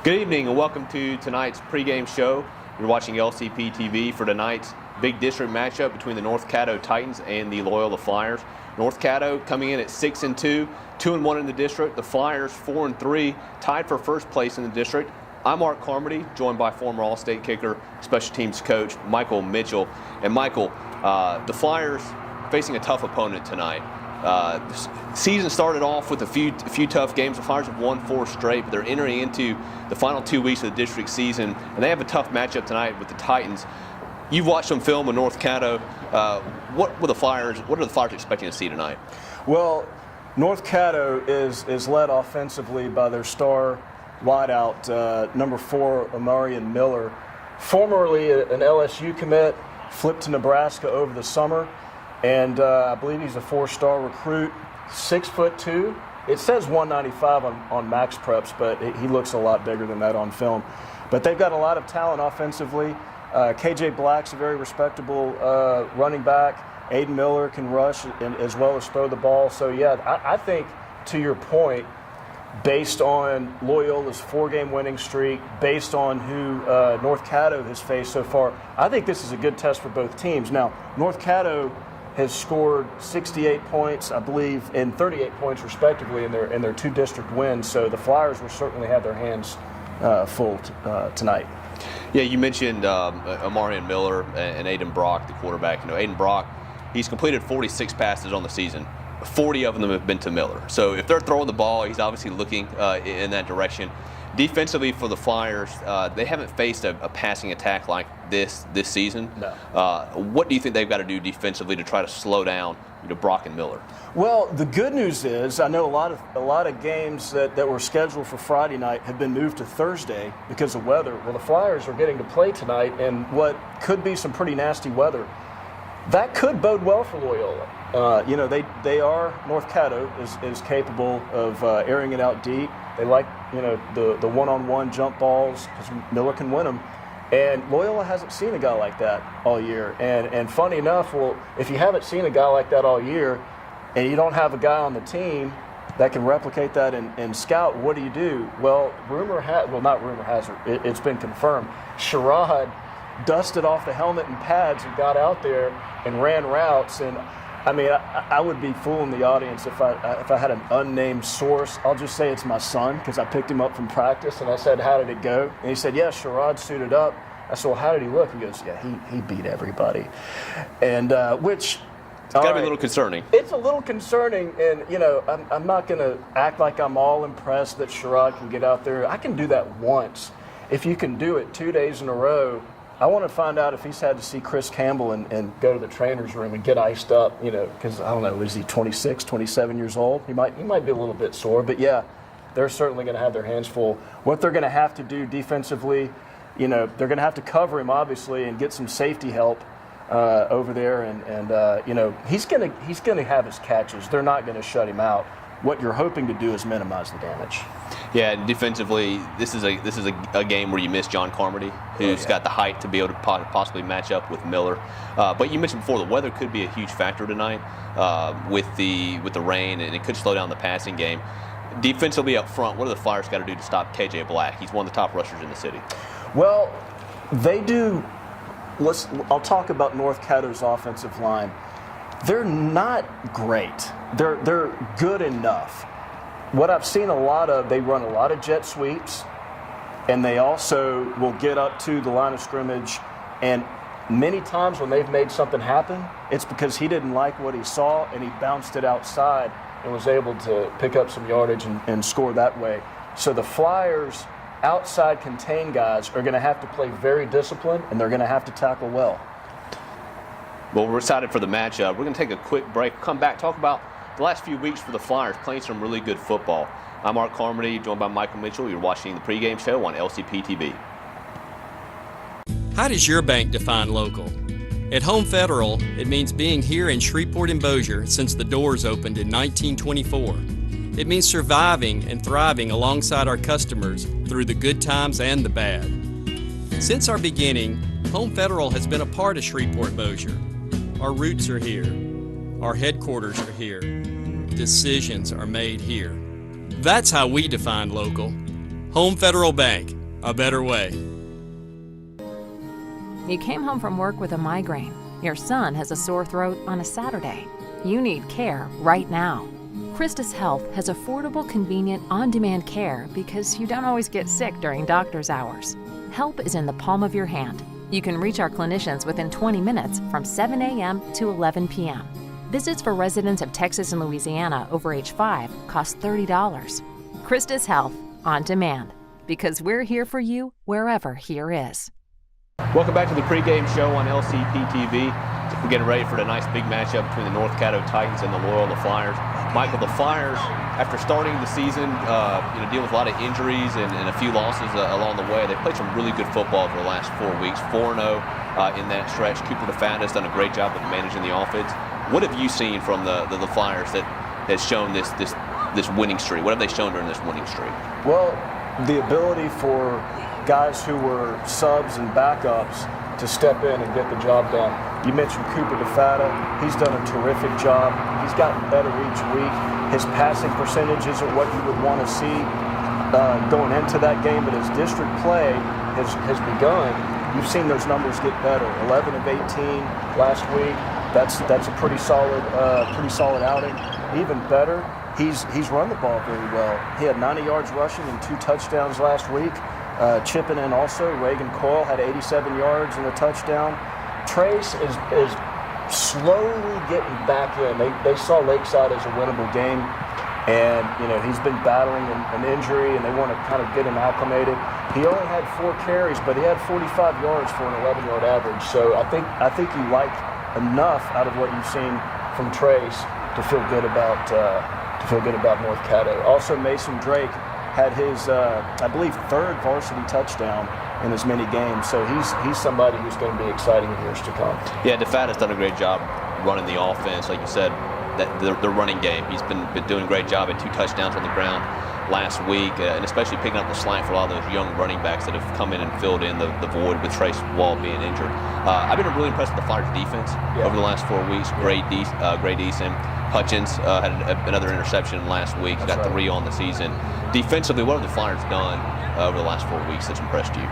Good evening and welcome to tonight's pregame show. You're watching LCP TV for tonight's big district matchup between the North Caddo Titans and the Loyola Flyers. North Caddo coming in at 6-2, 2-1 in the district. The Flyers 4-3, tied for first place in the district. I'm Mark Carmody, joined by former All-State kicker, special teams coach Michael Mitchell. And Michael, the Flyers facing a tough opponent tonight. The season started off with a few tough games. The Flyers have won 4 straight, but they're entering into the final 2 weeks of the district season, and they have a tough matchup tonight with the Titans. You've watched some film of North Caddo. What are the Flyers expecting to see tonight? Well, North Caddo is led offensively by their star wideout, number 4, Amarian Miller, formerly an LSU commit, flipped to Nebraska over the summer. And I believe he's a 4-star recruit, 6'2". It says 195 on Max Preps, but he looks a lot bigger than that on film. But they've got a lot of talent offensively. KJ Black's a very respectable running back. Aiden Miller can rush as well as throw the ball. So, yeah, I think, to your point, based on Loyola's 4-game winning streak, based on who North Caddo has faced so far, I think this is a good test for both teams. Now, North Caddo has scored 68 points, I believe, and 38 points respectively in their 2 district wins. So the Flyers will certainly have their hands full tonight. Yeah, you mentioned Amarian Miller and Aiden Brock, the quarterback. You know, Aiden Brock, he's completed 46 passes on the season. 40 of them have been to Miller. So if they're throwing the ball, he's obviously looking in that direction. Defensively for the Flyers, they haven't faced a passing attack like this season. No. What do you think they've got to do defensively to try to slow down Brock and Miller? Well, the good news is I know a lot of games that were scheduled for Friday night have been moved to Thursday because of weather. Well, the Flyers are getting to play tonight in what could be some pretty nasty weather. That could bode well for Loyola. North Caddo is capable of airing it out deep. They like, the one-on-one jump balls because Miller can win them. And Loyola hasn't seen a guy like that all year. And funny enough, well, if you haven't seen a guy like that all year and you don't have a guy on the team that can replicate that in scout, what do? Well, it's been confirmed. Sherrod dusted off the helmet and pads and got out there and ran routes. And I mean, I would be fooling the audience if I had an unnamed source. I'll just say it's my son because I picked him up from practice and I said, "How did it go?" And he said, "Yeah, Sherrod suited up." I said, "Well, how did he look?" He goes, "Yeah, he beat everybody," and which. It's got to be a little concerning. It's a little concerning, and I'm not going to act like I'm all impressed that Sherrod can get out there. I can do that once. If you can do it 2 days in a row, I want to find out if he's had to see Chris Campbell and go to the trainer's room and get iced up, because I don't know, is he 26, 27 years old? He might be a little bit sore, but yeah, they're certainly going to have their hands full. What they're going to have to do defensively, they're going to have to cover him obviously and get some safety help over there, and he's going to have his catches. They're not going to shut him out. What you're hoping to do is minimize the damage. Yeah, defensively, this is a game where you miss John Carmody, who's got the height to be able to possibly match up with Miller. But you mentioned before the weather could be a huge factor tonight with the rain, and it could slow down the passing game. Defensively up front, what do the Flyers got to do to stop KJ Black? He's one of the top rushers in the city. Well, they do. I'll talk about North Caddo's offensive line. They're not great. They're good enough. What I've seen a lot of, they run a lot of jet sweeps, and they also will get up to the line of scrimmage, and many times when they've made something happen, it's because he didn't like what he saw, and he bounced it outside and was able to pick up some yardage and score that way. So the Flyers' outside contained guys are going to have to play very disciplined, and they're going to have to tackle well. Well, we're excited for the matchup. We're going to take a quick break, come back, talk about the last few weeks for the Flyers, playing some really good football. I'm Mark Carmody, joined by Michael Mitchell. You're watching the pregame show on LCP TV. How does your bank define local? At Home Federal, it means being here in Shreveport and Bossier since the doors opened in 1924. It means surviving and thriving alongside our customers through the good times and the bad. Since our beginning, Home Federal has been a part of Shreveport Bossier. Our roots are here. Our headquarters are here. Decisions are made here. That's how we define local. Home Federal Bank, a better way. You came home from work with a migraine. Your son has a sore throat on a Saturday. You need care right now. Christus Health has affordable, convenient, on-demand care because you don't always get sick during doctor's hours. Help is in the palm of your hand. You can reach our clinicians within 20 minutes from 7 a.m. to 11 p.m. Visits for residents of Texas and Louisiana over age 5 cost $30. Christus Health, on demand, because we're here for you wherever here is. Welcome back to the pregame show on LCP TV. We're getting ready for tonight's big matchup between the North Caddo Titans and the Loyola Flyers. Michael, the Flyers, after starting the season, dealing with a lot of injuries and a few losses along the way, they played some really good football for the last 4 weeks. 4-0 in that stretch. Cooper DeFantis done a great job of managing the offense. What have you seen from the Flyers that has shown this winning streak? What have they shown during this winning streak? Well, the ability for guys who were subs and backups to step in and get the job done. You mentioned Cooper DeFantis. He's done a terrific job. He's gotten better each week. His passing percentage isn't what you would want to see going into that game, but as district play has begun, you've seen those numbers get better. 11 of 18 last week. That's a pretty solid outing. Even better, he's run the ball very well. He had 90 yards rushing and 2 touchdowns last week. Chipping in also, Reagan Coyle had 87 yards and a touchdown. Trace is slowly getting back in. They saw Lakeside as a winnable game, and he's been battling an injury, and they want to kind of get him acclimated. He only had 4 carries, but he had 45 yards for an 11-yard average. So I think you like enough out of what you've seen from Trace to feel good about North Caddo. Also, Mason Drake had his, I believe, 3rd varsity touchdown in as many games. So he's somebody who's going to be exciting in years to come. Yeah, DeFantis done a great job running the offense. Like you said, that the running game. He's been doing a great job at 2 touchdowns on the ground last week, and especially picking up the slack for a lot of those young running backs that have come in and filled in the void with Trace Wall being injured. I've been really impressed with the Flyers' defense over the last 4 weeks. Great Eason. Hutchins had another interception last week. He's got 3 on the season. Defensively, what have the Flyers done over the last 4 weeks that's impressed you?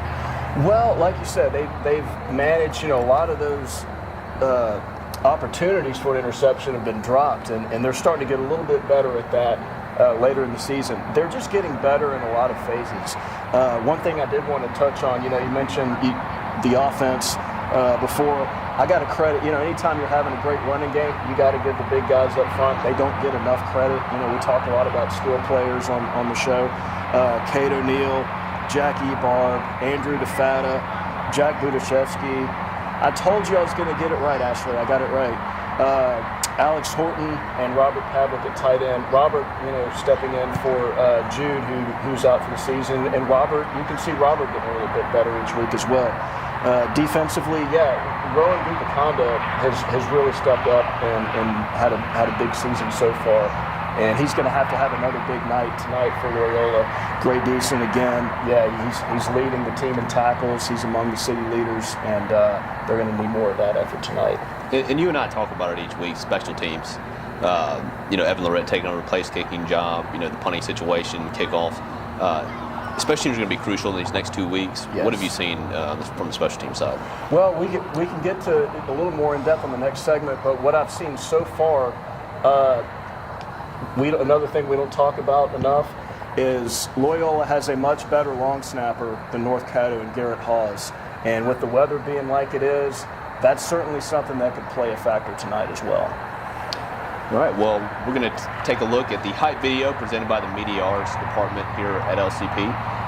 Well, like you said, they've managed, a lot of those opportunities for an interception have been dropped, and they're starting to get a little bit better at that later in the season. They're just getting better in a lot of phases. One thing I did want to touch on, you mentioned the offense before. I got to credit, anytime you're having a great running game, you got to give the big guys up front. They don't get enough credit. We talk a lot about skill players on the show. Caddo Neal, Jack Ebarb, Andrew DeFata, Jack Budashevsky. I told you I was going to get it right, Ashley. I got it right. Alex Horton and Robert Pavlik at tight end. Robert, stepping in for Jude, who's out for the season. And Robert, you can see Robert getting a little bit better each week as well. Defensively, Rowan Bukakonda has really stepped up and had a big season so far. And he's going to have another big night tonight for Loyola. Gray Deason again. Yeah, he's leading the team in tackles. He's among the city leaders, and they're going to need more of that effort tonight. And you and I talk about it each week, special teams. Evan Lorette taking over the place-kicking job, the punting situation, kickoff. Special teams are going to be crucial in these next 2 weeks. Yes. What have you seen from the special team side? Well, we can get to a little more in depth on the next segment, but what I've seen so far, another thing we don't talk about enough is Loyola has a much better long snapper than North Caddo and Garrett Hawes. And with the weather being like it is, that's certainly something that could play a factor tonight as well. All right, well, we're going to take a look at the hype video presented by the Media Arts Department here at LCP,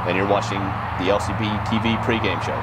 and you're watching the LCP TV pregame show.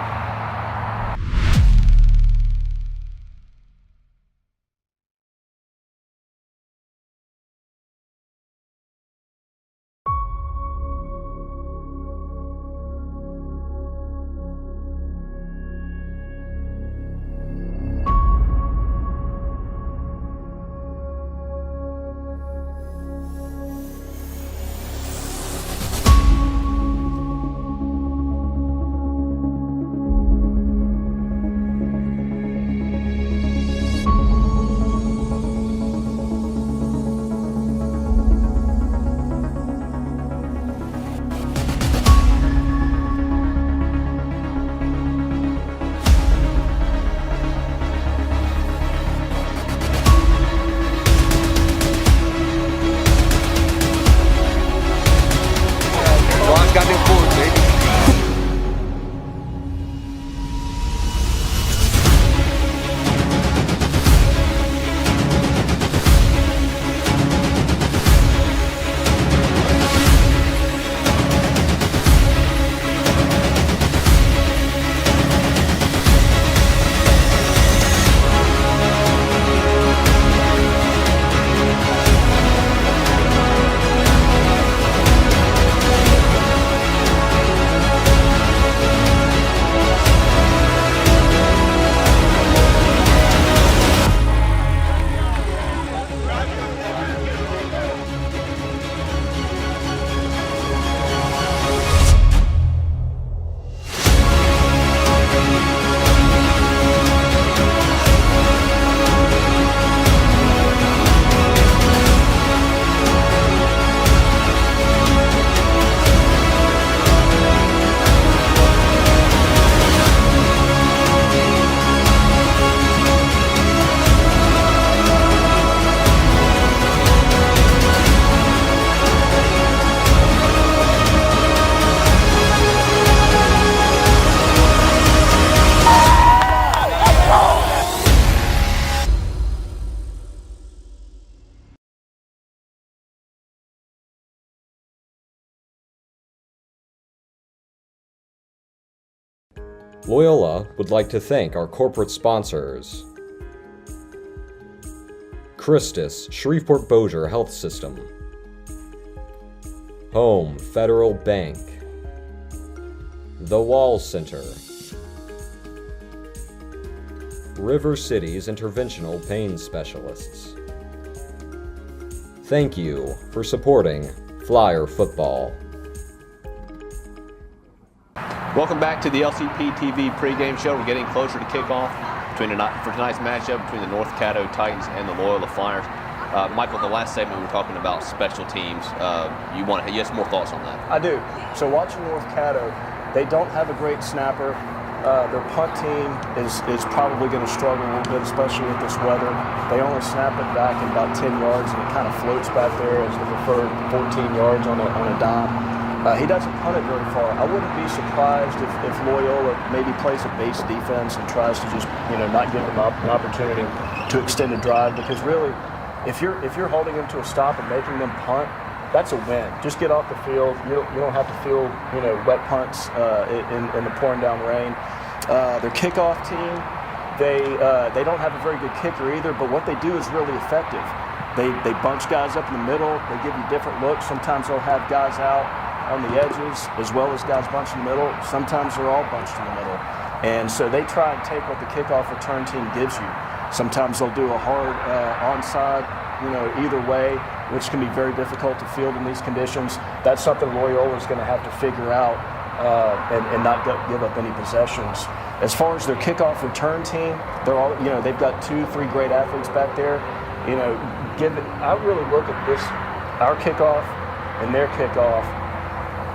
Loyola would like to thank our corporate sponsors: Christus Shreveport Bossier Health System, Home Federal Bank, The Wall Center, River City's Interventional Pain Specialists. Thank you for supporting Flyer football. Welcome back to the LCP TV pregame show. We're getting closer to kickoff for tonight's matchup between the North Caddo Titans and the Loyola Flyers. Michael, in the last segment we were talking about special teams. You have some more thoughts on that? I do. So watching North Caddo, they don't have a great snapper. Their punt team is probably going to struggle a little bit, especially with this weather. They only snap it back in about 10 yards, and it kind of floats back there as the preferred 14 yards on a dime. He doesn't punt it very far. I wouldn't be surprised if Loyola maybe plays a base defense and tries to just not give them an opportunity to extend a drive, because really, if you're holding them to a stop and making them punt, that's a win. Just get off the field. You don't have to field wet punts in the pouring down rain. Their kickoff team, they don't have a very good kicker either, but what they do is really effective. They bunch guys up in the middle. They give you different looks. Sometimes they'll have guys out on the edges as well as guys bunched in the middle. Sometimes they're all bunched in the middle. And so they try and take what the kickoff return team gives you. Sometimes they'll do a hard onside, either way, which can be very difficult to field in these conditions. That's something Loyola is going to have to figure out and not give up any possessions. As far as their kickoff return team, they're all, they've got 2-3 great athletes back there. I really look at this, our kickoff and their kickoff.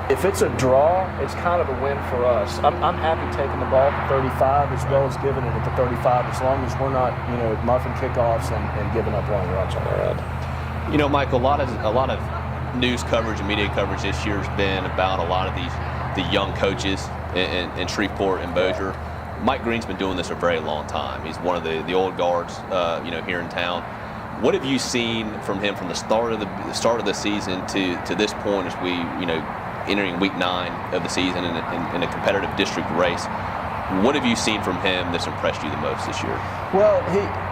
If it's a draw, it's kind of a win for us. I'm happy taking the ball at the 35 as well as giving it at the 35, as long as we're not, muffing kickoffs and giving up long runs on their end. Michael, a lot of news coverage and media coverage this year has been about a lot of the young coaches in Shreveport and Bossier. Mike Green's been doing this a very long time. He's one of the old guards, here in town. What have you seen from him from the start of the season to this point, as we, entering week 9 of the season in a competitive district race? What have you seen from him that's impressed you the most this year? Well,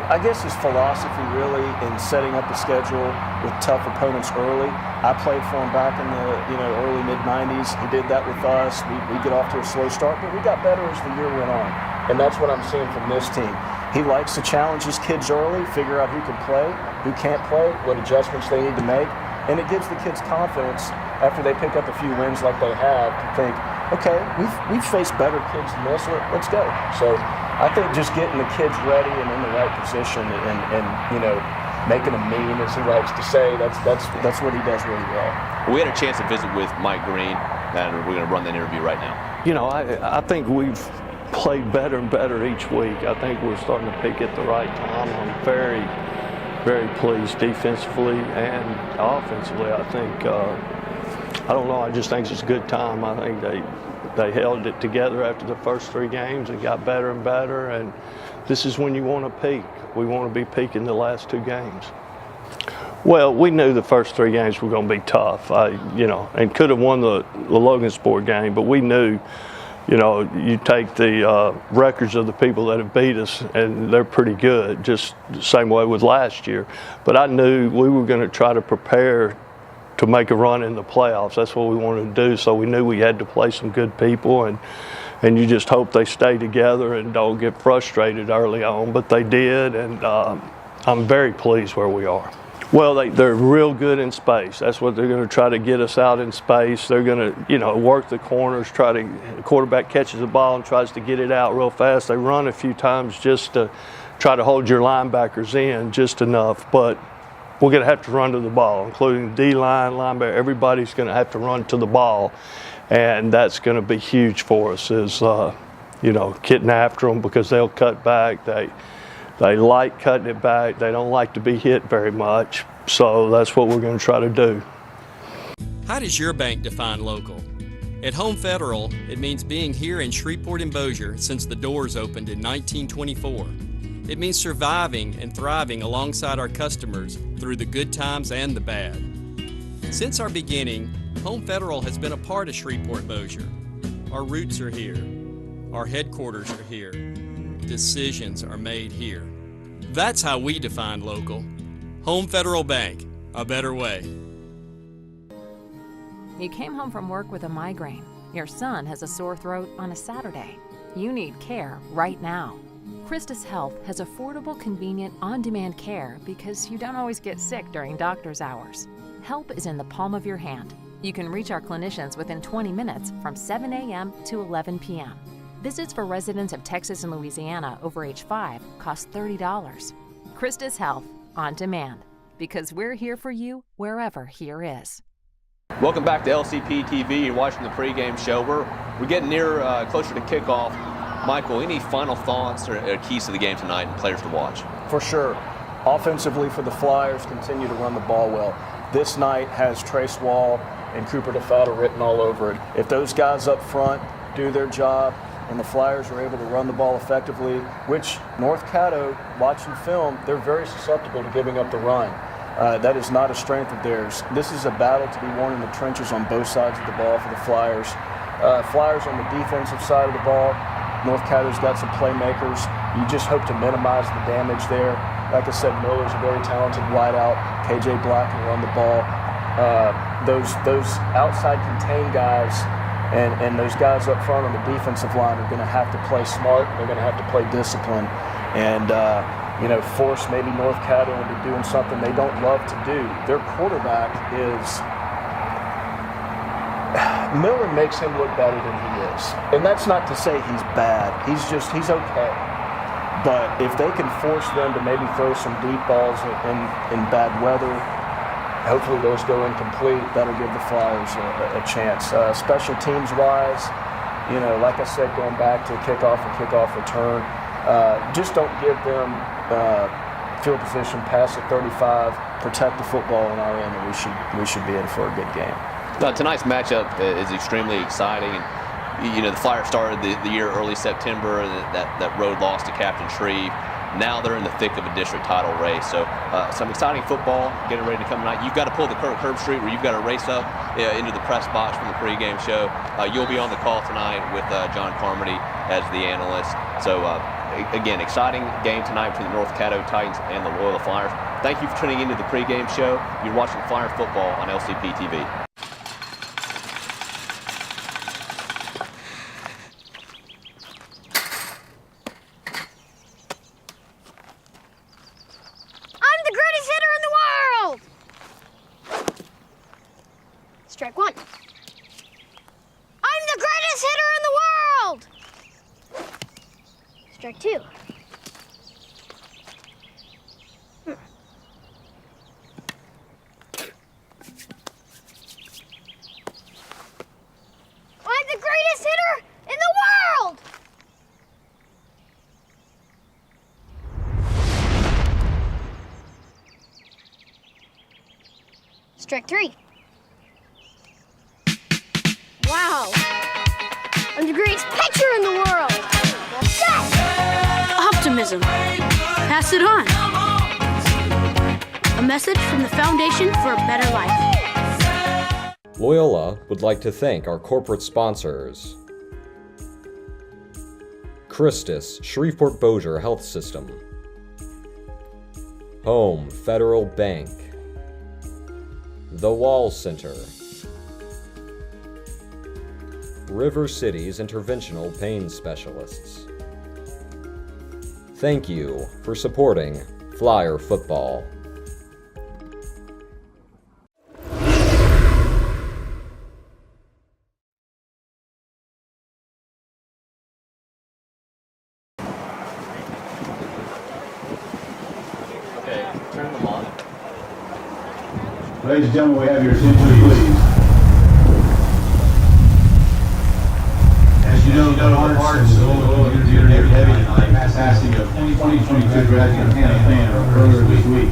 I guess his philosophy really in setting up the schedule with tough opponents early. I played for him back in the early mid-90s. He did that with us. We get off to a slow start, but we got better as the year went on. And that's what I'm seeing from this team. He likes to challenge his kids early, figure out who can play, who can't play, what adjustments they need to make. And it gives the kids confidence after they pick up a few wins like they have to think, okay, we've faced better kids than this. Let's go. So I think just getting the kids ready and in the right position and making them mean, as he likes to say, that's what he does really well. We had a chance to visit with Mike Green, and we're going to run that interview right now. I think we've played better and better each week. I think we're starting to peak at the right time. I'm very, very pleased defensively and offensively. I think, I just think it's a good time. I think they held it together after the first 3 games and got better and better, and this is when you want to peak. We want to be peaking the last 2 games. Well, we knew the first 3 games were going to be tough, and could have won the Logansport game, but we knew, you take the records of the people that have beat us, and they're pretty good, just the same way with last year. But I knew we were going to try to prepare to make a run in the playoffs. That's what we wanted to do, so we knew we had to play some good people, and you just hope they stay together and don't get frustrated early on, but they did, and I'm very pleased where we are. Well, they're real good in space. That's what they're going to try to get us out in space. They're going to, work the corners, the quarterback catches the ball and tries to get it out real fast. They run a few times just to try to hold your linebackers in just enough, but we're going to have to run to the ball, including D-line, linebacker. Everybody's going to have to run to the ball, and that's going to be huge for us is, getting after them because they'll cut back. They like cutting it back. They don't like to be hit very much. So that's what we're going to try to do. How does your bank define local? At Home Federal, it means being here in Shreveport and Bossier since the doors opened in 1924. It means surviving and thriving alongside our customers through the good times and the bad. Since our beginning, Home Federal has been a part of Shreveport Bossier. Our roots are here. Our headquarters are here. Decisions are made here. That's how we define local. Home Federal Bank, a better way. You came home from work with a migraine. Your son has a sore throat on a Saturday. You need care right now. Christus Health has affordable, convenient, on-demand care because you don't always get sick during doctor's hours. Help is in the palm of your hand. You can reach our clinicians within 20 minutes from 7 a.m. to 11 p.m. Visits for residents of Texas and Louisiana over age 5 cost $30. Christus Health, on demand, because we're here for you wherever here is. Welcome back to LCP TV. You're watching the pregame show. We're getting near closer to kickoff. Michael, any final thoughts or keys to the game tonight and players to watch? For sure. Offensively for the Flyers, continue to run the ball well. This night has Trace Wall and Cooper DeFaldo written all over it. If those guys up front do their job and the Flyers are able to run the ball effectively, which North Caddo, watching film, they're very susceptible to giving up the run. That is not a strength of theirs. This is a battle to be won in the trenches on both sides of the ball for the Flyers. Flyers on the defensive side of the ball, North Caddo's got some playmakers. You just hope to minimize the damage there. Like I said, Miller's a very talented wideout. KJ Black can run the ball. Those outside contained guys and those guys up front on the defensive line are going to have to play smart. They're going to have to play discipline and force maybe North Caddo into doing something they don't love to do. Their quarterback is Miller makes him look better than he is. And that's not to say he's bad. He's okay. But if they can force them to maybe throw some deep balls in bad weather, hopefully those go incomplete, that'll give the Flyers a chance. Special teams wise, like I said, going back to kickoff and kickoff return, just don't give them field position past the 35, protect the football on our end, and we should be in for a good game. Tonight's matchup is extremely exciting, and the Flyers started the year early September, and that road loss to Captain Shreve. Now they're in the thick of a district title race, so some exciting football getting ready to come tonight. You've got to pull the Curb Street where you've got to race up into the press box from the pregame show. You'll be on the call tonight with John Carmody as the analyst. So again, exciting game tonight between the North Caddo Titans and the Loyola Flyers. Thank you for tuning into the pregame show. You're watching Flyer football on LCP TV. Strike one. I'm the greatest hitter in the world! Strike two. I'm the greatest hitter in the world! Strike three. Wow, I'm the greatest pitcher in the world! Yes! Optimism. Pass it on. A message from the Foundation for a Better Life. Loyola would like to thank our corporate sponsors: Christus Shreveport Bossier Health System, Home Federal Bank, The Wall Center, River City's Interventional Pain Specialists. Thank you for supporting Flyer football. Okay, turn them on. Ladies and gentlemen, we have your attention, please. As you know, the hearts of the Loyola community are heavy tonight, passing of 2022 graduate Hannah earlier this week.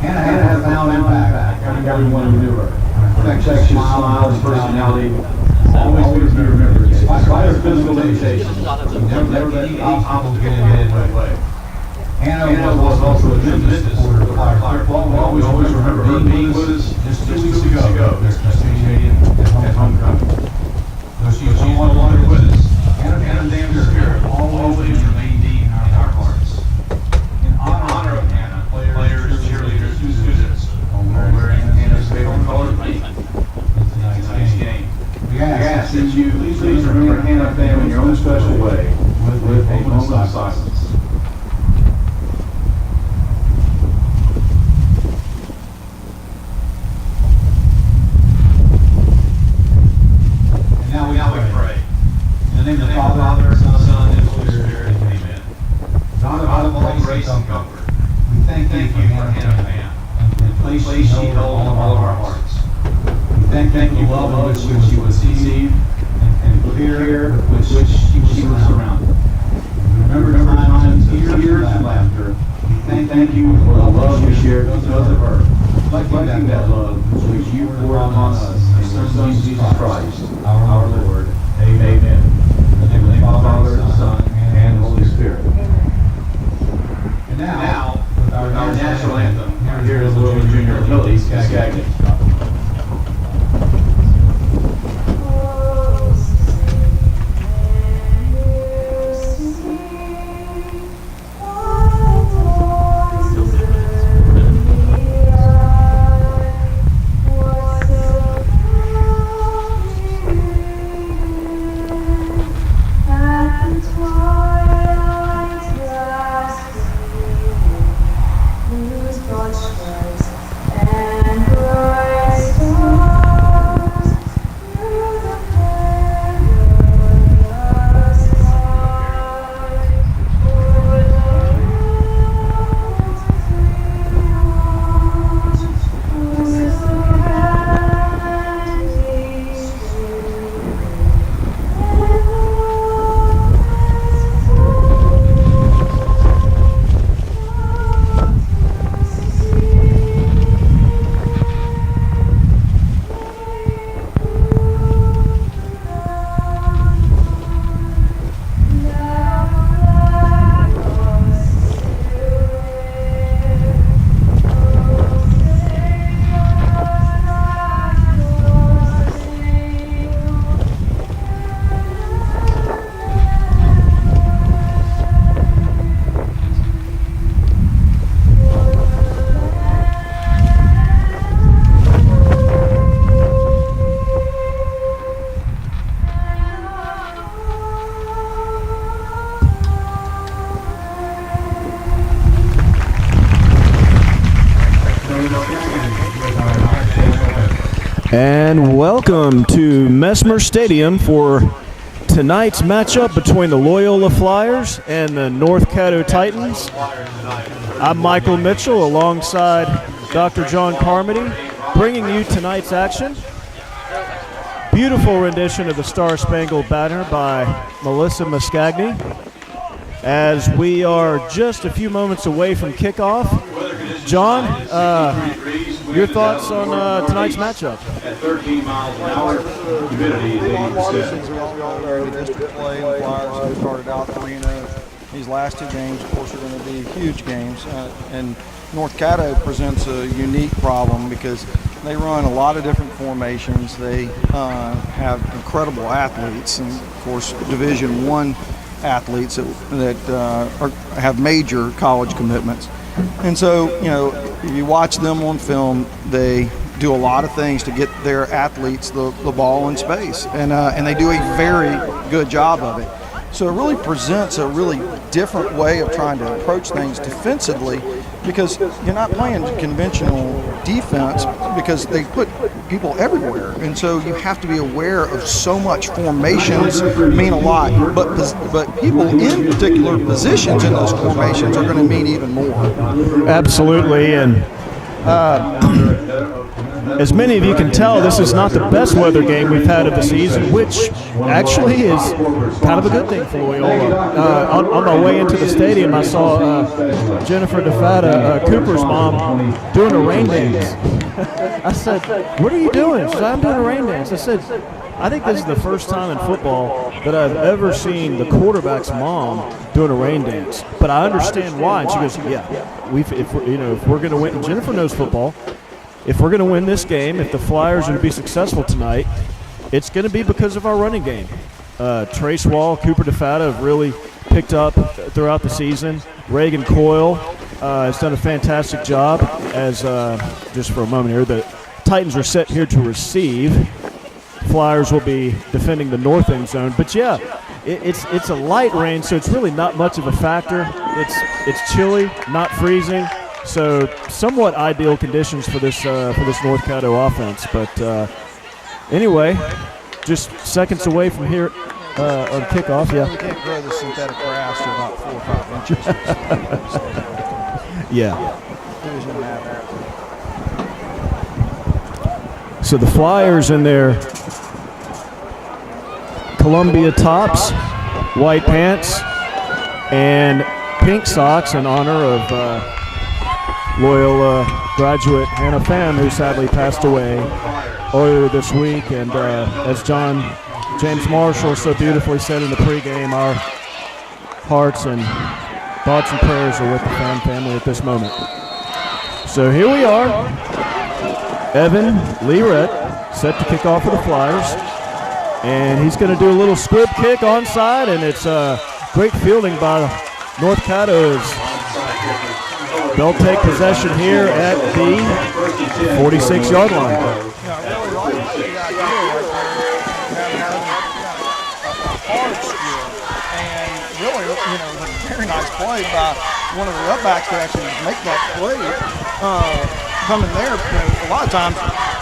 Hannah had a profound impact on everyone who knew her. Her infectious smile and personality always be remembered. Despite her physical limitations, never let any obstacles get in the way. Hannah was also a tremendous supporter of our football. We always remember her being with us just 2 weeks ago. There's Stadium at homecoming. So she's no longer with us. Hannah ask that you please remain a Hannah family in your own special way with a moment of silence. And now we pray. In the name of the Father, Son, and Holy Spirit, amen. God of all grace and comfort, we thank you for Hannah Fan, and place ye hold of all of our hearts. We thank you for the love with which you was conceived, and fear with which she was surrounded. Remember times of tears and laughter. We thank you for the love you shared because of her, reflecting that love which you poured upon us in your Son Jesus Christ, our Lord. Amen. In the name of the Father, Son, and Holy Spirit. And now, with our national anthem, here is Loyola Junior Lily Skagit. And welcome to Mesmer Stadium for tonight's matchup between the Loyola Flyers and the North Caddo Titans. I'm Michael Mitchell alongside Dr. John Carmody, bringing you tonight's action. Beautiful rendition of the Star Spangled Banner by Melissa Muscagni. As we are just a few moments away from kickoff, John, your thoughts on tonight's matchup? At 13 miles an hour, humidity is 80%. They're in the district play. The Flyers have started out 3-0. These last two games, of course, are going to be huge games. And North Caddo presents a unique problem because they run a lot of different formations. They have incredible athletes, and of course, Division I athletes that have major college commitments. And so, you know, if you watch them on film, they do a lot of things to get their athletes the ball in space, and they do a very good job of it. So it really presents a really different way of trying to approach things defensively, because you're not playing conventional defense because they put people everywhere, and so you have to be aware of so much. Formations mean a lot, but people in particular positions in those formations are going to mean even more. Absolutely, and as many of you can tell, this is not the best weather game we've had of the season, which actually is kind of a good thing for Loyola. On my way into the stadium, I saw Jennifer DeFata, Cooper's mom, doing a rain dance. I said, "What are you doing?" She said, "I'm doing a rain dance." I said, "I think this is the first time in football that I've ever seen the quarterback's mom doing a rain dance." But I understand why. And she goes, "Yeah, if we're going to win," and Jennifer knows football. If we're going to win this game, if the Flyers are going to be successful tonight, it's going to be because of our running game. Trace Wall, Cooper DeFata have really picked up throughout the season. Reagan Coyle has done a fantastic job. As just for a moment here, the Titans are set here to receive. Flyers will be defending the north end zone. But yeah, it's a light rain, so it's really not much of a factor. It's chilly, not freezing, so somewhat ideal conditions for this North Caddo offense. But anyway, just seconds away from here on kickoff. Yeah. We can't grow the synthetic grass to about 4 or 5 inches. Yeah. So the Flyers in their Columbia tops, white pants, and pink socks in honor of Loyola graduate Hannah Pham, who sadly passed away earlier this week. And as James Marshall so beautifully said in the pregame, our hearts and thoughts and prayers are with the Pham family at this moment. So here we are. Evan Learett set to kick off for the Flyers. And he's going to do a little squib kick onside, and it's great fielding by North Caddo as they'll take possession here at the 46-yard line. Yeah, I really like the idea right there, having a hard squib, and really, a very nice play by one of the upbacks to actually make that play. Coming there, a lot of times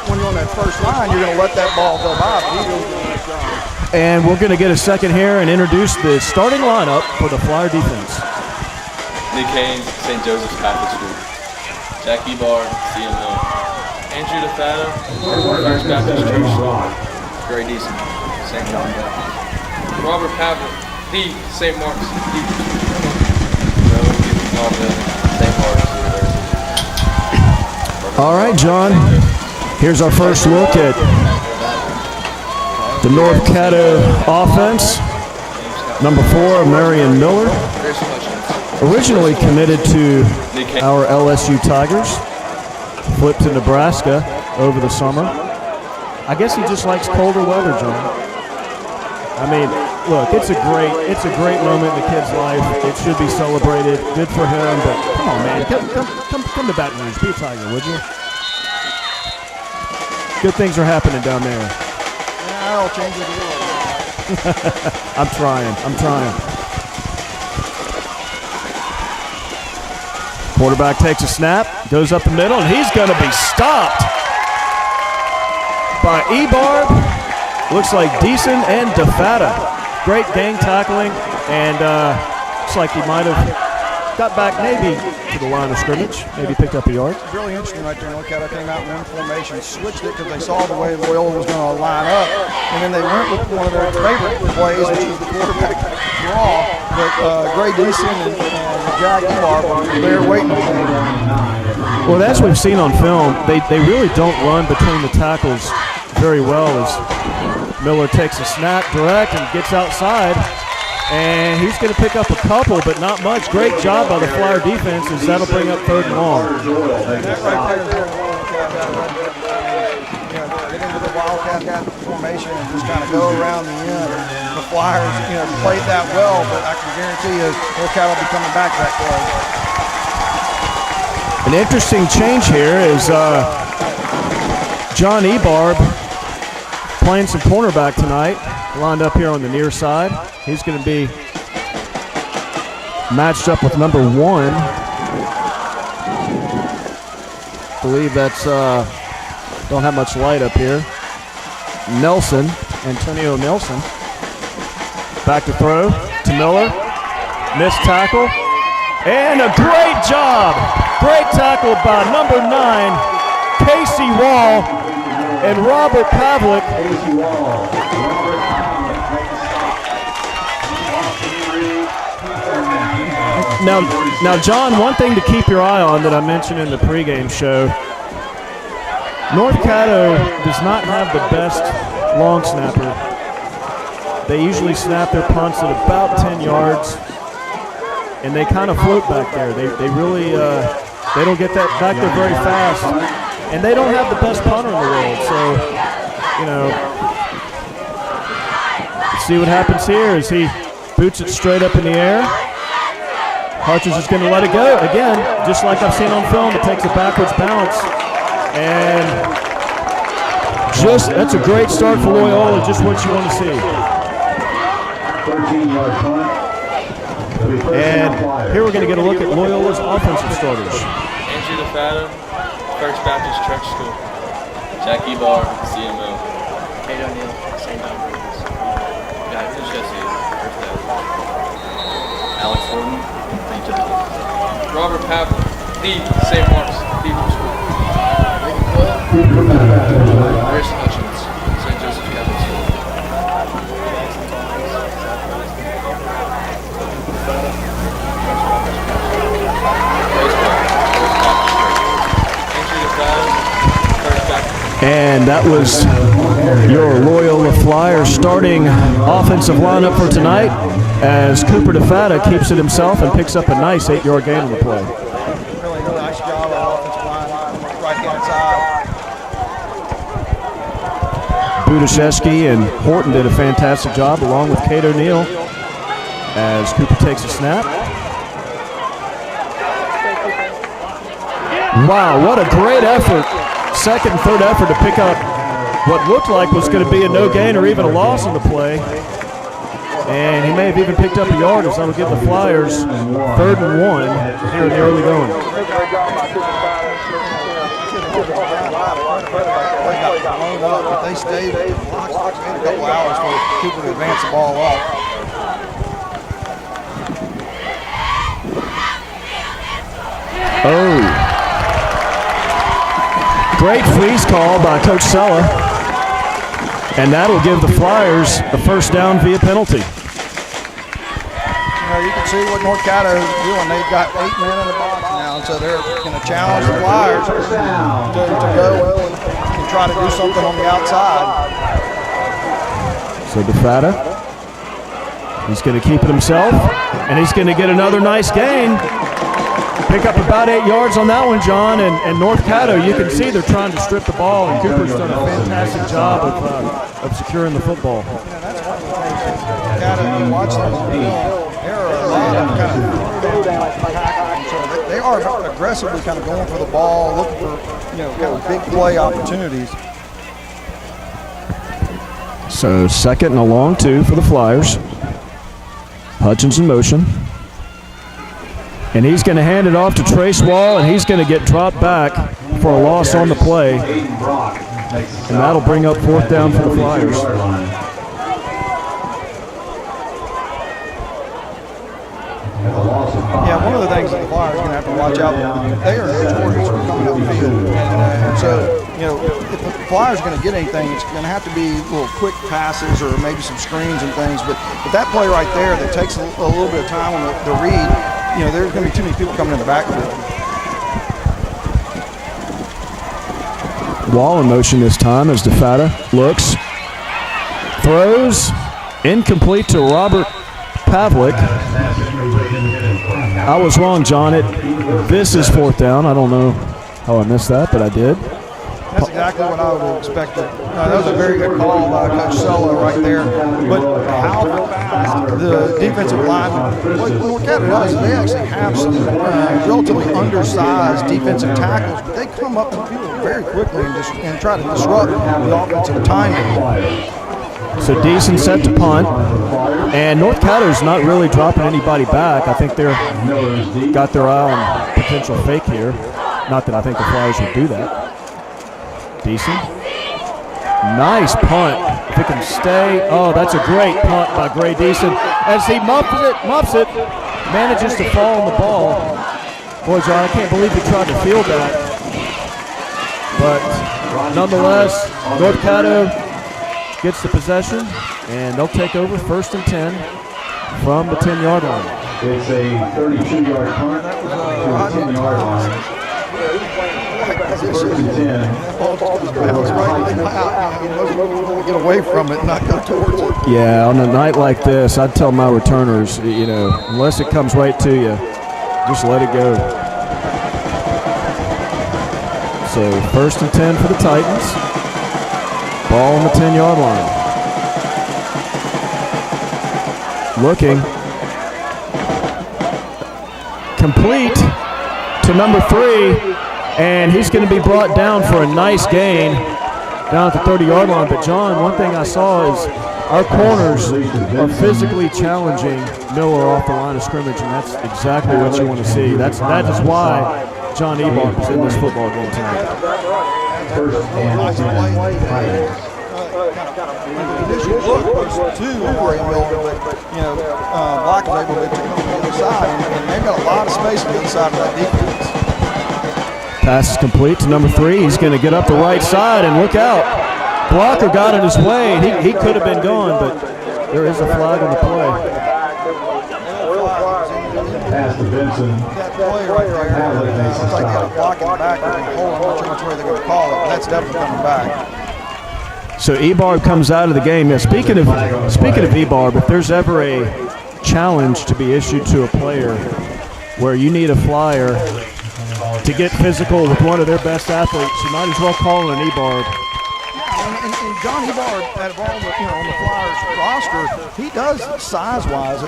when you're on that first line, you're going to let that ball go by, but he really did a nice job. And we're going to get a second here and introduce the starting lineup for the Flyer defense. Nick Haynes, St. Joseph's Catholic School. Jack Ebar, CM Hill. Andrew DeFato, First Baptist Church. Gray Deason, St. John Baptist. Robert Pavlik, the St. Mark's. St. Mark's University. All right, John, here's our first look at the North Caddo offense. Number 4, Marion Miller, originally committed to our LSU Tigers, flipped to Nebraska over the summer. I guess he just likes colder weather, John. I mean, look, it's a great moment in the kid's life. It should be celebrated. Good for him, but come on, man, come to Baton Rouge. Be a Tiger, would you? Good things are happening down there. Yeah, I'll change it a little. I'm trying. Quarterback takes a snap, goes up the middle, and he's going to be stopped by Ebarb. Looks like Deason and DeFata. Great gang tackling, and looks like he might have got back maybe to the line of scrimmage, maybe picked up a yard. Really interesting right there. North Caddo came out in one formation, switched it because they saw the way Loyola was going to line up, and then they went with one of their favorite plays, which is the quarterback draw. But Gray Deason and Jack Ebar were there waiting for them. Well, that's what we've seen on film. They really don't run between the tackles very well as Miller takes a snap direct and gets outside. And he's going to pick up a couple, but not much. Great job by the Flyer defense as that'll bring up 3rd and long. That right there is get into the Wildcat formation and just kind of go around the end. The Flyers, played that well, but I can guarantee you North Caddo will be coming back to that play. An interesting change here is John Ebarb playing some cornerback tonight, lined up here on the near side. He's going to be matched up with number 1. I believe that's, don't have much light up here. Antonio Nelson. Back to throw to Miller. Missed tackle. And a great job. Great tackle by number 9, Casey Wall and Robert Pavlik. Now, John, one thing to keep your eye on that I mentioned in the pregame show, North Caddo does not have the best long snapper. They usually snap their punts at about 10 yards, and they kind of float back there. They really, they don't get that back there very fast, and they don't have the best punter in the world. So, see what happens here as he boots it straight up in the air. Hartridge is going to let it go. Again, just like I've seen on film, it takes a backwards bounce. And That's a great start for Loyola, just what you want to see. 13-yard punt. And here we're going to get a look at Loyola's offensive starters. Andrew DeFato, First Baptist Church School. Jack Ebar, CMO. Caddo Neal, St. John Baptist. Guys, it's Jesse, First Baptist. Alex Horton, St. Joseph. Robert Pavlik, D, St. Mark's, People School. Chris Hutchins, St. Joseph Catholic School. And that was your Loyola Flyers starting offensive lineup for tonight as Cooper DeFatta keeps it himself and picks up a nice 8-yard gain on the play. Really nice job on offensive line, right-hand side. Budaszewski and Horton did a fantastic job along with Caddo Neal as Cooper takes a snap. Wow, what a great effort. Second and third effort to pick up what looked like was going to be a no gain or even a loss on the play. And he may have even picked up a yard, as that'll give the Flyers 3rd and 1 here in the early going. If they stayed in the box for a couple hours for Cooper to advance the ball up. Oh. Great freeze call by Coach Sella. And that'll give the Flyers a first down via penalty. You can see what North Caddo is doing. They've got 8 men in the box now, and so they're going to challenge the Flyers to go and try to do something on the outside. So DeFatta, he's going to keep it himself, and he's going to get another nice gain. Pick up about 8 yards on that one, John, and North Caddo, you can see they're trying to strip the ball, and Cooper's done a fantastic job of securing the football. Caddo, watch them. There are a lot of kind of, they are aggressively kind of going for the ball, looking for, kind of big play opportunities. So 2nd and a long 2 for the Flyers. Hutchins in motion. And he's going to hand it off to Trace Wall, and he's going to get dropped back for a loss on the play. And that'll bring up 4th down for the Flyers. Yeah, one of the things that the Flyers are going to have to watch out for, they are notorious for coming up the field. And so, if the Flyers are going to get anything, it's going to have to be little quick passes or maybe some screens and things. But that play right there that takes a little bit of time on the read, there's going to be too many people coming in the backfield. Wall in motion this time as DeFatta looks, throws, incomplete to Robert Pavlik. I was wrong, John. This is 4th down. I don't know how I missed that, but I did. That's exactly what I would have expected. That was a very good call by Coach Sella right there. But how fast the defensive linemen, what North Caddo does is they actually have some relatively undersized defensive tackles, but they come up to the field very quickly and try to disrupt the offensive timing. So Deason set to punt, and North Caddo's not really dropping anybody back. I think they're got their eye on potential fake here. Not that I think the Flyers would do that. Deason, nice punt. If it can stay, oh, that's a great punt by Gray Deason. As he muffs it, manages to fall on the ball. Boy, John, I can't believe he tried to field that. But nonetheless, North Caddo gets the possession, and they'll take over 1st and 10 from the 10-yard line. It's a 32-yard punt to the 10-yard line. 1st and 10. Get away from it, not go towards it. Yeah, on a night like this, I'd tell my returners, unless it comes right to you, just let it go. So 1st and 10 for the Titans. Ball on the 10-yard line. Looking. Complete to number 3, and he's going to be brought down for a nice gain down at the 30-yard line. But, John, one thing I saw is our corners are physically challenging Miller off the line of scrimmage, and that's exactly what you want to see. That is why John Ebark is in this football game tonight. Initial look was to Amari Miller, but Black was able to come to the other side, and they've got a lot of space on the other side of that defense. Pass is complete to number 3. He's going to get up the right side, and look out. Blocker got in his way. He could have been gone, but there is a flag on the play. Pass to Benson. That play right there, looks like they got a block in the back. They're going to hold. I'm not sure which way they're going to call it, but that's definitely coming back. So Ebarb comes out of the game. Now, speaking of Ebarb, if there's ever a challenge to be issued to a player where you need a flyer to get physical with one of their best athletes, you might as well call an Ebarb. And John Ebarb, out of all the, on the Flyers roster, he does size-wise.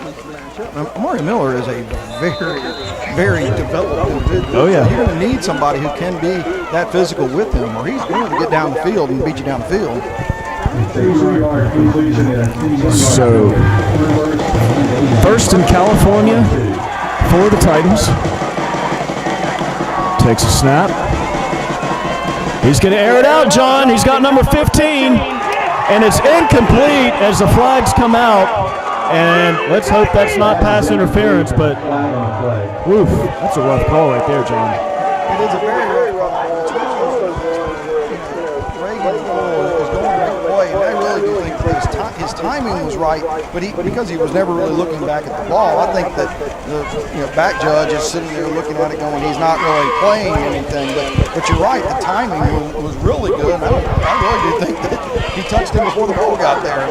Amari Miller is a very, very developed individual. Oh, yeah. You're going to need somebody who can be that physical with him, or he's going to get down the field and beat you down the field. So, first in California for the Titans. Takes a snap. He's going to air it out, John. He's got number 15, and it's incomplete as the flags come out. And let's hope that's not pass interference, but woof, that's a rough call right there, John. It is a very rough call. Reagan is going to make a play, and I really do think that his timing was right, but because he was never really looking back at the ball, I think that the back judge is sitting there looking at it going, he's not really playing anything. But you're right, the timing was really good. And I really do think that he touched him before the ball got there.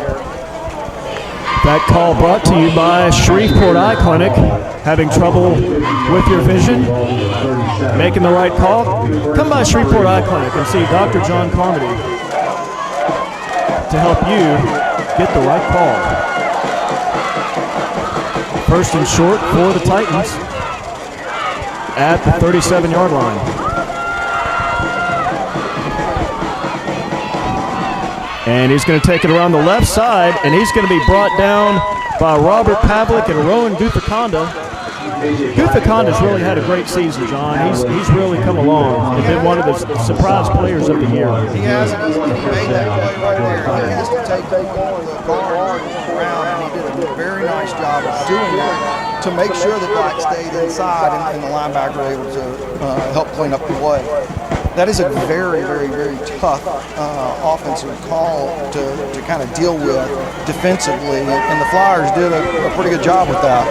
That call brought to you by Shreveport Eye Clinic. Having trouble with your vision? Making the right call? Come by Shreveport Eye Clinic and see Dr. John Carmody to help you get the right call. First and short for the Titans at the 37-yard line. And he's going to take it around the left side, and he's going to be brought down by Robert Pavlik and Rowan Guthakonda. Guthakonda's really had a great season, John. He's really come along and been one of the surprise players of the year. He has, and he made that play right there. He has to take the guard around, and he did a very nice job of doing that to make sure that Black stayed inside and the linebacker were able to help clean up the play. That is a very, very, very tough offensive call to kind of deal with defensively, and the Flyers did a pretty good job with that.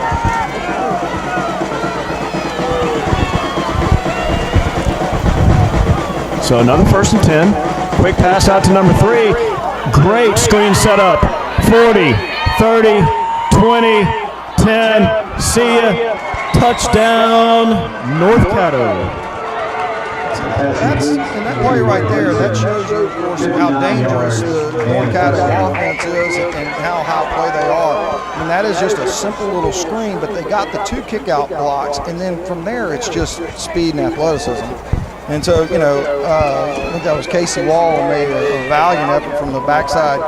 So another first and 10. Quick pass out to number 3. Great screen setup. 40, 30, 20, 10. See ya. Touchdown, North Caddo. And that play right there, that shows you, of course, how dangerous the North Caddo offense is and how high play they are. I mean, that is just a simple little screen, but they got the 2 kick-out blocks, and then from there it's just speed and athleticism. And so, I think that was Casey Wall who made a valiant effort from the backside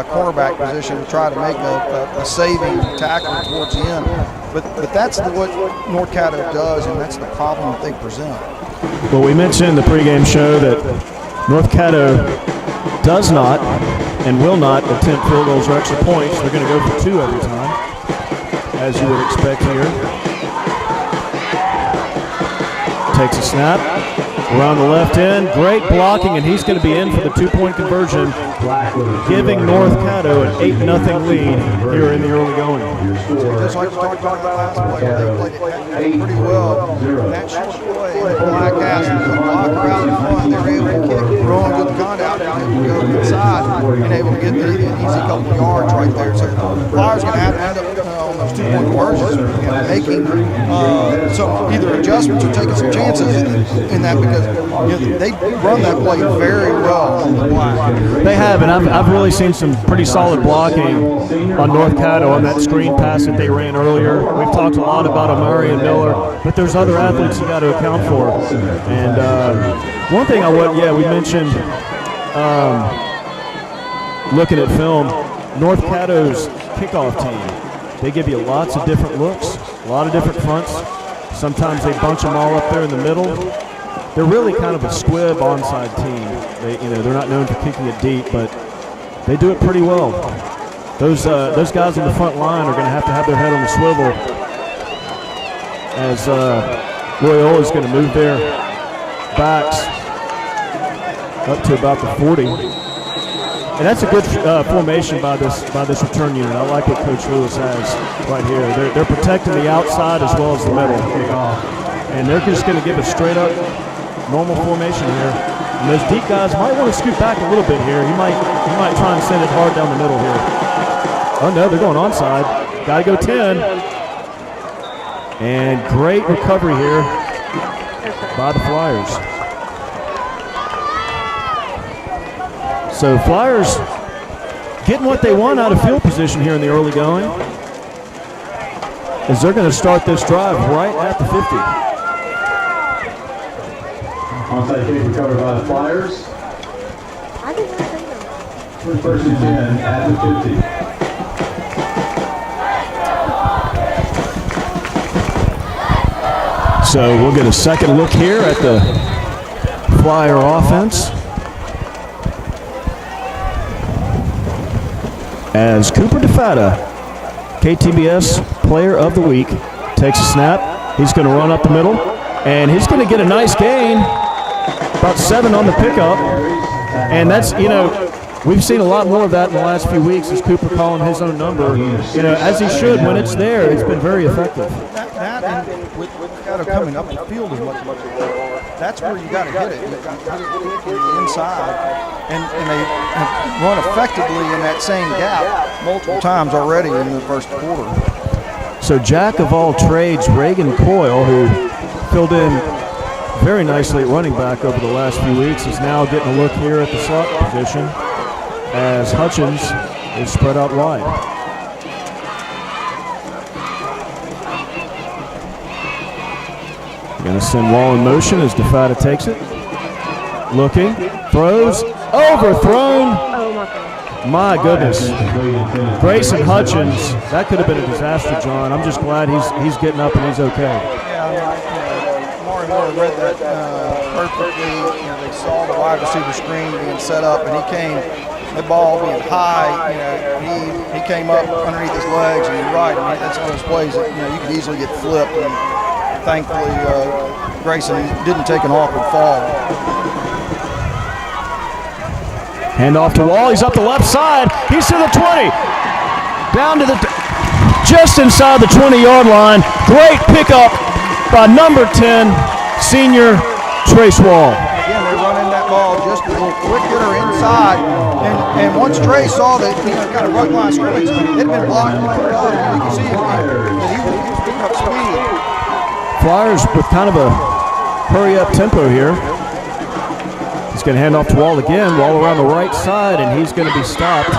cornerback position to try to make a saving tackle towards the end. But that's what North Caddo does, and that's the problem that they present. Well, we mentioned in the pregame show that North Caddo does not and will not attempt field goals or extra points. They're going to go for 2 every time, as you would expect here. Takes a snap. Around the left end, great blocking, and he's going to be in for the 2-point conversion, giving North Caddo an 8-0 lead here in the early going. Just like we talked about last play, they played it pretty well. That short play, Black has a blocker out in front. They were able to kick, Rowan Guthakonda out there, able to go inside, and able to get an easy couple yards right there. So the Flyers are going to have to end up on those 2-point conversions and making some either adjustments or taking some chances in that, because they run that play very well on the Black. They have, and I've really seen some pretty solid blocking on North Caddo on that screen pass that they ran earlier. We've talked a lot about Amari and Miller, but there's other athletes you got to account for. And one thing we mentioned looking at film, North Caddo's kickoff team, they give you lots of different looks, a lot of different fronts. Sometimes they bunch them all up there in the middle. They're really kind of a squib onside team. They're not known for kicking it deep, but they do it pretty well. Those guys on the front line are going to have their head on the swivel as Loyola is going to move their backs up to about the 40. And that's a good formation by this return unit. I like what Coach Lewis has right here. They're protecting the outside as well as the middle. And they're just going to give a straight up normal formation here. And those deep guys might want to scoot back a little bit here. He might try and send it hard down the middle here. Oh no, they're going onside. Got to go 10. And great recovery here by the Flyers. So Flyers getting what they want out of field position here in the early going, as they're going to start this drive right at the 50. Onside kick recovered by the Flyers. First and 10 at the 50. So we'll get a second look here at the Flyer offense, as Cooper DeFatta, KTBS Player of the Week, takes a snap. He's going to run up the middle, and he's going to get a nice gain, about 7 on the pickup. And that's, we've seen a lot more of that in the last few weeks, as Cooper calling his own number, as he should when it's there. It's been very effective. That and with Caddo coming up the field as much, that's where you got to get it. You got to get it inside, and they have run effectively in that same gap multiple times already in the first quarter. So jack of all trades, Reagan Coyle, who filled in very nicely at running back over the last few weeks, is now getting a look here at the slot position as Hutchins is spread out wide. Going to send Wall in motion as DeFatta takes it. Looking, throws, overthrown. My goodness. Grayson Hutchins, that could have been a disaster, John. I'm just glad he's getting up and he's okay. Yeah, Maury read that perfectly. They saw the wide receiver screen being set up, and he came, the ball being high, he came up underneath his legs, and you're right. That's one of those plays that, you could easily get flipped. And thankfully, Grayson didn't take an awkward fall. Hand off to Wall. He's up the left side. He's to the 20. Down to just inside the 20-yard line. Great pickup by number 10, senior Trace Wall. Again, they're running that ball just a little quick hitter inside. And once Trace saw that, kind of rug line scrimmage, it had been blocked. You can see that he was picking up speed. Flyers with kind of a hurry-up tempo here. He's going to hand off to Wall again. Wall around the right side, and he's going to be stopped.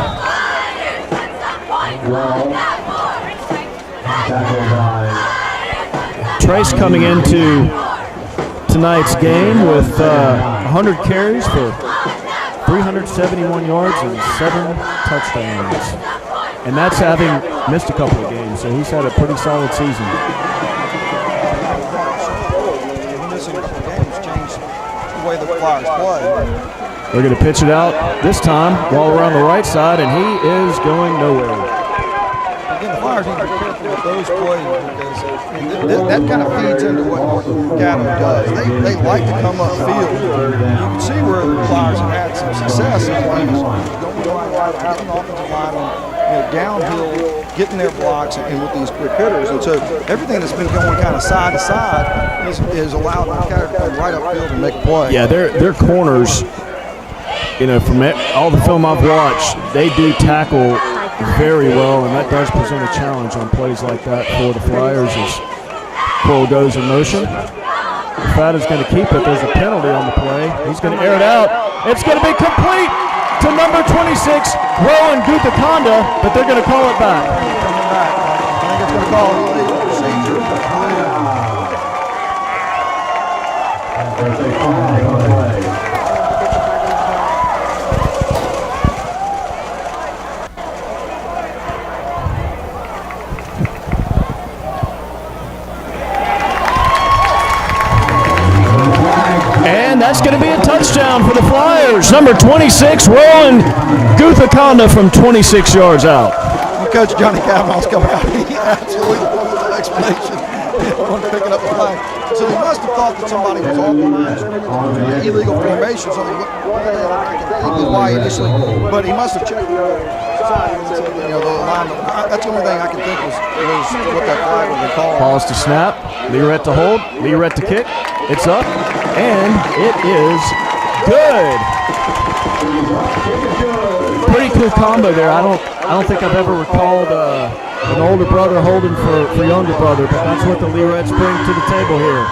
Trace coming into tonight's game with 100 carries for 371 yards and 7 touchdowns. And that's having missed a couple of games, so he's had a pretty solid season. Way the Flyers play. They're going to pitch it out this time, Wall around the right side, and he is going nowhere. Again, the Flyers need to be careful with those plays because that kind of feeds into what Caddo does. They like to come upfield. You can see where the Flyers have had some success in plays, going wide, getting offensive linemen, downhill, getting their blocks, and with these quick hitters. And so everything that's been going kind of side to side is allowed Caddo to play right upfield and make a play. Yeah, their corners, from all the film I've watched, they do tackle very well, and that does present a challenge on plays like that for the Flyers as Cole goes in motion. DeFatta's going to keep it. There's a penalty on the play. He's going to air it out. It's going to be complete to number 26, Rowan Guthakonda, but they're going to call it back. I think it's going to call it illegal procedure. touchdown for the Flyers. Number 26, Roland Guthakonda from 26 yards out. When Coach Johnny Kavanaugh's coming out, he absolutely blew the explanation on picking up the flag. So he must have thought that somebody was off the line, illegal formation, so he was why initially, but he must have checked the signs and said, the line. That's the only thing I can think was what that flag would be called. Pause to snap, Learette to hold, Learette to kick. It's up, and it is good. Pretty cool combo there. I don't think I've ever recalled an older brother holding for younger brother, but that's what the Learettes bring to the table here.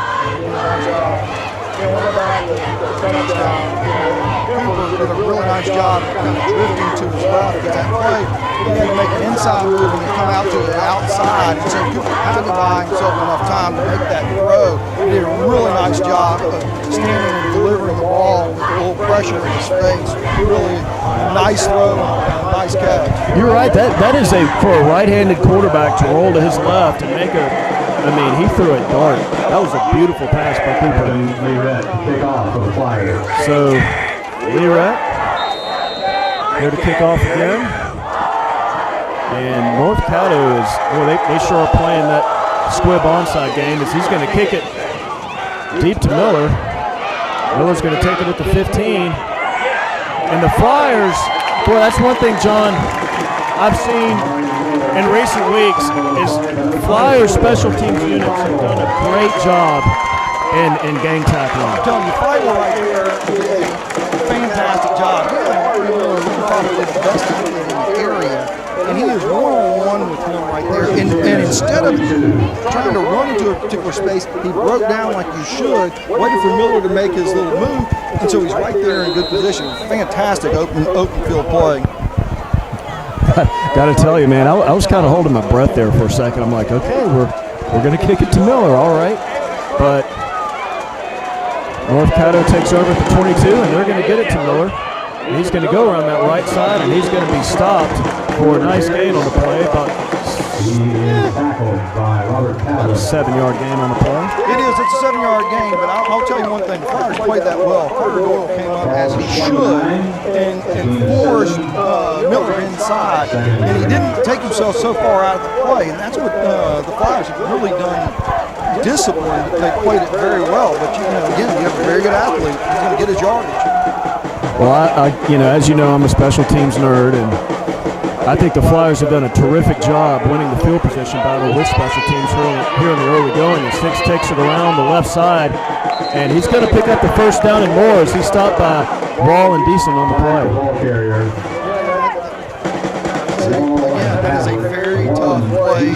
Cooper did a really nice job of kind of drifting to his left because that play, he had to make an inside move and then come out to the outside. And so Cooper had to buy himself enough time to make that throw. He did a really nice job of standing and delivering the ball with a little pressure in his face. Really nice throw and a nice catch. You're right. That is for a right-handed quarterback to roll to his left and make he threw it dart. That was a beautiful pass by Cooper. Kick off for the Flyers. So, Learette here to kick off again. And North Caddo they sure are playing that squib onside game as he's going to kick it deep to Miller. Miller's going to take it at the 15. And the Flyers, boy, that's one thing, John, I've seen in recent weeks is Flyers special teams units have done a great job in gang tackling. I'm telling you, Fiber right there did a fantastic job. Miller probably the best athlete in the area, and he is one-on-one with him right there. And instead of trying to run into a particular space, he broke down like you should, waited for Miller to make his little move, and so he's right there in good position. Fantastic open field play. Got to tell you, man, I was kind of holding my breath there for a second. I'm like, okay, we're going to kick it to Miller, all right. But North Caddo takes over at the 22, and they're going to get it to Miller. And he's going to go around that right side, and he's going to be stopped for a nice gain on the play, about a 7-yard gain on the play. It is. It's a 7-yard gain, but I'll tell you one thing. The Flyers played that well. Carter Doyle came up as he should and forced Miller inside, and he didn't take himself so far out of the play, and that's what the Flyers have really done. Disciplined, they played it very well. But again, you have a very good athlete. He's going to get his yardage. Well, as you know, I'm a special teams nerd, and I think the Flyers have done a terrific job winning the field position battle with special teams here in the early going. And Six takes it around the left side, and he's going to pick up the first down and more as he's stopped by Wall and Deason on the play. That is a very tough play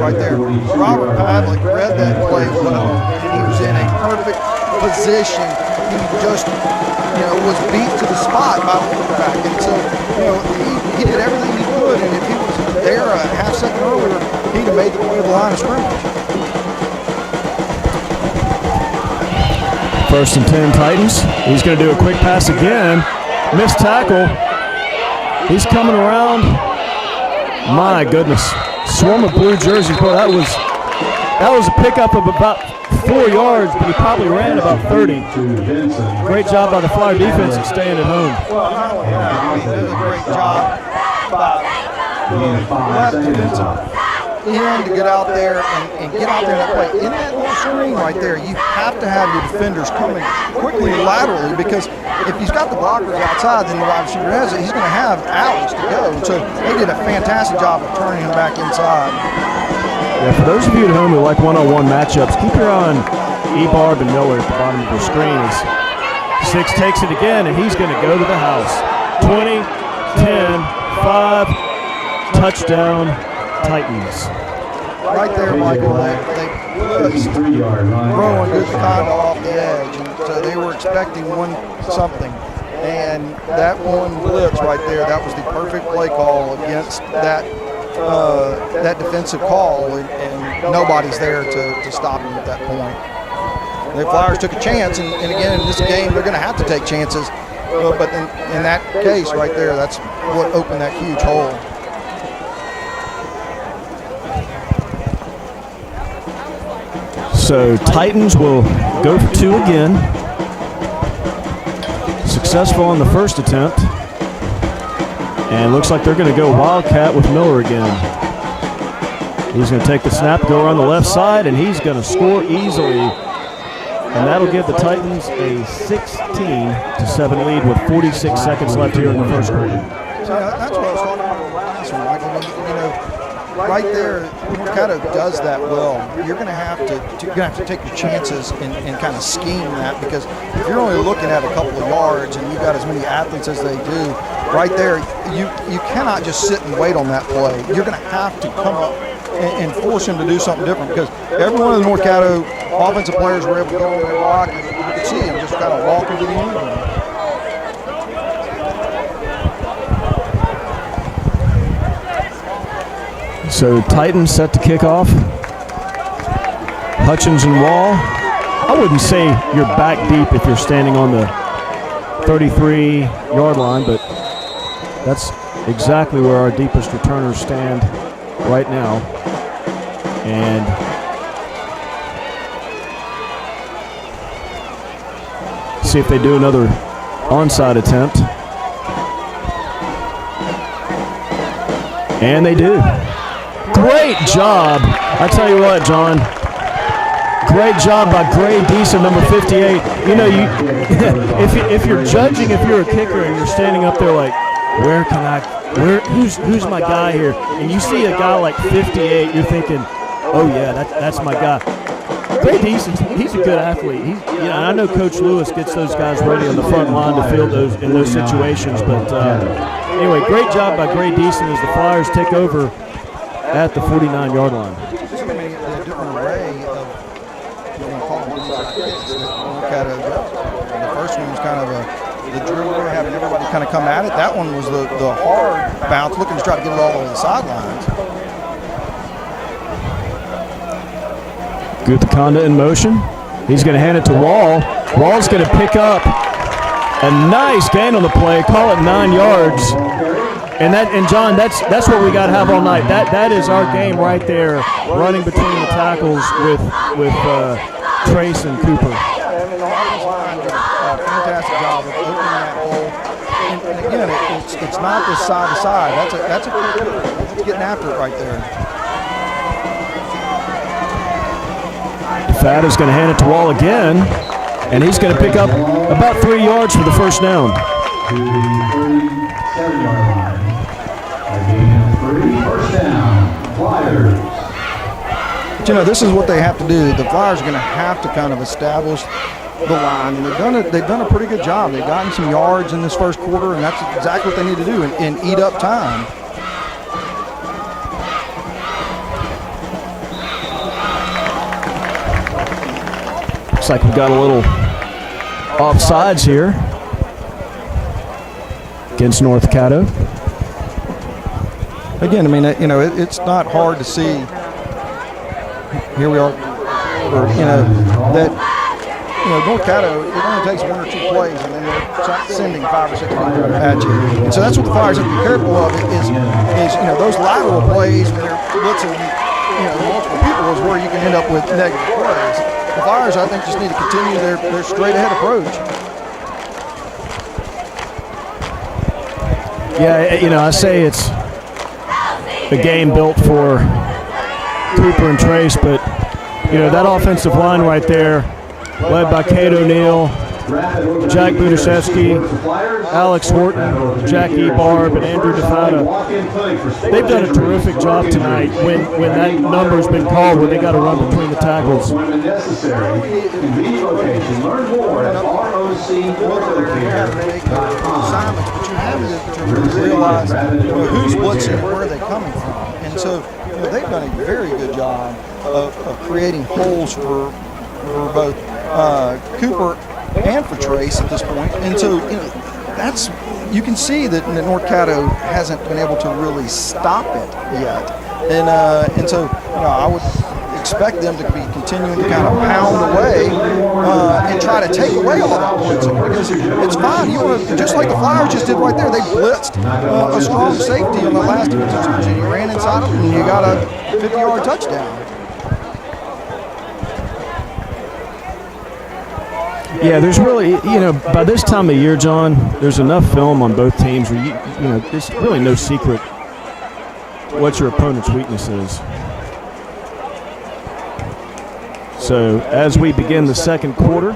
right there. Robert Padlick read that play well, and he was in a perfect position. He just, was beat to the spot by the quarterback, and so, he did everything he could. And if he was there a half second earlier, he'd have made the play to the line of scrimmage. 1st and 10 Titans. He's going to do a quick pass again. Missed tackle. He's coming around. My goodness. Swarm of blue jerseys. Boy, that was a pickup of about 4 yards, but he probably ran about 30. Great job by the Flyer defense in staying at home. Well, not only that, he did a great job by left defensive end to get out there and get out there in that play. In that little screen right there, you have to have your defenders coming quickly laterally, because if he's got the blockers outside, then the wide receiver has it. He's going to have alleys to go. And so they did a fantastic job of turning him back inside. Yeah, for those of you at home who like one-on-one matchups, keep your eye on Ebarb and Miller at the bottom of your screen. As Six takes it again, and he's going to go to the house. 20, 10, 5, touchdown, Titans. Right there, Michael, they blitzed Rowan Guthakonda off the edge, and so they were expecting something. And that one blitz right there, that was the perfect play call against that defensive call, and nobody's there to stop him at that point. The Flyers took a chance, and again, in this game, they're going to have to take chances. But in that case right there, that's what opened that huge hole. So Titans will go for 2 again. successful on the first attempt. And looks like they're going to go Wildcat with Miller again. He's going to take the snap, go around the left side, and he's going to score easily. And that'll give the Titans a 16-7 lead with 46 seconds left here in the first quarter. That's what I was talking about last one, Michael. Right there, North Caddo does that well. You're going to have to take your chances and kind of scheme that, because if you're only looking at a couple of yards and you've got as many athletes as they do, right there, you cannot just sit and wait on that play. You're going to have to come up and force him to do something different, because every one of the North Caddo offensive players were able to go on their block, and you could see him just kind of walk into the end zone. So Titans set to kick off. Hutchins and Wall. I wouldn't say you're back deep if you're standing on the 33-yard line, but that's exactly where our deepest returners stand right now. And see if they do another onside attempt. And they do. Great job. I tell you what, John. Great job by Gray Deason, number 58. You know, if you're judging, if you're a kicker and you're standing up there like, who's my guy here? And you see a guy like 58, you're thinking, oh yeah, that's my guy. Gray Deason, he's a good athlete. I know Coach Lewis gets those guys ready on the front line to field those in those situations. But anyway, great job by Gray Deason as the Flyers take over at the 49-yard line. A different array of, you're going to call them kicks that North Caddo does. The first one was kind of the dribbler, having everybody kind of come at it. That one was the hard bounce, looking to try to get it all the way to the sidelines. Guthakonda in motion. He's going to hand it to Wall. Wall's going to pick up a nice gain on the play. Call it 9 yards. And John, that's what we got to have all night. That is our game right there, running between the tackles with Trace and Cooper. Fantastic job of opening that hole. And again, it's not this side to side. That's getting after it right there. Fad is going to hand it to Wall again, and he's going to pick up about 3 yards for the first down. 7-yard line. First down, Flyers. But, this is what they have to do. The Flyers are going to have to kind of establish the line, and they've done a pretty good job. They've gotten some yards in this first quarter, and that's exactly what they need to do and eat up time. Looks like we've got a little offsides here against North Caddo. Again, I mean, it's not hard to see. Here we are, that North Caddo, it only takes 1 or 2 plays, and then they're sending 5 or 6 people at you. And so that's what the Flyers have to be careful of. Is those lateral plays when they're blitzing, multiple people is where you can end up with negative plays. The Flyers, I think, just need to continue their straight ahead approach. Yeah, I say it's a game built for Cooper and Trace, but that offensive line right there, led by Caddo Neal, Jack Budaszewski, Alex Horton, Jack Ebarb, and Andrew DeFada. They've done a terrific job tonight when that number's been called where they got to run between the tackles. Learn more at ROCLocator.com. But you have to realize who's blitzing and where are they coming from. And so they've done a very good job of creating holes for both Cooper and for Trace at this point. And so you can see that North Caddo hasn't been able to really stop it yet. And so I would expect them to be continuing to kind of pound away and try to take away all that blitzing, because it's fine. You want to, just like the Flyers just did right there, they blitzed a strong safety on the last defensive switch. You ran inside of them and you got a 50-yard touchdown. Yeah, there's really, by this time of year, John, there's enough film on both teams where, there's really no secret what your opponent's weakness is. So as we begin the second quarter,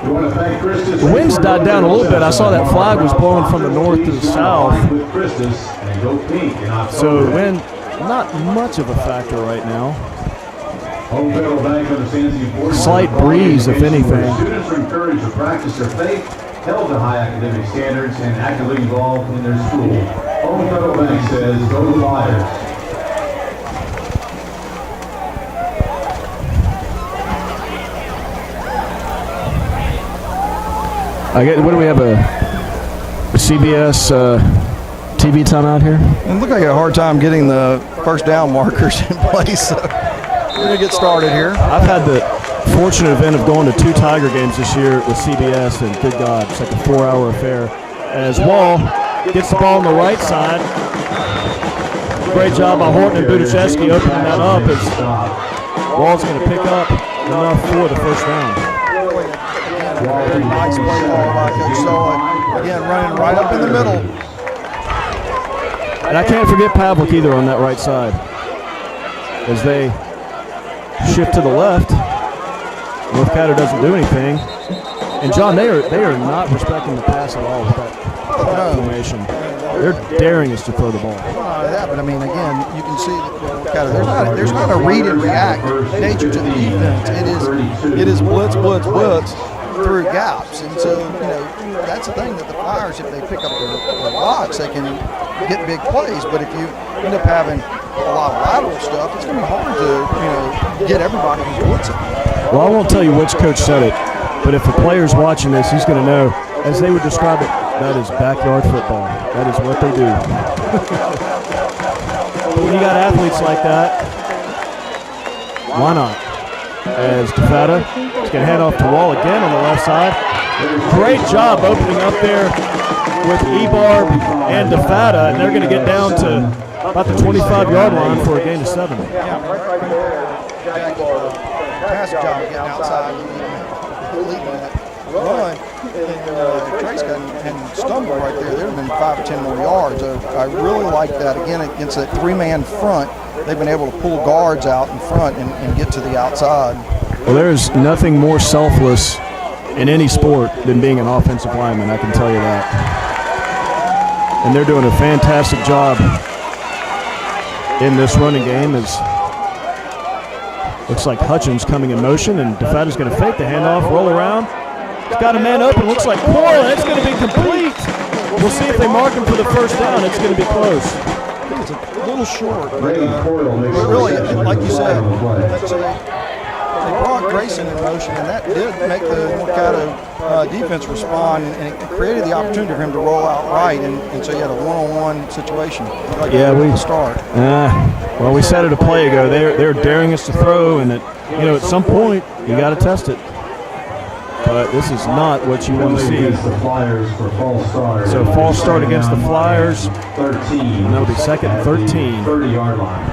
the winds died down a little bit. I saw that flag was blowing from the north to the south. So the wind, not much of a factor right now. Slight breeze, if anything. Students are encouraged to practice their faith, held to high academic standards, and actively involved in their school. Home Federal Bank says, go Flyers. What do we have, a CBS TV timeout here? It looked like a hard time getting the first down markers in place. So we're going to get started here. I've had the fortunate event of going to 2 Tiger games this year with CBS, and good God, it's like a 4-hour affair. As Wall gets the ball on the right side. Great job by Horton and Budichevsky opening that up as Wall's going to pick up enough for the first down. Very nice play call by Coach Sola. Again, running right up in the middle. And I can't forget Pavlik either on that right side. As they shift to the left, North Caddo doesn't do anything. And John, they are not respecting the pass at all with that formation. They're daring us to throw the ball. Yeah, but I mean, again, you can see that there's not a read and react nature to the defense. It is blitz, blitz, blitz through gaps, and so that's the thing that the Flyers, if they pick up their blocks, they can get big plays. But if you end up having a lot of lateral stuff, it's going to be hard to get everybody who's blitzing. Well, I won't tell you which coach said it, but if a player's watching this, he's going to know, as they would describe it, that is backyard football. That is what they do. But when you got athletes like that, why not? As DeFata is going to hand off to Wall again on the left side. Great job opening up there with Ebarb and DeFata, and they're going to get down to about the 25-yard line for a gain of 7. Fantastic job getting outside and leading that run. And Trace hadn't stumbled right there. There would have been 5 or 10 more yards. I really like that. Again, against that 3-man front, they've been able to pull guards out in front and get to the outside. Well, there's nothing more selfless in any sport than being an offensive lineman, I can tell you that. And they're doing a fantastic job in this running game. As looks like Hutchins coming in motion, and DeFata's going to fake the handoff, roll around. He's got a man open. Looks like Coyle. That's going to be complete. We'll see if they mark him for the first down. It's going to be close. I think it's a little short, but really, like you said, they brought Grayson in motion, and that did make the North Caddo defense respond, and it created the opportunity for him to roll out right, and so you had a one-on-one situation. Like we start. Well, we said it a play ago. They're daring us to throw, and at some point you got to test it. But this is not what you want to see. So false start against the Flyers. 13. And that'll be second and 13. 30-yard line.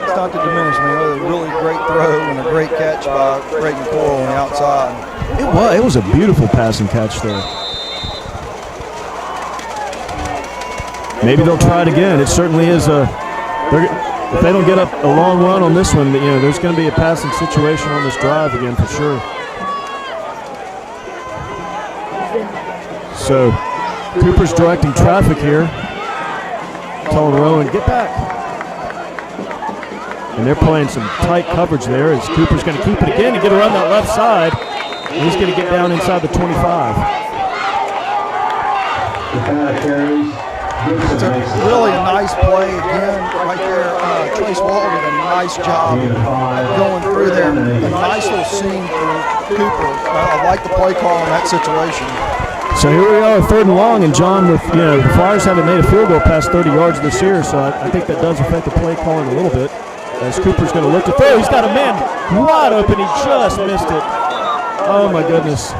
It's not to diminish me. It was a really great throw and a great catch by Reagan Coyle on the outside. It was a beautiful passing catch there. Maybe they'll try it again. It certainly is if they don't get up a long run on this one, there's going to be a passing situation on this drive again for sure. So Cooper's directing traffic here, telling Rowan, get back. And they're playing some tight coverage there as Cooper's going to keep it again and get around that left side. And he's going to get down inside the 25. It's really a nice play again right there. Trace Wall did a nice job going through there. A nice little seam for Cooper. I like the play call in that situation. So here we are, 3rd and long, and John, with the Flyers haven't made a field goal past 30 yards this year, so I think that does affect the play calling a little bit. As Cooper's going to look to throw, he's got a man wide open. He just missed it. Oh my goodness,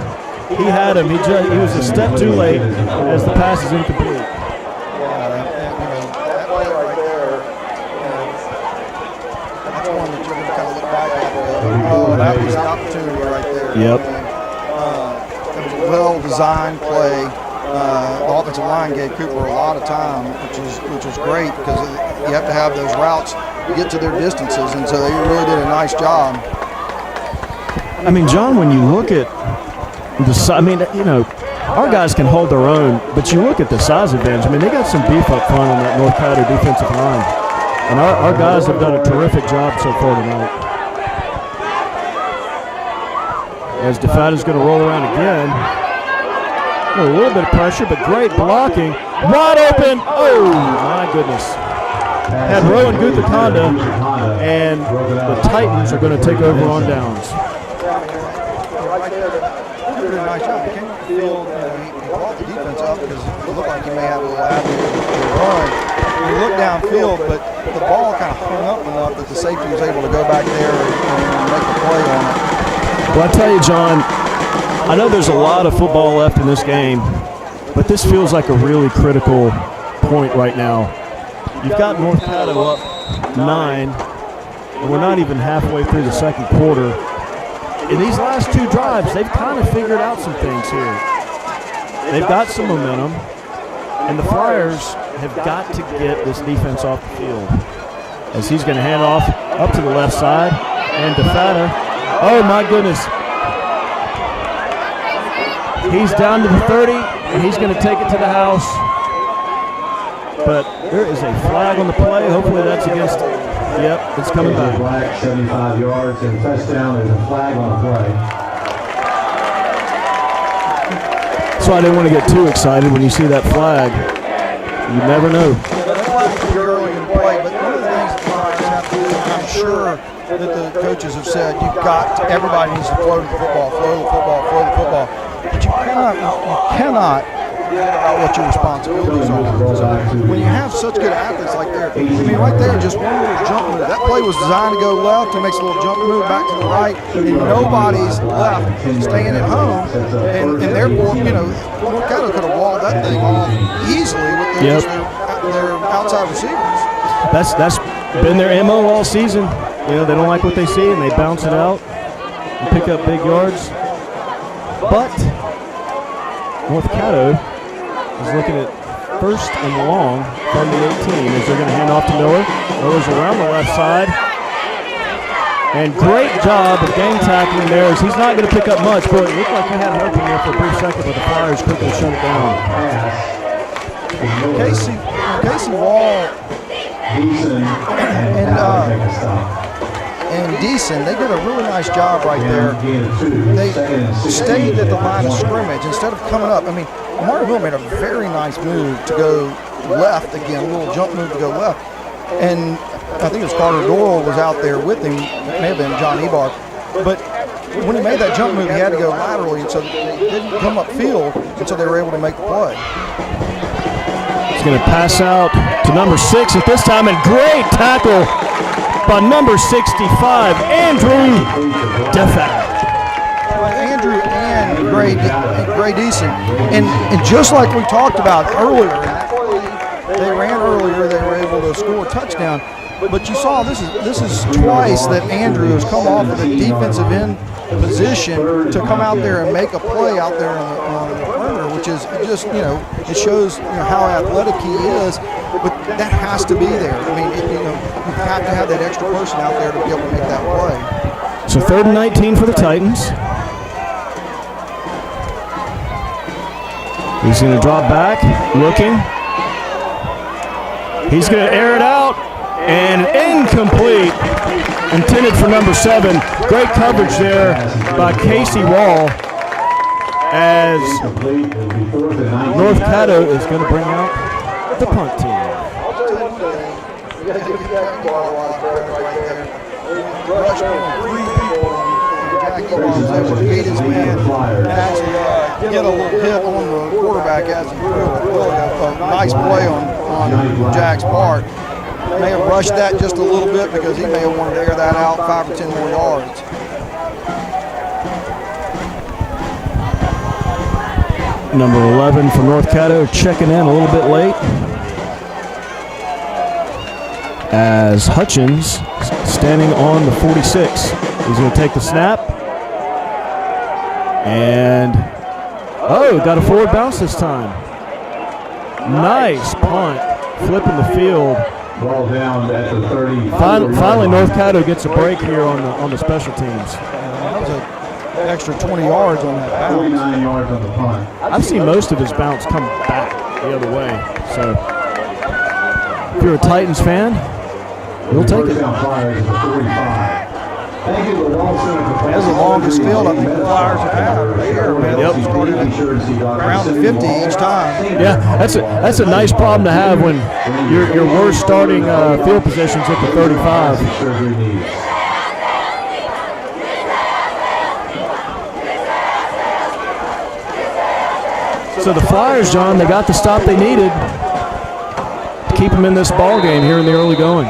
he had him. He was a step too late as the pass is incomplete. That play right there, that's one that you're going to kind of look back at. Oh, that was the opportunity right there. Yep. It was a well-designed play. The offensive line gave Cooper a lot of time, which was great because you have to have those routes to get to their distances, and so they really did a nice job. I mean, John, when you look at our guys can hold their own, but you look at the size advantage. I mean, they got some beef up front on that North Caddo defensive line, and our guys have done a terrific job so far tonight. As DeFata's going to roll around again. A little bit of pressure, but great blocking. Wide open. Oh, my goodness. Had Rowan Guthakonda, and the Titans are going to take over on downs. He did a nice job. He came up the field, he brought the defense up because it looked like he may have a little avenue to run. He looked downfield, but the ball kind of hung up enough that the safety was able to go back there and make the play on it. Well, I tell you, John, I know there's a lot of football left in this game, but this feels like a really critical point right now. You've got North Caddo up 9, and we're not even halfway through the second quarter. In these last 2 drives, they've kind of figured out some things here. They've got some momentum, and the Flyers have got to get this defense off the field. As he's going to hand off up to the left side, and DeFata, oh my goodness. He's down to the 30, and he's going to take it to the house. But there is a flag on the play. Hopefully that's against, yep, it's coming back. Flag, 75 yards and touchdown. There's a flag on the play. So I didn't want to get too excited when you see that flag. You never know. That flag was pretty early in the play, but one of the things the Flyers have to do, and I'm sure that the coaches have said, everybody needs to flow the football, flow the football, flow the football. But you cannot forget about what your responsibilities are. So when you have such good athletes like there, I mean, right there, just one little jump move. That play was designed to go left. It makes a little jump move back to the right, and nobody's left staying at home. And therefore, North Caddo could have walled that thing off easily with their outside receivers. That's been their MO all season. They don't like what they see, and they bounce it out and pick up big yards. But North Caddo is looking at 1st and long from the 18 as they're going to hand off to Miller. Miller's around the left side. And great job of game tackling there as he's not going to pick up much. Boy, it looked like he had an opening there for a brief second, but the Flyers quickly shut it down. Casey Wall and Deason, they did a really nice job right there. They stayed at the line of scrimmage instead of coming up. I mean, Martinville made a very nice move to go left again, a little jump move to go left. And I think it was Carter Doyle was out there with him. It may have been John Ebar. But when he made that jump move, he had to go laterally, and so they didn't come upfield, and so they were able to make the play. He's going to pass out to number 6 at this time, and great tackle by number 65, Andrew DeFata. Andrew and Gray Deason. And just like we talked about earlier, they ran earlier, they were able to score a touchdown. But you saw this is twice that Andrew has come off of the defensive end position to come out there and make a play out there on the perimeter, which is just, it shows how athletic he is, but that has to be there. I mean, you have to have that extra person out there to be able to make that play. So 3rd and 19 for the Titans. He's going to drop back, looking. He's going to air it out, and incomplete. Intended for number 7. Great coverage there by Casey Wall as North Caddo is going to bring out the punt team. Was able to beat his man and actually get a little hit on the quarterback as he threw it. Really a nice play on Jack's part. May have rushed that just a little bit because he may have wanted to air that out 5 or 10 more yards. Number 11 for North Caddo checking in a little bit late as Hutchins standing on the 46. He's going to take the snap. And, got a forward bounce this time. Nice punt, flipping the field. Ball down at the 30. Finally, North Caddo gets a break here on the special teams. That was an extra 20 yards on that bounce. 49 yards on the punt. I've seen most of his bounce come back the other way. So if you're a Titans fan, you'll take it. That's the longest field I think the Flyers have had right here. Yep. Started around the 50 each time. Yeah, that's a nice problem to have when your worst starting field position's at the 35. So the Flyers, John, they got the stop they needed to keep them in this ball game here in the early going.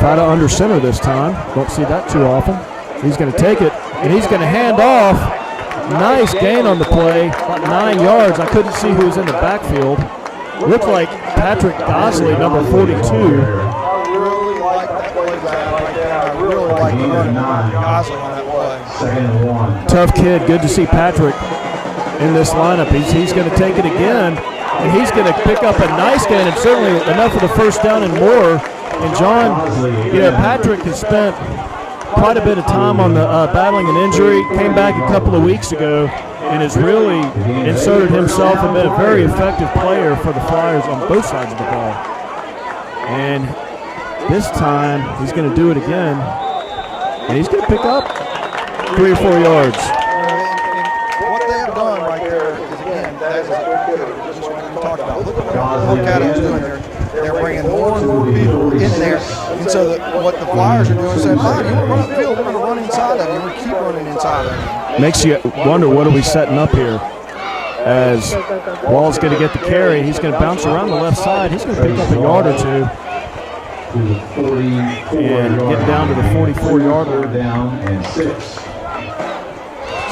Fada under center this time. Don't see that too often. He's going to take it, and he's going to hand off. Nice gain on the play, about 9 yards. I couldn't see who was in the backfield. Looked like Patrick Gosley, number 42. I really like that play right there. I really like the run of Gosley on that play. Tough kid. Good to see Patrick in this lineup. He's going to take it again, and he's going to pick up a nice gain, and certainly enough for the first down and more. And John, Patrick has spent quite a bit of time on the battling an injury, came back a couple of weeks ago, and has really inserted himself and been a very effective player for the Flyers on both sides of the ball. And this time, he's going to do it again, and he's going to pick up 3 or 4 yards. And what they have done right there is, again, that's just what we talked about. Look at what Caddo's doing there. They're bringing more and more people in there. And so what the Flyers are doing is saying, fine, you want to run upfield, we're going to run inside of you. We're going to keep running inside of you. Makes you wonder, what are we setting up here? As Wall's going to get the carry, he's going to bounce around the left side. He's going to pick up a yard or two. And get down to the 44-yard line.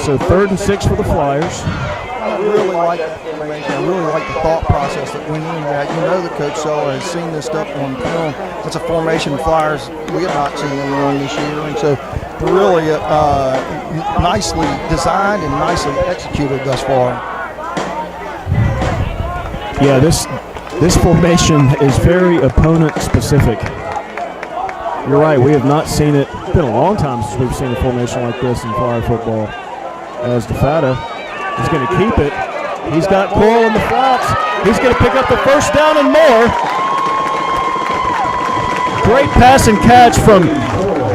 So 3rd and 6 for the Flyers. I really like that formation. I really like the thought process that went into that. You know that Coach Sella has seen this stuff on film. That's a formation Flyers we have not seen them run this year. And so really nicely designed and nicely executed thus far. Yeah, this formation is very opponent specific. You're right, we have not seen it. It's been a long time since we've seen a formation like this in Flyer football. As DeFata is going to keep it. He's got Coyle in the flats. He's going to pick up the first down and more. Great pass and catch from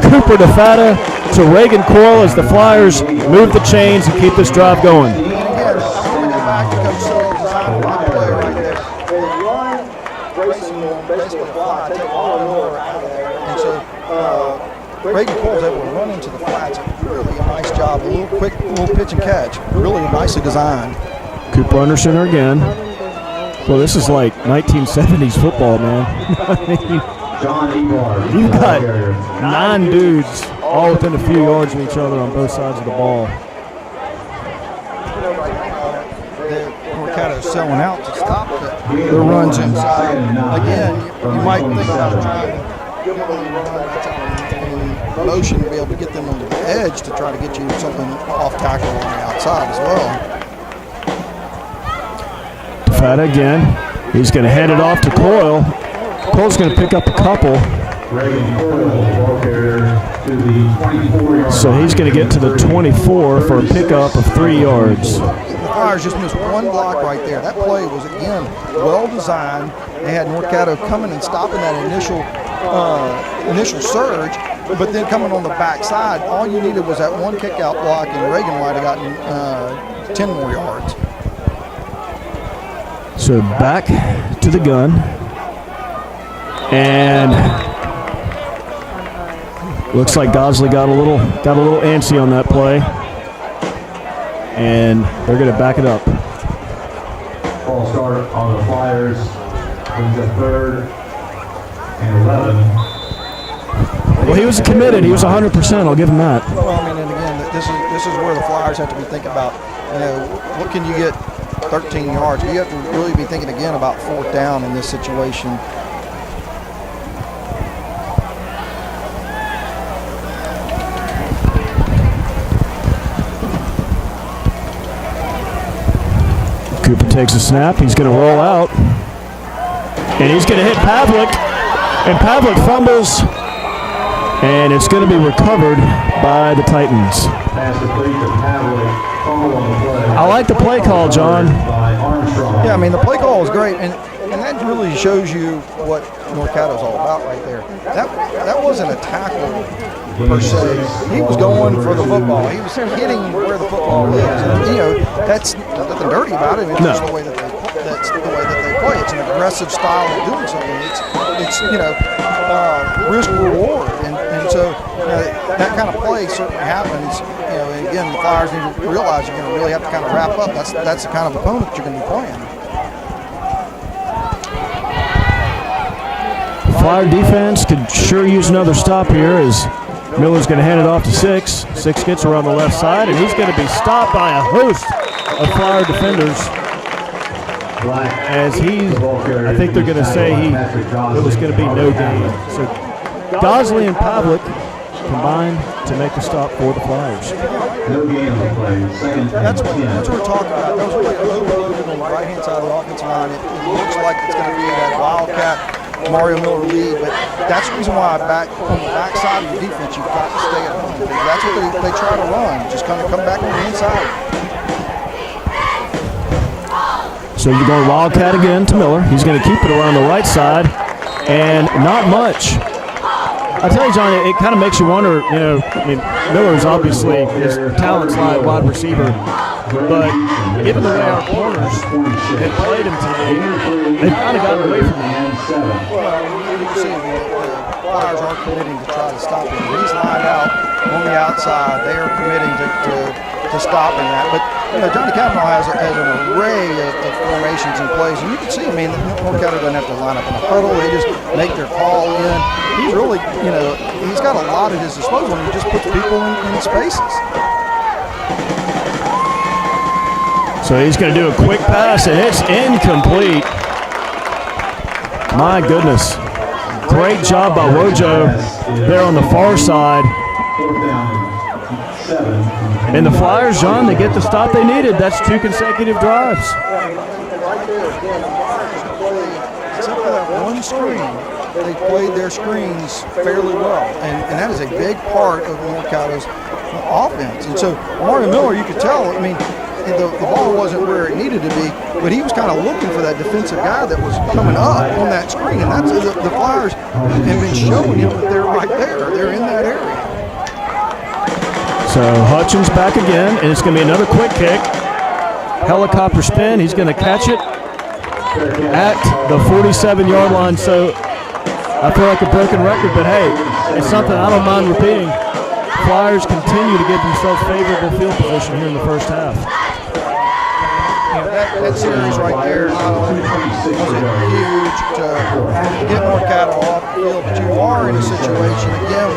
Cooper DeFata to Reagan Coyle as the Flyers move the chains and keep this drive going. Reagan Coyle's able to run into the flats. Really a nice job. A little quick, little pitch and catch. Really nicely designed. Cooper under center again. Well, this is like 1970s football, man. I mean, you've got 9 dudes all within a few yards of each other on both sides of the ball. Caddo's selling out to stop the runs inside. Again, you might think about trying to give them a motion to be able to get them on the edge to try to get you something off tackle on the outside as well. DeFata again. He's going to hand it off to Coyle. Coyle's going to pick up a couple. So he's going to get to the 24 for a pickup of 3 yards. The Flyers just missed one block right there. That play was, again, well designed. They had North Caddo coming and stopping that initial surge, but then coming on the backside, all you needed was that one kick-out block, and Reagan might have gotten 10 more yards. So back to the gun. And looks like Gosley got a little antsy on that play. And they're going to back it up. Ball start on the Flyers. Brings up 3rd and 11. Well, he was committed. He was 100%. I'll give him that. Well, I mean, and again, this is where the Flyers have to be thinking about, what can you get 13 yards? You have to really be thinking again about 4th down in this situation. Cooper takes a snap. He's going to roll out. And he's going to hit Pavlik. And Pavlik fumbles. And it's going to be recovered by the Titans. I like the play call, John. Yeah, I mean, the play call was great. And that really shows you what North Caddo's all about right there. That wasn't a tackle per se. He was going for the football. He was hitting where the football is. And, that's nothing dirty about it. It's just the way that they play. It's an aggressive style of doing something. It's risk reward, and so that kind of play certainly happens. And again, the Flyers need to realize you're going to really have to kind of wrap up. That's the kind of opponent you're going to be playing. Flyer defense could sure use another stop here as Miller's going to hand it off to Six. Six gets around the left side, and he's going to be stopped by a host of Flyer defenders. As I think they're going to say it was going to be no gain. So Gosley and Pavlik combined to make the stop for the Flyers. No gain on the play. That's what we're talking about. That was really overloaded on the right-hand side of the offensive line. It looks like it's going to be that Wildcat Mario Miller lead, but that's the reason why on the back side of the defense you've got to stay at home. Because that's what they try to run, just kind of come back on the inside. So you're going Wildcat again to Miller. He's going to keep it around the right side, and not much. I tell you, John, it kind of makes you wonder, Miller's obviously his talent's like wide receiver, but given the way our corners have played him today, they've kind of gotten away from him. Well, you can see the Flyers are committing to try to stop him. He's lined out on the outside. They are committing to stopping that. But Johnny Cavanaugh has an array of formations and plays, and you can see. North Caddo doesn't have to line up in a huddle. They just make their call in. He's really, he's got a lot at his disposal, and he just puts people in spaces. So he's going to do a quick pass, and it's incomplete. My goodness. Great job by Wojo there on the far side. And the Flyers, John, they get the stop they needed. That's 2 consecutive drives. Except for that one screen, they played their screens fairly well. And that is a big part of North Caddo's offense. And so Mario Miller, you could tell, the ball wasn't where it needed to be, but he was kind of looking for that defensive guy that was coming up on that screen. And that's the Flyers have been showing him that they're right there. They're in that area. So Hutchins back again, and it's going to be another quick kick. Helicopter spin. He's going to catch it at the 47-yard line. So I feel like a broken record, but hey, it's something I don't mind repeating. Flyers continue to give themselves favorable field position here in the first half. That series right there, not only was it huge to get North Caddo off the field, but you are in a situation, again,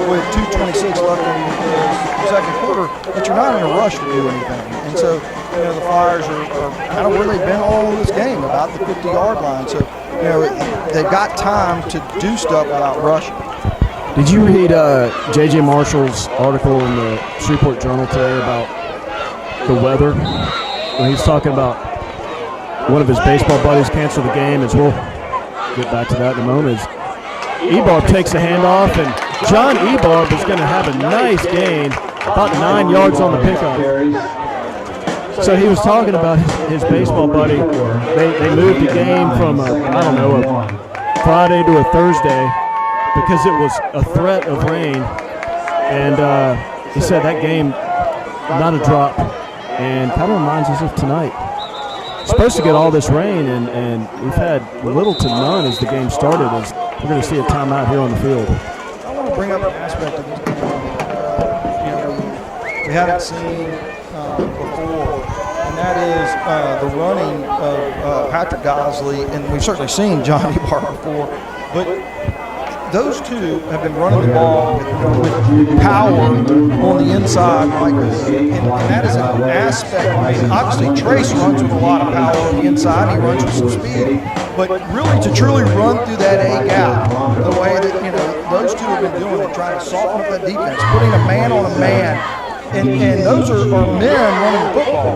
with 2:26 left in the second quarter, that you're not in a rush to do anything. And so, the Flyers are kind of where they've been all this game, about the 50-yard line. So, they've got time to do stuff without rushing. Did you read J.J. Marshall's article in the Shreveport Journal today about the weather? When he's talking about one of his baseball buddies canceled the game, as we'll get back to that in a moment. Ebarb takes the handoff, and John Ebarb is going to have a nice gain, about 9 yards on the pickup. So he was talking about his baseball buddy. They moved the game from a Friday to a Thursday because it was a threat of rain, and he said that game, not a drop. And kind of reminds us of tonight. Supposed to get all this rain, and we've had little to none as the game started. As we're going to see a timeout here on the field. I want to bring up an aspect of this game we haven't seen before, and that is the running of Patrick Gosley, and we've certainly seen Johnny Barr before, but those two have been running the ball with power on the inside, and that is an aspect. Obviously, Trace runs with a lot of power on the inside. He runs with some speed, but really to truly run through that A gap, the way that those two have been doing it, trying to soften up that defense, putting a man on a man And those are men running the football.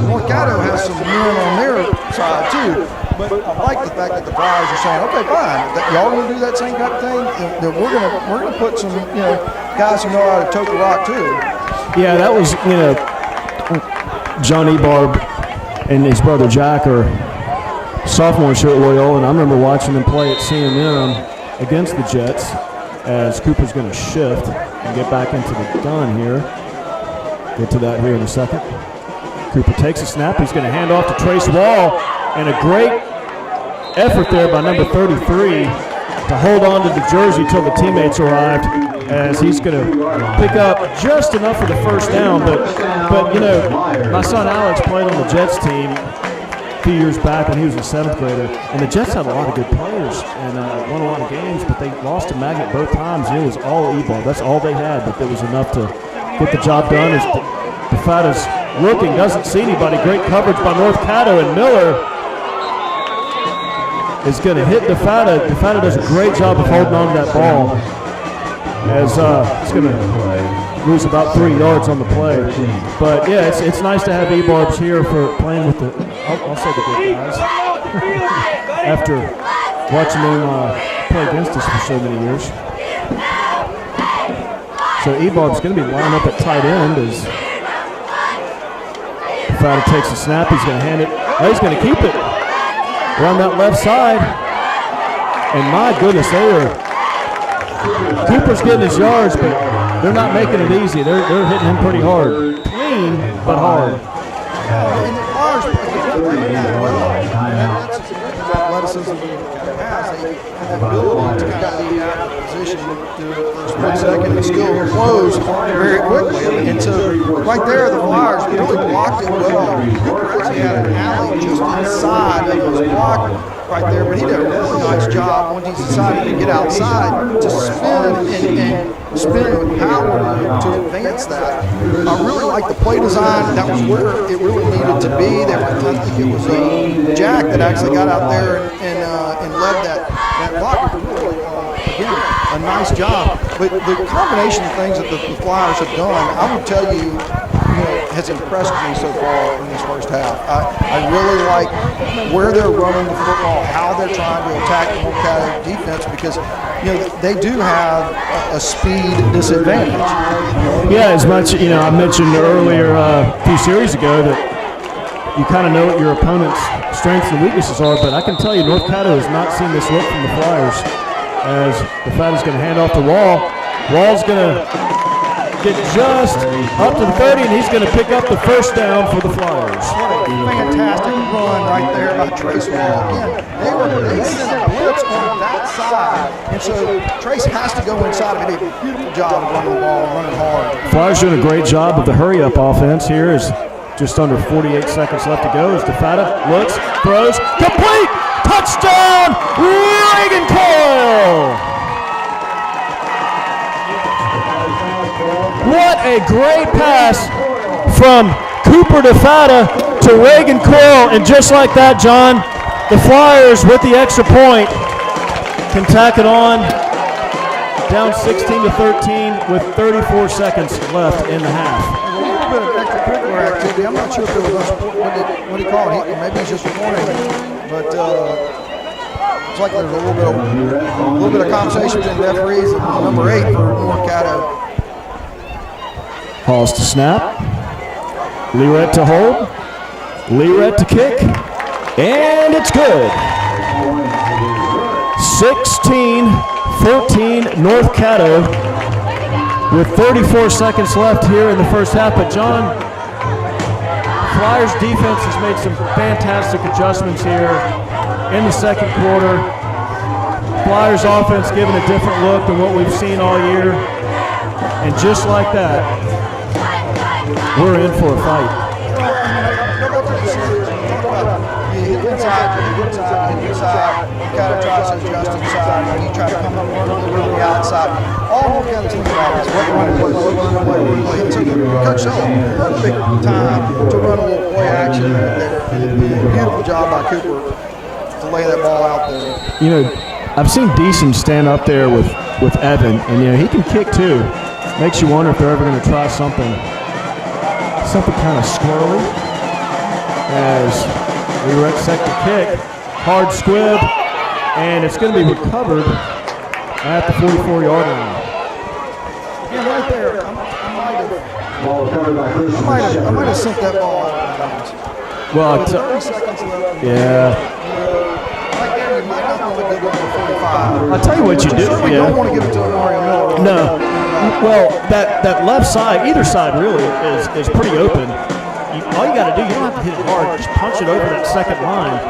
North Caddo has some men on their side too. But I like the fact that the Flyers are saying, okay, fine, y'all going to do that same kind of thing. Then we're gonna put some guys who know how to tote the rock too. Yeah, that was John Ebarb and his brother Jack are sophomores here at Loyola, and I remember watching them play at CMM against the Jets as Cooper's going to shift and get back into the gun here. Get to that here in a second. Cooper takes a snap. He's going to hand off to Trace Wall, and a great effort there by number 33 to hold on to the jersey till the teammates arrived, as he's going to pick up just enough for the first down. But my son Alex played on the Jets team a few years back when he was a 7th grader, and the Jets had a lot of good players and won a lot of games, but they lost to Magnet both times, and it was all E-ball. That's all they had, but it was enough to get the job done. As DeFata's looking, doesn't see anybody. Great coverage by North Caddo, and Miller is going to hit DeFata. DeFata does a great job of holding on to that ball, as it's going to lose about 3 yards on the play. But yeah, it's nice to have E-Barbs here for playing with the, I'll say the good guys, after watching them play against us for so many years. So E-Barb's going to be lined up at tight end as DeFata takes a snap. He's going to hand it. Oh, he's going to keep it around that left side, and my goodness, Cooper's getting his yards, but they're not making it easy. They're hitting him pretty hard, clean but hard. Athleticism has the ability to kind of be out of position for a split second and still close very quickly. And so right there, the Flyers really blocked it well. Cooper actually had an alley just inside of his block right there, but he did a really nice job when he decided to get outside to spin and spin with power to advance that. I really like the play design. That was where it really needed to be. I think it was Jack that actually got out there and led that block. Really, again, a nice job. But the combination of things that the Flyers have done, I would tell you, has impressed me so far in this first half. I really like where they're running the football, how they're trying to attack the North Caddo defense, because they do have a speed disadvantage. Yeah, as much I mentioned earlier a few series ago that you kind of know what your opponent's strengths and weaknesses are, but I can tell you North Caddo has not seen this look from the Flyers, as DeFata's going to hand off the Wall. Wall's going to get just up to the 30, and he's going to pick up the first down for the Flyers. What a fantastic run right there by Trace Wall. Again, they sent a blitz on that side, and so Trace has to go inside. He did a beautiful job of running the ball and running hard. Flyers doing a great job of the hurry-up offense here. Is just under 48 seconds left to go as DeFata looks, throws, complete, touchdown, Reagan Coyle! What a great pass from Cooper DeFata to Reagan Coyle, and just like that, John, the Flyers with the extra point can tack it on, down 16-13 with 34 seconds left in the half. A little bit of extracurricular activity. I'm not sure if it was what he called it. Maybe it's just a warning, but it's like there's a little bit of conversation between referees and number 8 for North Caddo. Halls to snap. Learett to hold. Learett to kick. And it's good. 16-14 North Caddo with 34 seconds left here in the first half. But John, Flyers defense has made some fantastic adjustments here in the second quarter. Flyers offense giving a different look than what we've seen all year. And just like that, we're in for a fight. You hit inside, you kind of try to adjust inside, and you try to come up on the outside. All we've got to think about is what running play. And so Coach Sullivan, big time to run a little play action there. And a beautiful job by Cooper to lay that ball out there. I've seen Deason stand up there with Evan, and he can kick too. Makes you wonder if they're ever going to try something kind of squirrely. As we set the kick, hard squib, and it's going to be recovered at the 44-yard line. Yeah, right there. I might have sent that ball out of bounds. Well, 30 seconds left. Yeah. Right there, you might not want to give it to 45. I'll tell you what you do. You don't want to give it to Mario Miller. No. Well, that left side, either side really, is pretty open. All you got to do, you don't have to hit it hard. Just punch it over that second line.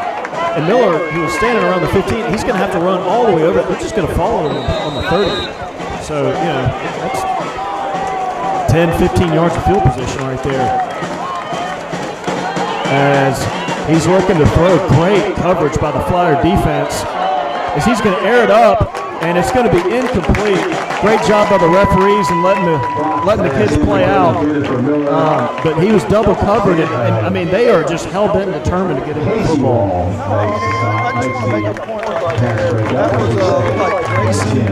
And Miller, who was standing around the 15, he's going to have to run all the way over it. They're just going to follow him on the 30. So, that's 10, 15 yards of field position right there. As he's looking to throw, great coverage by the Flyer defense. As he's going to air it up, and it's going to be incomplete. Great job by the referees and letting the kids play out. But he was double covered, and I mean, they are just hell-bent and determined to get him the football. I just want to make a point right there. That was like Grayson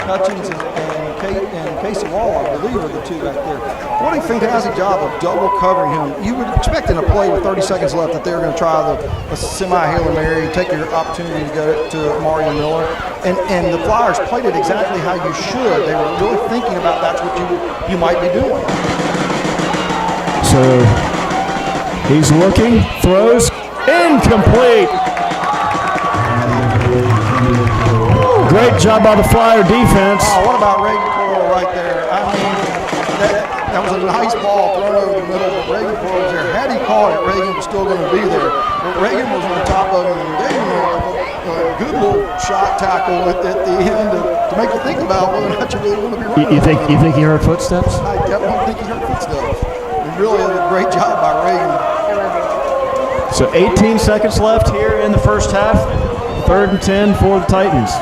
Hutchins and Casey Wall, I believe, are the two back there. What a fantastic job of double covering him. You would expect in a play with 30 seconds left that they're going to try a semi-Hail Mary, take your opportunity to go to Mario Miller. And the Flyers played it exactly how you should. They were really thinking about that's what you might be doing. So he's looking, throws, incomplete. Great job by the Flyer defense. Oh, what about Reagan Coyle right there? I mean, that was a nice ball thrown over the middle, but Reagan Coyle was there. Had he caught it, Reagan was still going to be there. But Reagan was on top of him and gave him a good little shot tackle at the end to make you think about whether or not you really want to be running. You think he heard footsteps? I definitely think he heard footsteps. He really did a great job by Reagan. So 18 seconds left here in the first half. 3rd and 10 for the Titans.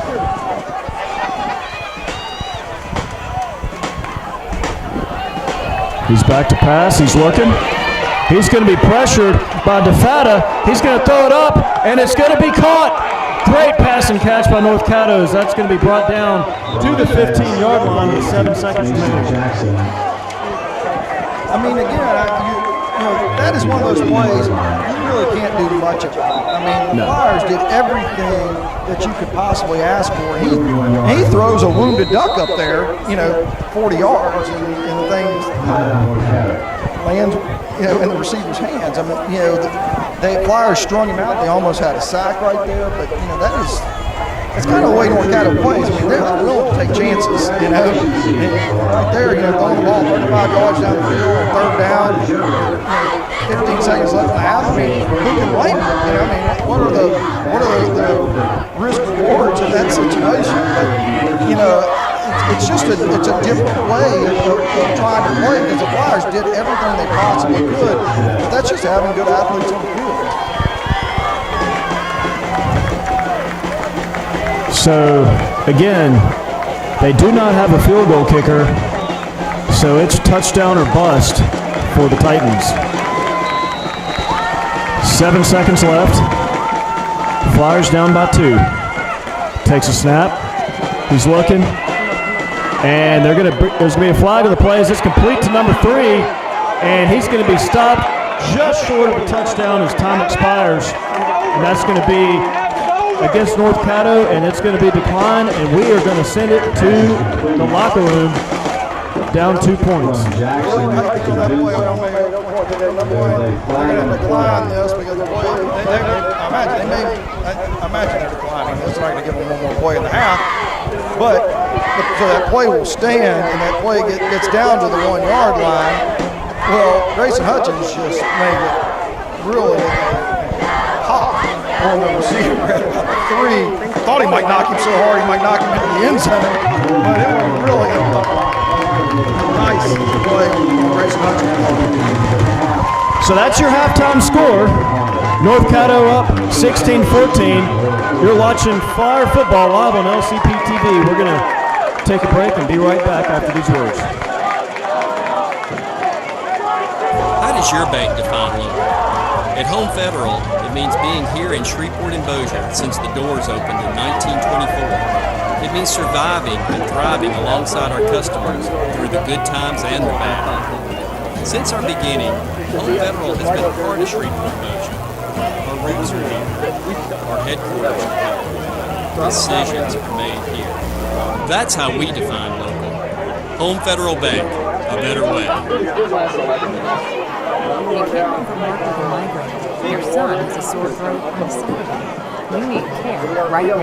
He's back to pass. He's looking. He's going to be pressured by DeFata. He's going to throw it up, and it's going to be caught. Great pass and catch by North Caddo. That's going to be brought down to the 15-yard line with 7 seconds remaining. I mean, again, that is one of those plays you really can't do much about. I mean, the Flyers did everything that you could possibly ask for. He throws a wounded duck up there, 40 yards, and the thing lands, in the receiver's hands. I mean, the Flyers strung him out. They almost had a sack right there, but that's kind of the way North Caddo plays. I mean, they're willing to take chances, And right there, throwing the ball 35 yards down the field on 3rd down, 15 seconds left in the half. I mean, who can blame them? What are the risk rewards in that situation? But, it's just a different way of trying to play because the Flyers did everything they possibly could. But that's just having good athletes on the field. So, again, they do not have a field goal kicker, so it's touchdown or bust for the Titans. 7 seconds left. Flyers down by 2. Takes a snap. He's looking. And there's going to be a flag on the play as it's complete to number 3. And he's going to be stopped just short of a touchdown as time expires. And that's going to be against North Caddo, and it's going to be declined, and we are going to send it to the locker room down 2 points. They're going to decline this because I imagine they're declining this. They're not going to give them one more play in the half, but so that play will stand, and that play gets down to the 1-yard line. Well, Grayson Hutchins just made it really hot on the receiver at about 3. Thought he might knock him so hard he might knock him into the end zone, but it was really a nice play from Grayson Hutchins. So that's your halftime score. North Caddo up 16-14. You're watching Flyer football live on LCP TV. We're going to take a break and be right back after these words. How does your bank define local? At Home Federal, it means being here in Shreveport and Bossier since the doors opened in 1924. It means surviving and thriving alongside our customers through the good times and the bad. Since our beginning, Home Federal has been part of Shreveport Motion. Our roots are here. Our headquarters are here. Decisions are made here. That's how we define local. Home Federal Bank, a better way. You came home from work with a migraine. Your son has a sore throat on a Saturday. You need care right now.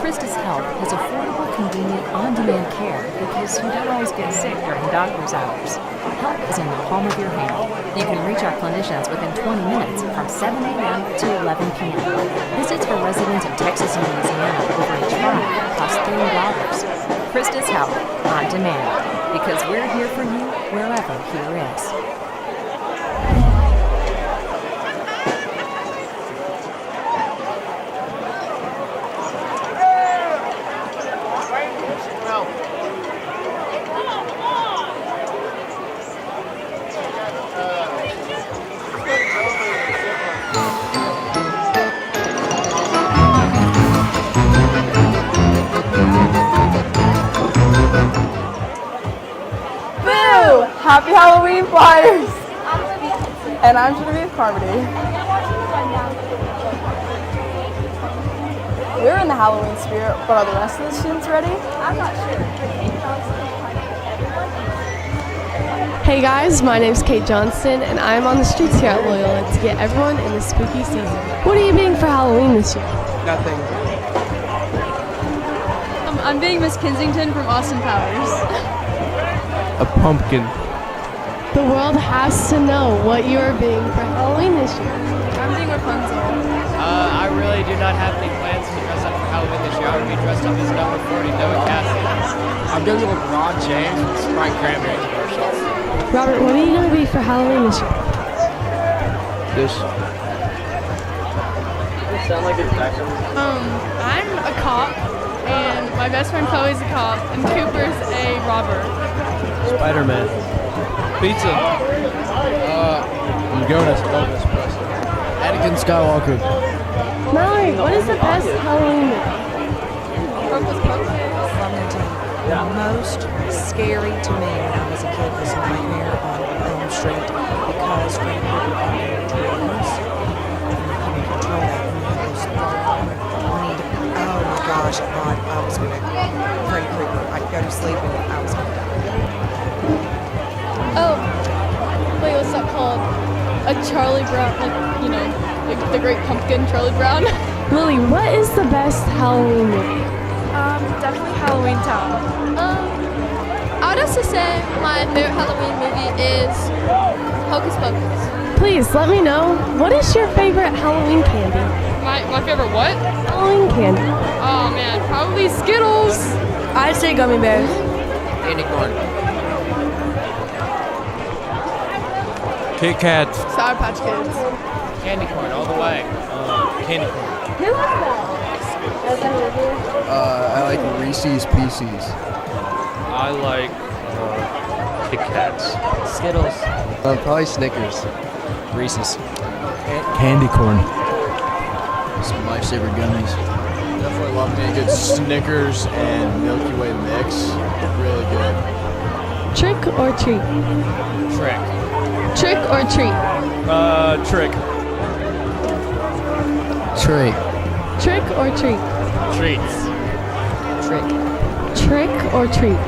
Christus Health has affordable, convenient, on-demand care because you don't always get sick during doctor's hours. Help is in the palm of your hand. You can reach our clinicians within 20 minutes from 7 a.m. to 11 p.m. Visits for residents of Texas and Louisiana over age 5 cost $3. Christus Health, on demand, because we're here for you wherever here is. Happy Halloween, Flyers! And I'm Genevieve Carmody. We're in the Halloween spirit, but are the rest of the students ready? I'm not sure. Hey guys, my name's Kate Johnston, and I'm on the streets here at Loyola to get everyone in the spooky season. What are you being for Halloween this year? Nothing. I'm being Miss Kensington from Austin Powers. A pumpkin. The world has to know what you are being for Halloween this year. I'm being Rapunzel. I really do not have any plans to dress up for Halloween this year. I would be dressed up as number 40, Noah Cassidy. I'm going to be LeBron James with Sprite Cranberry commercials. Robert, what are you going to be for Halloween this year? This. Sound like it's I'm a cop, and my best friend Chloe's a cop, and Cooper's a robber. Spider-Man. Pizza. I'm Jonas Presley. Anakin Skywalker. Mallory, what is the best Halloween movie? Most scary to me when I was a kid was Nightmare on Elm Street because Freddy Krueger got into dreams and you couldn't control that and you was oh my gosh, God, I was gonna Freddy Krueger. I'd go to sleep and I was gonna die. Oh, wait, what's that called? A Charlie Brown, like the Great Pumpkin, Charlie Brown. Lily, what is the best Halloween movie? Definitely Halloween Town. I would also say my favorite Halloween movie is Hocus Pocus. Please let me know, what is your favorite Halloween candy? My favorite what? Halloween candy. Oh man, probably Skittles. I'd say gummy bears. Candy corn. Kit Kats. Sour Patch Kids. Candy corn all the way. Candy corn. Who was that? I like Reese's Pieces. I like Kit Kats. Skittles. Probably Snickers. Reese's. Candy corn. Some Lifesaver gummies. Definitely love me a good Snickers and Milky Way mix. Really good. Trick or treat? Trick. Trick or treat? Trick. Treat. Trick or treat? Treats. Trick. Trick or treat?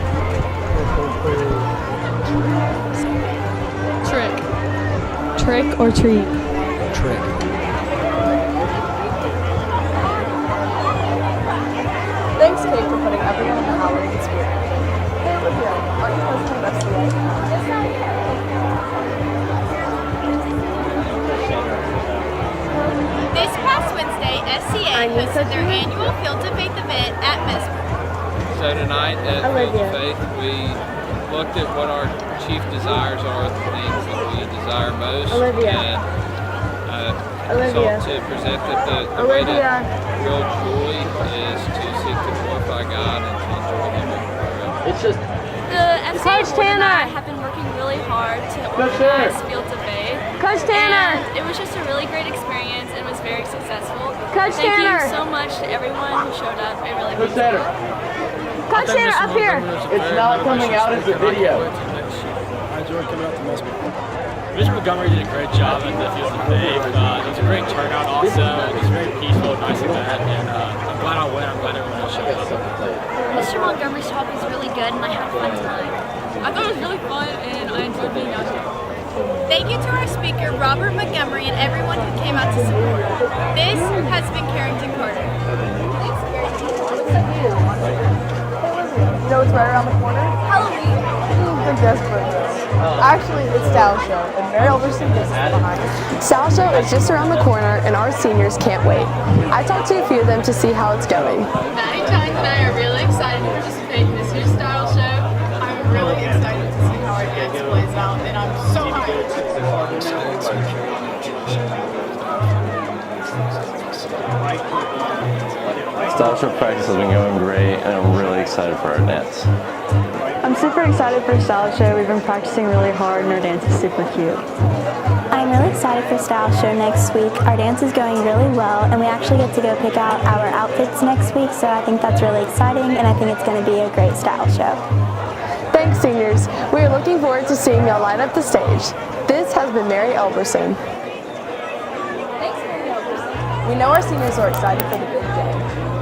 Trick. Trick or treat? Trick. Thanks, Kate, for putting everyone in the Halloween spirit. Hey, Olivia, aren't you hosting the best today? Yes, I am. This past Wednesday, SCA hosted their annual Field of Faith event at Mesmer. So tonight at Field of Faith, we looked at what our chief desires are, the things that we desire most, and sought to present that the way to real joy is to seek to glorify God and to enjoy Him everywhere. It's just the SCA board and I have been working really hard to organize Fields of Faith. Coach Tanner! And it was just a really great experience and was very successful. Coach Thank Tanner! you so much to everyone who showed up. It really Coach means a Tanner! lot. Coach Tanner, up here! It's not coming out as a video. I enjoyed coming out to Musby. Mr. Montgomery did a great job at the field today. It was a great turnout also. It was very peaceful, nice event, and I'm glad I'll win. I'm glad everyone else showed up. Mr. Montgomery's talk was really good and I had a fun time. I thought it was really fun and I enjoyed being out here. Thank you to our speaker, Robert Montgomery, and everyone who came out to support. This has been Carrington Carter. You know what's right around the corner? Halloween. They're desperate. Actually, it's Style Show, and Mary Elverson is behind us. Style Show is just around the corner, and our seniors can't wait. I talked to a few of them to see how it's going. Maddie, Tyne, and I are really excited to participate in this year's Style Show. I'm really excited to see how our dance plays out, and I'm so hyped. Style Show practice has been going great, and I'm really excited for our dance. I'm super excited for Style Show. We've been practicing really hard, and our dance is super cute. I'm really excited for Style Show next week. Our dance is going really well, and we actually get to go pick out our outfits next week, so I think that's really exciting, and I think it's going to be a great Style Show. Thanks, seniors. We are looking forward to seeing y'all line up the stage. This has been Mary Elverson. Thanks, Mary Elverson. We know our seniors are excited for the big day.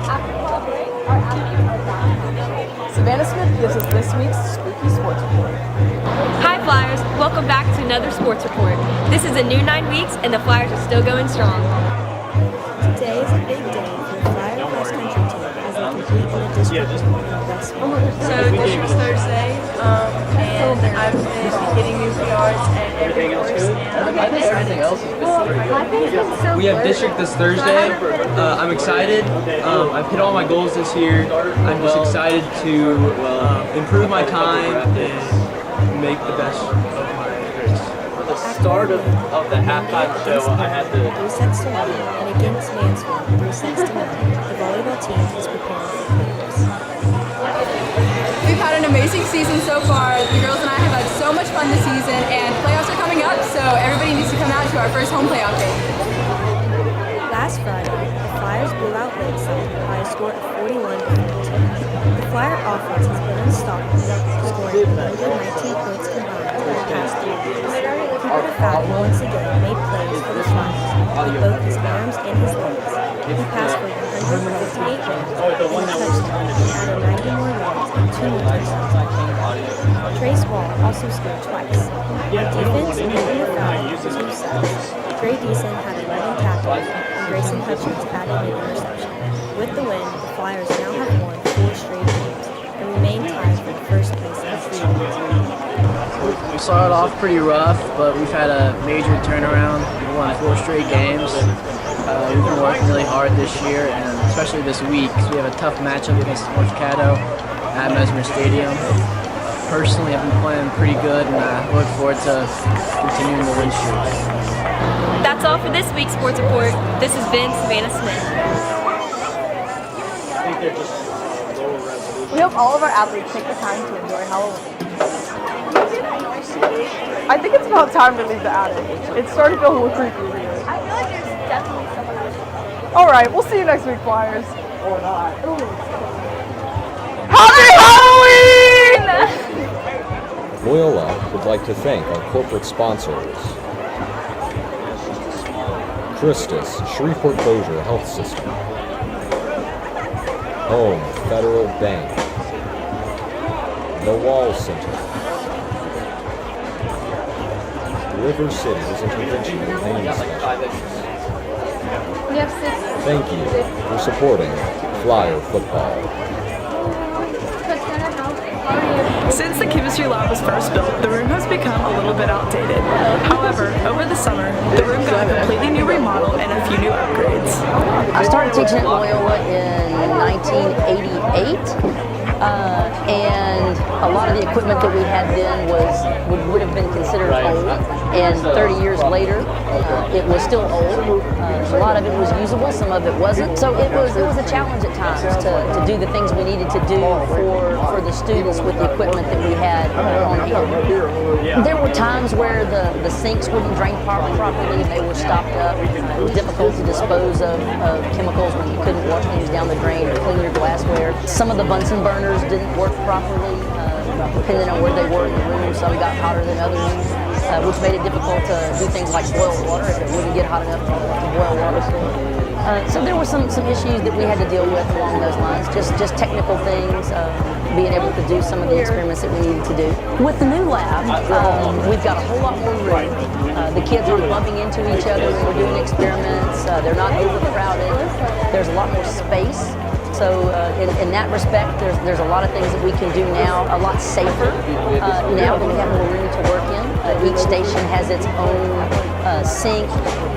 After fall break, our athletes are back. Savannah Smith gives us this week's Spooky Sports Report. Hi Flyers, welcome back to another sports report. This is a new 9 weeks and the Flyers are still going strong. Today is a big day for the Flyer cross country team as they compete in the district West. So district's Thursday, and I've been hitting new PRs and every course. I think everything else is good. We have district this Thursday. I'm excited. I've hit all my goals this year. I'm just excited to improve my time and make the best of my race. For the start of the halftime show, I had to 3 sets to 1 and against Mansfield 3 sets to 9. The volleyball team is preparing for playoffs. We've had an amazing season so far. The girls and I have had so much fun this season, and playoffs are coming up, so everybody needs to come out to our first home playoff game. Last Friday, the Flyers blew out Lakeside by a score of 41-42. The Flyer offense has been unstoppable, scoring 119 points combined for the past 3 years. Cooper Fowler once again made plays for the Flyers with both his arms and his legs. He passed for 158 yards and a touchdown and added 90 more yards and 2 more touchdowns. Trace Wall also scored twice. On defense, Cooper Fowler had 2 sacks. Gray Deason had 11 tackles, and Grayson Hutchins added an interception. With the win, the Flyers now have won 4 straight games and remain tied for the first place in the league. We started off pretty rough, but we've had a major turnaround. We won 4 straight games. We've been working really hard this year, and especially this week, because we have a tough matchup against North Caddo at Mesmer Stadium. Personally, I've been playing pretty good, and I look forward to continuing the win streak. That's all for this week's sports report. This has been Savannah Smith. We hope all of our athletes take the time to enjoy Halloween. I think it's about time to leave the attic. It's starting to feel a little creepy here. I feel like there's definitely someone else. All right, we'll see you next week, Flyers. Or not. Happy Halloween! Loyola would like to thank our corporate sponsors. Christus, Shreveport-Bossier Health System. Home Federal Bank. The Wall Center. River City's Intervention and Pain Specialists. We have 6. Thank you for supporting Flyer football. Since the chemistry lab was first built, the room has become a little bit outdated. However, over the summer, the room got a completely new remodel and a few new upgrades. I started teaching at Loyola in 1988, and a lot of the equipment that we had then would have been considered old, and 30 years later, it was still old. A lot of it was usable, some of it wasn't. So it was a challenge at times to do the things we needed to do for the students with the equipment that we had on hand. There were times where the sinks wouldn't drain properly and they were stopped up. It was difficult to dispose of chemicals when you couldn't wash things down the drain or clean your glassware. Some of the Bunsen burners didn't work properly, depending on where they were in the room. Some got hotter than others, which made it difficult to do things like boil water if it wouldn't get hot enough to boil water. So there were some issues that we had to deal with along those lines, just technical things, being able to do some of the experiments that we needed to do. With the new lab, we've got a whole lot more room. The kids aren't bumping into each other when we're doing experiments. They're not overcrowded. There's a lot more space. So in that respect, there's a lot of things that we can do now, a lot safer now that we have more room to work in. Each station has its own sink,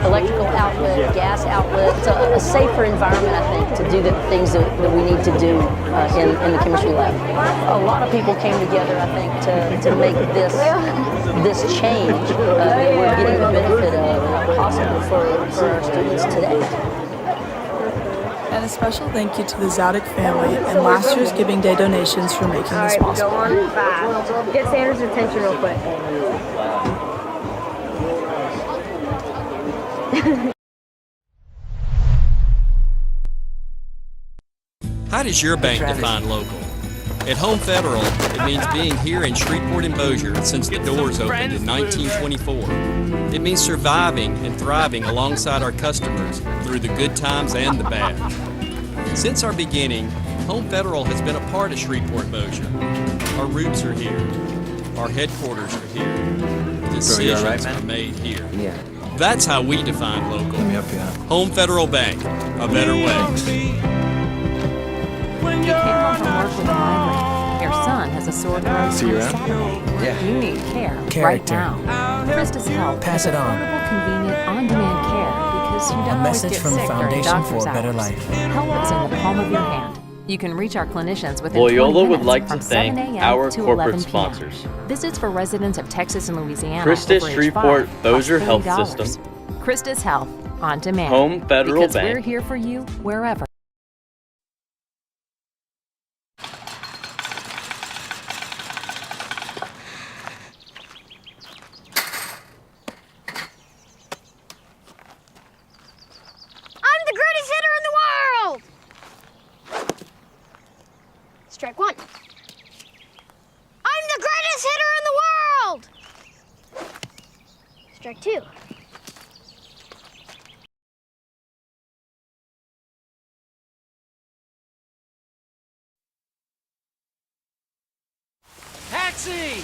electrical outlet, gas outlet. It's a safer environment, I think, to do the things that we need to do in the chemistry lab. A lot of people came together, I think, to make this change that we're getting the benefit of possible for our students today. And a special thank you to the Zaudick family and last year's Giving Day donations for making this possible. Go on 5. Get Sanders' attention real quick. How does your bank define local? At Home Federal, it means being here in Shreveport and Bossier since the doors opened in 1924. It means surviving and thriving alongside our customers through the good times and the bad. Since our beginning, Home Federal has been a part of Shreveport Bossier. Our roots are here. Our headquarters are here. Decisions are made here. Yeah. That's how we define local. Let me help you out. Home Federal Bank, a better way. You came home from work with a migraine. Your son has a sore throat. See you around? Saturday. Yeah. You need care Character. right now. Christus Health. Pass it on. Affordable, convenient, on-demand care because you don't A always message get from the sick during Foundation doctor's for a Better hours. Life. Help is in the palm of your hand. You can reach our clinicians within Loyola 20 would minutes like to from thank 7 a.m. our to corporate 11 p.m. sponsors. Visits for residents of Texas and Louisiana. Christus over age Shreveport 5 Bossier cost Health $30. System. Christus Health, on demand. Home Federal because Bank. we're here for you wherever. I'm the greatest hitter in the world! Strike 1. I'm the greatest hitter in the world! Strike 2. Taxi!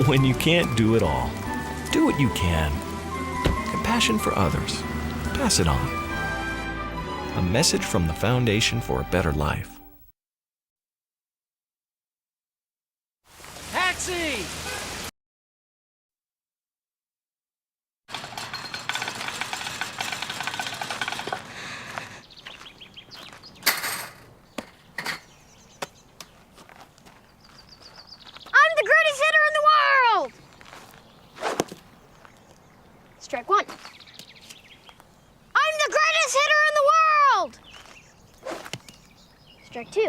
When you can't do it all, do what you can. Compassion for others. Pass it on. A message from the Foundation for a Better Life. Taxi! I'm the greatest hitter in the world! Strike 1. I'm the greatest hitter in the world! Strike 2.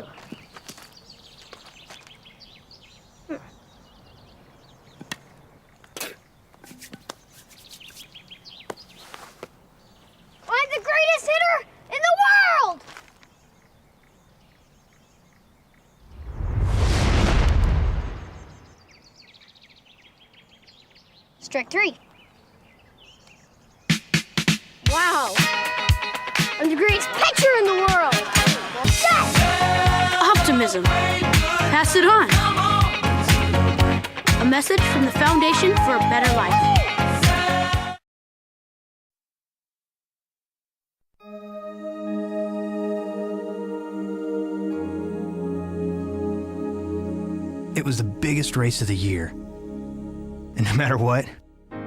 I'm the greatest hitter in the world! Strike 3. Wow! I'm the greatest pitcher in the world! Yes! Optimism. Pass it on. A message from the Foundation for a Better Life. It was the biggest race of the year. And no matter what,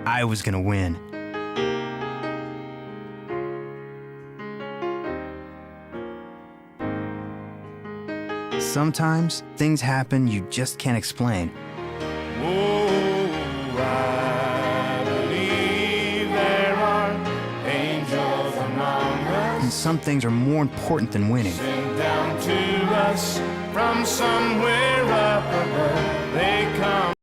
I was gonna win. Sometimes things happen you just can't explain. And some things are more important than winning. Sent down to us from somewhere up above. They come.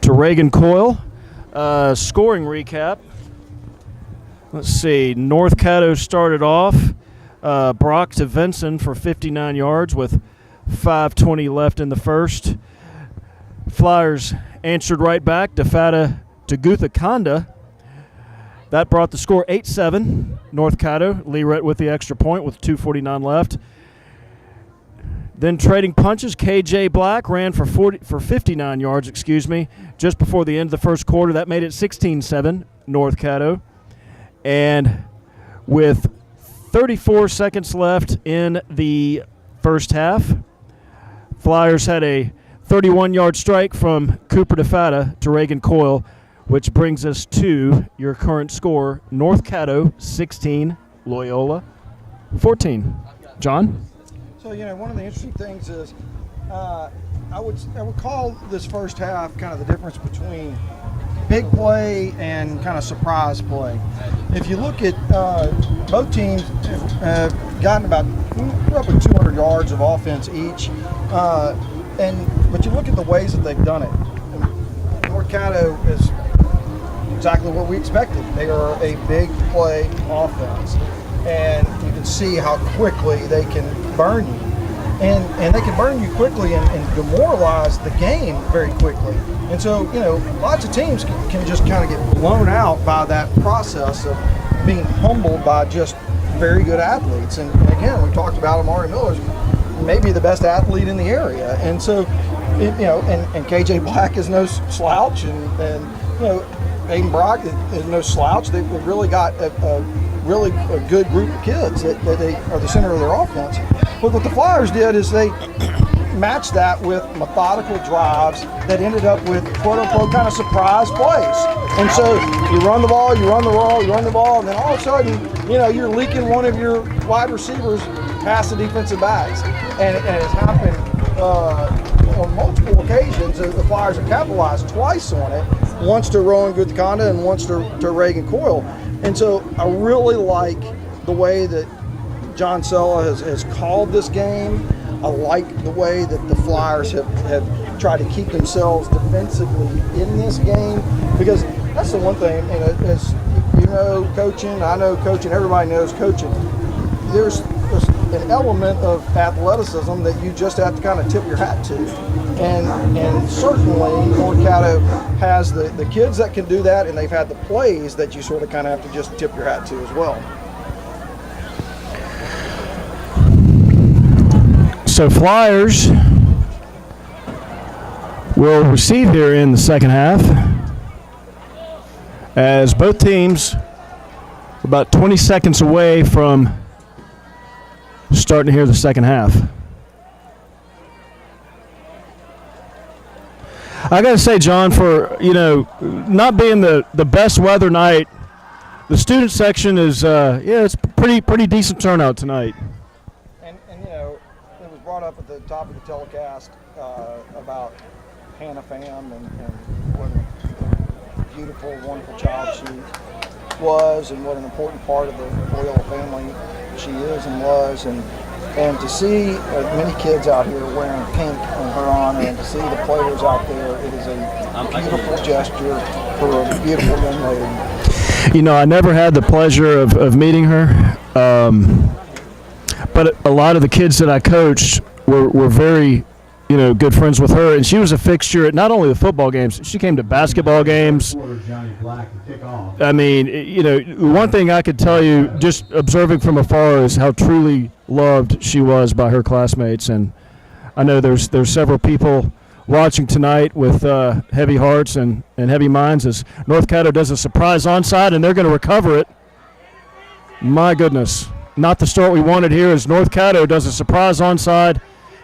To Reagan Coyle. Scoring recap. Let's see. North Caddo started off. Brock to Vinson for 59 yards with 5:20 left in the first. Flyers answered right back. Defada to Guthakonda. That brought the score 8-7. North Caddo. Lee with the extra point with 2:49 left. Then trading punches, KJ Black ran for 59 yards, just before the end of the first quarter. That made it 16-7, North Caddo. And with 34 seconds left in the first half, Flyers had a 31-yard strike from Cooper Defada to Reagan Coyle, which brings us to your current score, North Caddo 16, Loyola 14. John? So, one of the interesting things is I would call this first half kind of the difference between big play and kind of surprise play. If you look at both teams have gotten about roughly 200 yards of offense each, but you look at the ways that they've done it. North Caddo is exactly what we expected. They are a big play offense, and you can see how quickly they can burn you. And they can burn you quickly and demoralize the game very quickly. And so, lots of teams can just kind of get blown out by that process of being humbled by just very good athletes. And again, we talked about Amari Miller's maybe the best athlete in the area. And so, and KJ Black is no slouch, and Aiden Brock is no slouch. They've really got a really good group of kids that they are the center of their offense. But what the Flyers did is they matched that with methodical drives that ended up with quote-unquote kind of surprise plays. And so you run the ball, and then all of a sudden, you're leaking one of your wide receivers past the defensive backs. And it has happened on multiple occasions. The Flyers have capitalized twice on it, once to Rowan Guthakonda and once to Reagan Coyle. And so I really like the way that John Sella has called this game. I like the way that the Flyers have tried to keep themselves defensively in this game, because that's the one thing, as coaching, I know coaching, everybody knows coaching, there's an element of athleticism that you just have to kind of tip your hat to. And certainly North Caddo has the kids that can do that, and they've had the plays that you sort of kind of have to just tip your hat to as well. So Flyers will receive here in the second half, as both teams are about 20 seconds away from starting here the second half. I got to say, John, for not being the best weather night, the student section is it's pretty decent turnout tonight. And it was brought up at the top of the telecast about Hannah Pham and what a beautiful, wonderful child she was, and what an important part of the Loyola family she is and was, and to see many kids out here wearing pink in her honor, and to see the players out there, it is a beautiful gesture for a beautiful young lady. I never had the pleasure of meeting her, but a lot of the kids that I coached were very good friends with her, and she was a fixture at not only the football games, she came to basketball games. I mean, one thing I could tell you, just observing from afar, is how truly loved she was by her classmates. And I know there's several people watching tonight with heavy hearts and heavy minds as North Caddo does a surprise onside, and they're going to recover it. My goodness, not the start we wanted here as North Caddo does a surprise onside,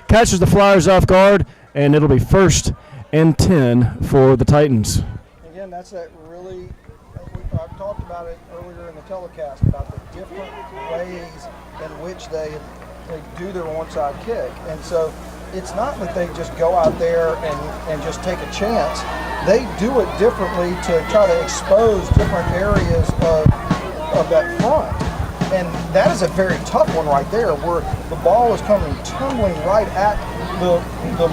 catches the Flyers off guard, and it'll be 1st and 10 for the Titans. Again, that's that really, I've talked about it earlier in the telecast, about the different ways in which they do their onside kick. And so it's not that they just go out there and just take a chance. They do it differently to try to expose different areas of that front. And that is a very tough one right there, where the ball is coming tumbling right at the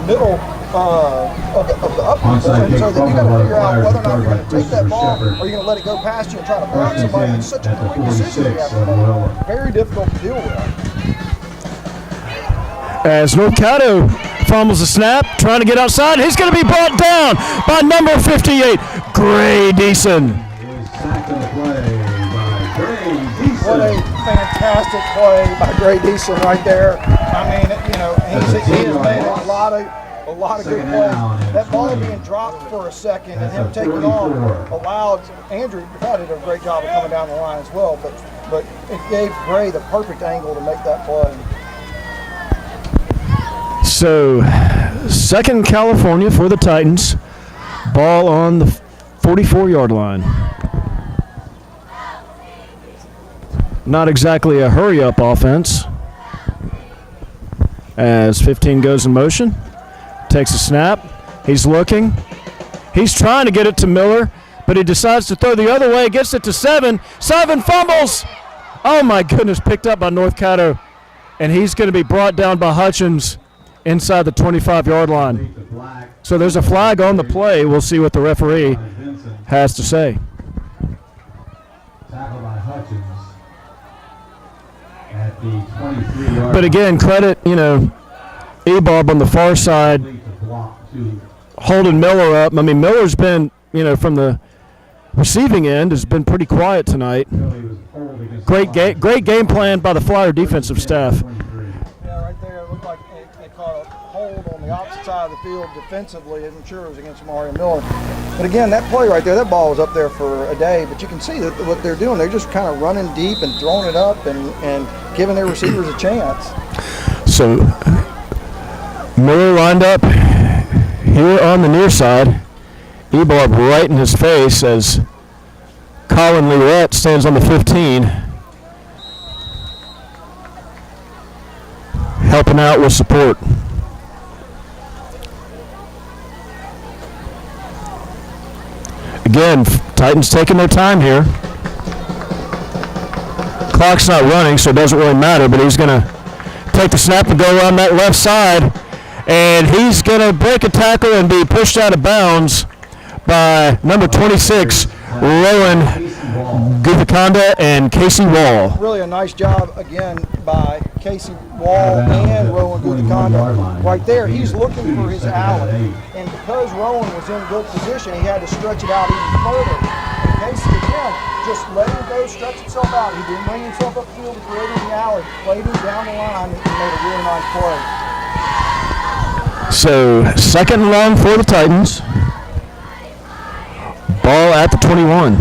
middle of the upper. And so then you got to figure out whether or not you're going to take that ball or you're going to let it go past you and try to block somebody. It's such a quick decision you have to make. Very difficult to deal with. As North Caddo fumbles the snap, trying to get outside, he's going to be brought down by number 58, Gray Deason. What a fantastic play by Gray Deason right there. I mean, he has made a lot of good plays. That ball being dropped for a second and him taking off allowed Andrew did a great job of coming down the line as well, but it gave Gray the perfect angle to make that play. So, second California for the Titans. Ball on the 44-yard line. Not exactly a hurry-up offense. As 15 goes in motion. Takes a snap. He's looking. He's trying to get it to Miller, but he decides to throw the other way. Gets it to 7. 7 fumbles. Oh, my goodness. Picked up by North Caddo. And he's going to be brought down by Hutchins inside the 25-yard line. So there's a flag on the play. We'll see what the referee has to say. Tackle by Hutchins at the 23-yard. But again, credit, Ebarb on the far side holding Miller up. I mean, Miller's been, from the receiving end, has been pretty quiet tonight. Great game plan by the Flyer defensive staff. Yeah, right there, it looked like they caught a hold on the opposite side of the field defensively. I'm sure it was against Mario Miller. But again, that play right there, that ball was up there for a day, but you can see that what they're doing. They're just kind of running deep and throwing it up and giving their receivers a chance. So Miller lined up here on the near side. Ebarb right in his face as Colin Leurette stands on the 15. Helping out with support. Again, Titans taking their time here. Clock's not running, so it doesn't really matter, but he's going to take the snap and go around that left side, and he's going to break a tackle and be pushed out of bounds by number 26, Rowan Guvaconda and Casey Wall. Really a nice job again by Casey Wall and Rowan Guvaconda. Right there, he's looking for his alley, and because Rowan was in good position, he had to stretch it out even further. And Casey, again, just let him go, stretch himself out. He didn't bring himself upfield to create the alley, played him down the line, and made a really nice play. So, second and long for the Titans. Ball at the 21.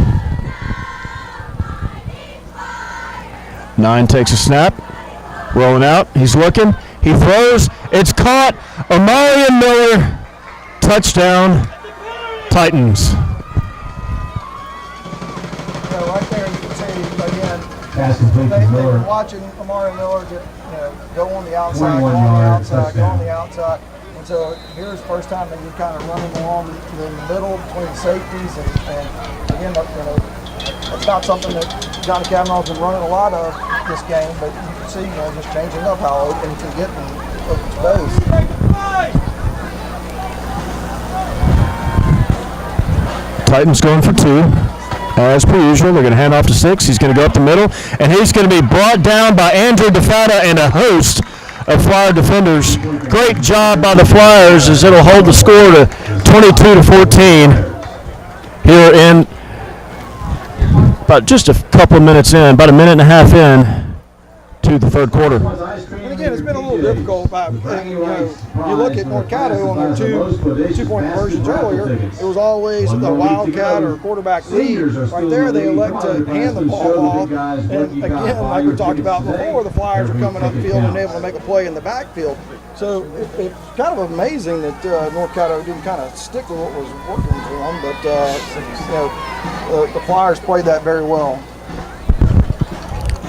9 takes a snap. Rolling out. He's looking. He throws. It's caught. Omarion Miller. Touchdown. Titans. So right there you can see, again, they were watching Omarion Miller go on the outside, go on the outside. And so here's the first time that you're kind of running along in the middle between the safeties, and again, it's not something that Johnny Kavanaugh's been running a lot of this game, but you can see, just changing up how open he can get in open space. Titans going for 2. As per usual, they're going to hand off to 6. He's going to go up the middle, and he's going to be brought down by Andrew DeFada and a host of Flyer defenders. Great job by the Flyers as it'll hold the score to 22-14 here in about just a couple of minutes in, about a minute and a half in to the third quarter. And again, it's been a little difficult. You look at North Caddo on their two-point conversions earlier, it was always a wildcat or quarterback lead. Right there, they elect to hand the ball off. And again, like we talked about before, the Flyers are coming upfield and able to make a play in the backfield. So it's kind of amazing that North Caddo didn't kind of stick with what was working for them, but the Flyers played that very well.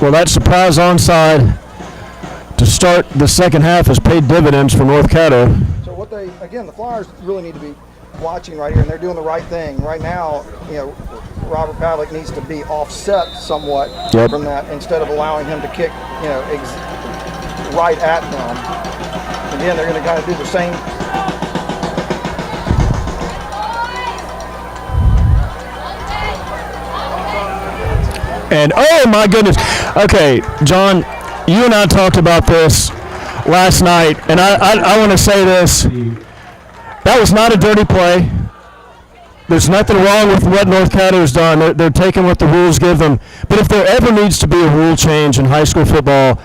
Well, that surprise onside to start the second half has paid dividends for North Caddo. So the Flyers really need to be watching right here, and they're doing the right thing. Right now, Robert Pavlik needs to be offset somewhat from that instead of allowing him to kick, right at them. Again, they're going to kind of do the same. And oh my goodness. Okay, John, you and I talked about this last night, and I want to say this. That was not a dirty play. There's nothing wrong with what North Caddo has done. They're taking what the rules give them. But if there ever needs to be a rule change in high school football,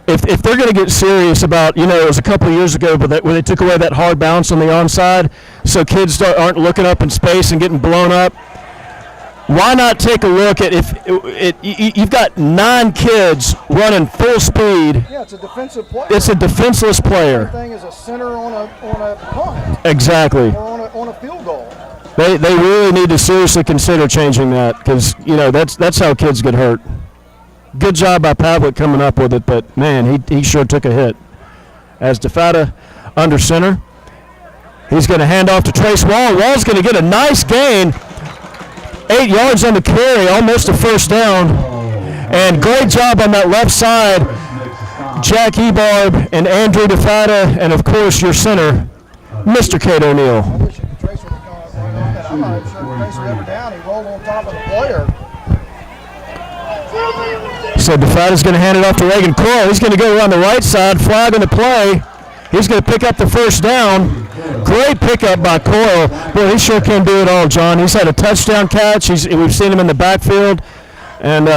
if they're going to get serious about, it was a couple of years ago where they took away that hard bounce on the onside so kids aren't looking up in space and getting blown up. Why not take a look at you've got 9 kids running full speed. Yeah, it's a defensive player. It's a defenseless player. The thing is a center on a punt. Exactly. Or on a field goal. They really need to seriously consider changing that because that's how kids get hurt. Good job by Pavlik coming up with it, but man, he sure took a hit. As DeFata under center, he's going to hand off to Trace Wall. Wall's going to get a nice gain. 8 yards on the carry, almost a first down. And great job on that left side, Jack Ebarb and Andrew DeFata, and of course your center, Mr. Caddo O'Neill. I wish Trace would have gone right on that. I'm not even sure Trace was ever down. He rolled on top of the player. So DeFata's going to hand it off to Reagan Coyle. He's going to go around the right side, flag on the play. He's going to pick up the first down. Great pickup by Coyle. Boy, he sure can do it all, John. He's had a touchdown catch. We've seen him in the backfield. And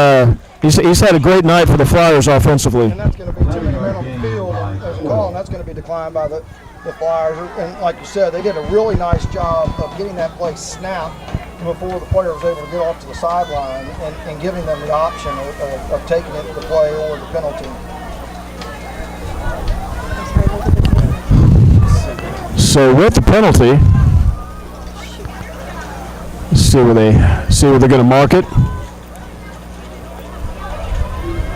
he's had a great night for the Flyers offensively. And that's going to be too many men on the field as a call, and that's going to be declined by the Flyers. And like you said, they did a really nice job of getting that play snapped before the player was able to get off to the sideline and giving them the option of taking it to the play or the penalty. So with the penalty, let's see where they're going to mark it.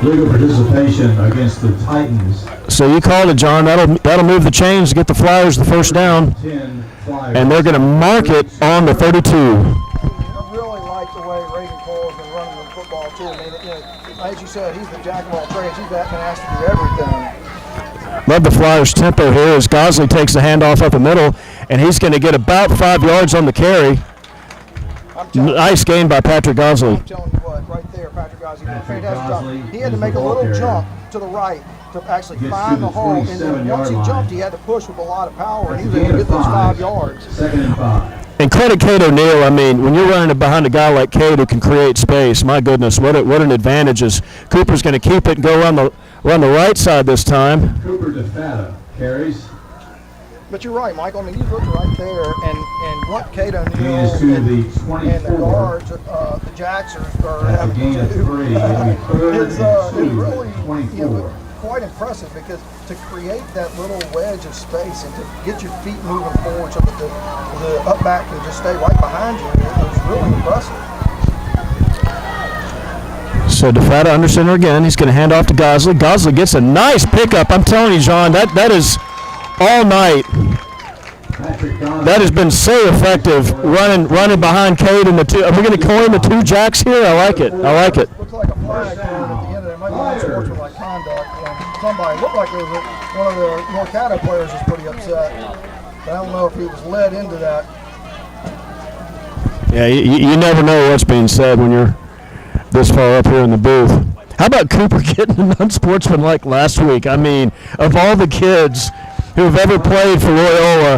Legal participation against the Titans. So you called it, John. That'll move the chains to get the Flyers the first down, and they're going to mark it on the 32. I really like the way Reagan Cole's been running the football too. I mean, as you said, he's the jack of all trades. He's been asked to do everything. Love the Flyers' tempo here as Gosley takes the handoff up the middle, and he's going to get about 5 yards on the carry. Nice gain by Patrick Gosley. I'm telling you what, right there, Patrick Gosley did a fantastic job. He had to make a little jump to the right to actually find the hole, and then once he jumped, he had to push with a lot of power, and he was able to get those 5 yards. Second and 5. And credit Cade O'Neill. I mean, when you're running behind a guy like Cade who can create space, my goodness, what an advantage is. Cooper's going to keep it and go run the right side this time. Cooper DeFata carries. But you're right, Michael. I mean, you look right there, and what Cade O'Neill Is to the 24. and the guards, the Jacks are having gain to of do 3. is really 24. quite impressive because to create that little wedge of space and to get your feet moving forward so that the up back can just stay right behind you, it was really impressive. So DeFata under center again. He's going to hand off to Gosley. Gosley gets a nice pickup. I'm telling you, John, that is all night. That has been so effective running behind Cade and the two. Are we going to coin the 2 Jacks here? I like it. Looks like a flag at the end of there. Might be unsportsmanlike conduct. Somebody looked like it was one of the North Caddo players was pretty upset. But I don't know if he was led into that. Yeah, you never know what's being said when you're this far up here in the booth. How about Cooper getting an unsportsmanlike last week? I mean, of all the kids who have ever played for Loyola,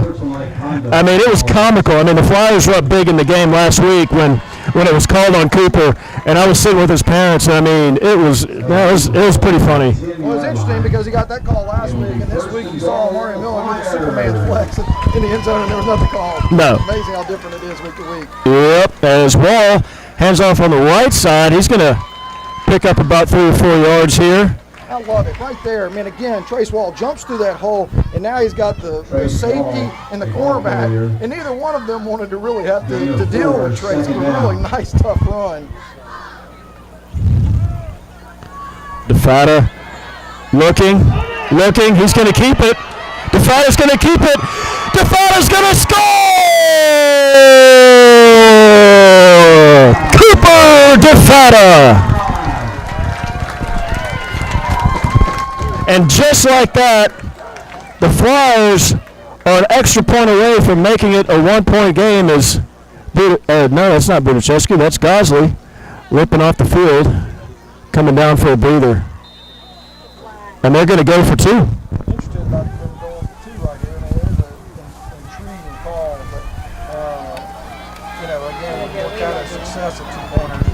I mean, it was comical. I mean, the Flyers were up big in the game last week when it was called on Cooper, and I was sitting with his parents, and I mean, it was pretty funny. Well, it was interesting because he got that call last week, and this week you saw Mario Miller do the Superman flex in the end zone, and there was nothing called. No. It's amazing how different it is week to week. Yep, as Wall hands off on the right side. He's going to pick up about 3 or 4 yards here. I love it right there. I mean, again, Trace Wall jumps through that hole, and now he's got the safety and the cornerback, and neither one of them wanted to really have to deal with Trace. It was a really nice, tough run. DeFada looking. He's going to keep it. DeFada's going to keep it. DeFada's going to score! Cooper DeFada! And just like that, the Flyers are an extra point away from making it a 1-point game. No, that's not Budichescu. That's Gosley limping off the field, coming down for a breather. And they're going to go for 2. Interested about them going for 2 right here. I mean, it is an intriguing call, but, again, what kind of success at 2-pointers,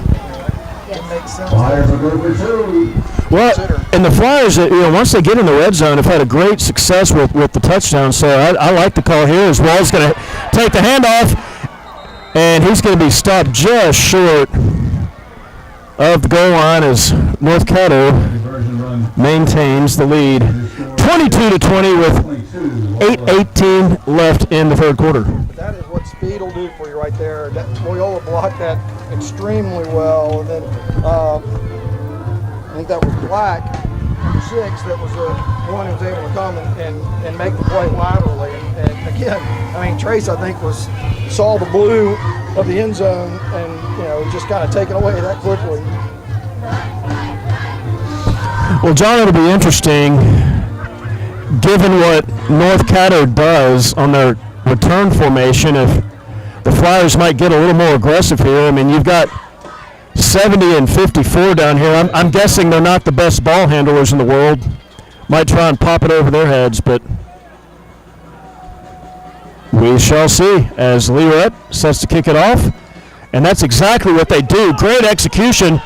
it makes sense. Flyers are going for 2. Well, and the Flyers, once they get in the red zone, have had a great success with the touchdown. So I like the call here as Wall's going to take the handoff, and he's going to be stopped just short of the goal line as North Caddo maintains the lead, 22-20 with 8:18 left in the third quarter. But that is what speed will do for you right there. That Loyola blocked that extremely well, and then I think that was Black, number 6, that was the one who was able to come and make the play laterally. And again, I mean, Trace, I think, saw the blue of the end zone and, just kind of taken away that quickly. Well, John, it'll be interesting, given what North Caddo does on their return formation, if the Flyers might get a little more aggressive here. I mean, you've got 70 and 54 down here. I'm guessing they're not the best ball handlers in the world. Might try and pop it over their heads, but we shall see as Leorette sets to kick it off. And that's exactly what they do. Great execution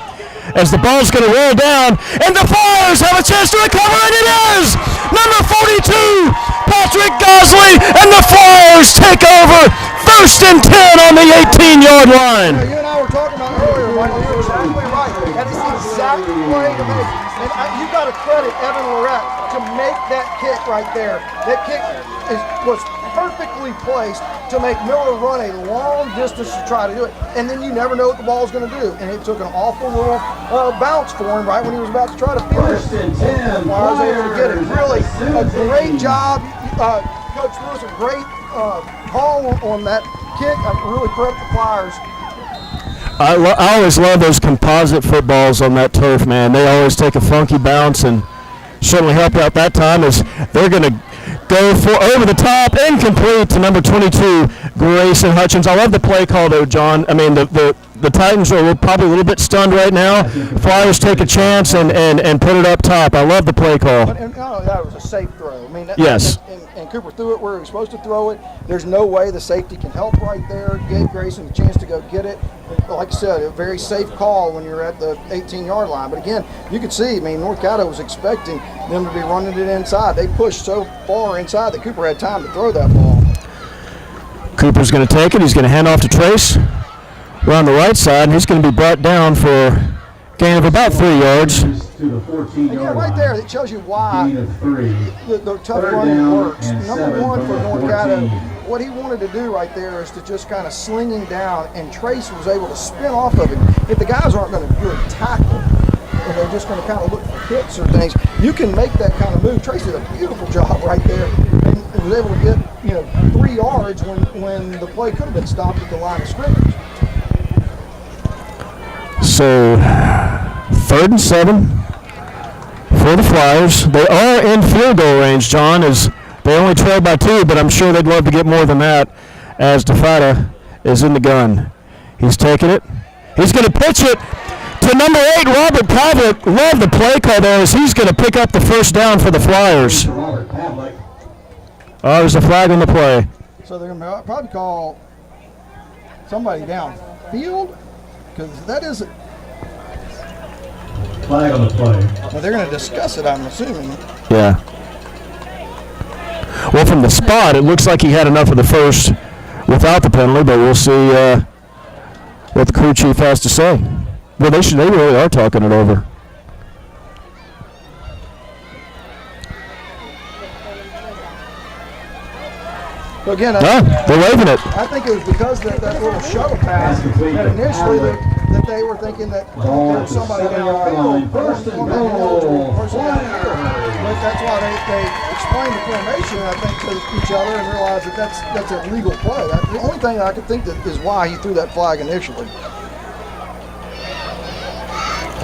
as the ball's going to roll down, and the Flyers have a chance to recover, and it is! Number 42, Patrick Gosley, and the Flyers take over. 1st and 10 on the 18-yard line. You and I were talking about earlier, Michael. You're exactly right. That is the exact play to make. And you got to credit Evan Lorette to make that kick right there. That kick was perfectly placed to make Miller run a long distance to try to do it. And then you never know what the ball's going to do. And it took an awful little bounce for him right when he was about to try to field it. And the Flyers able to get it. Really a great job. Coach Lewis, a great call on that kick. I really credit the Flyers. I always love those composite footballs on that turf, man. They always take a funky bounce and certainly help out that time as they're going to go for over the top, incomplete to number 22, Grayson Hutchins. I love the play call, though, John. I mean, the Titans are probably a little bit stunned right now. Flyers take a chance and put it up top. I love the play call. And that was a safe throw. I mean, yes. And Cooper threw it where he was supposed to throw it. There's no way the safety can help right there. Gave Grayson a chance to go get it. Like I said, a very safe call when you're at the 18-yard line. But again, you could see, I mean, North Caddo was expecting them to be running it inside. They pushed so far inside that Cooper had time to throw that ball. Cooper's going to take it. He's going to hand off to Trace around the right side, and he's going to be brought down for a gain of about 3 yards. Yeah, right there, it tells you why the tough running works. Number 1 for North Caddo, what he wanted to do right there is to just kind of sling him down, and Trace was able to spin off of it. If the guys aren't going to really tackle, and they're just going to kind of look for hits or things, you can make that kind of move. Trace did a beautiful job right there, and was able to get 3 yards when the play could have been stopped at the line of scrimmage. So 3rd and 7 for the Flyers. They are in field goal range, John, as they only trail by 2, but I'm sure they'd love to get more than that as DeFada is in the gun. He's taking it. He's going to pitch it. to number 8, Robert Pavlik. Love the play call there as he's going to pick up the first down for the Flyers. There's a flag on the play. So they're going to probably call somebody downfield because that isn't. Flag on the play. Well, they're going to discuss it, I'm assuming. Yeah. Well, from the spot, it looks like he had enough of the first without the penalty, but we'll see what the crew chief has to say. Well, they really are talking it over. So again, they're waving it. I think it was because that little shuttle pass that initially that they were thinking that there was somebody downfield. First and goal. But that's why they explained the formation, I think, to each other and realized that that's a legal play. The only thing I could think that is why he threw that flag initially.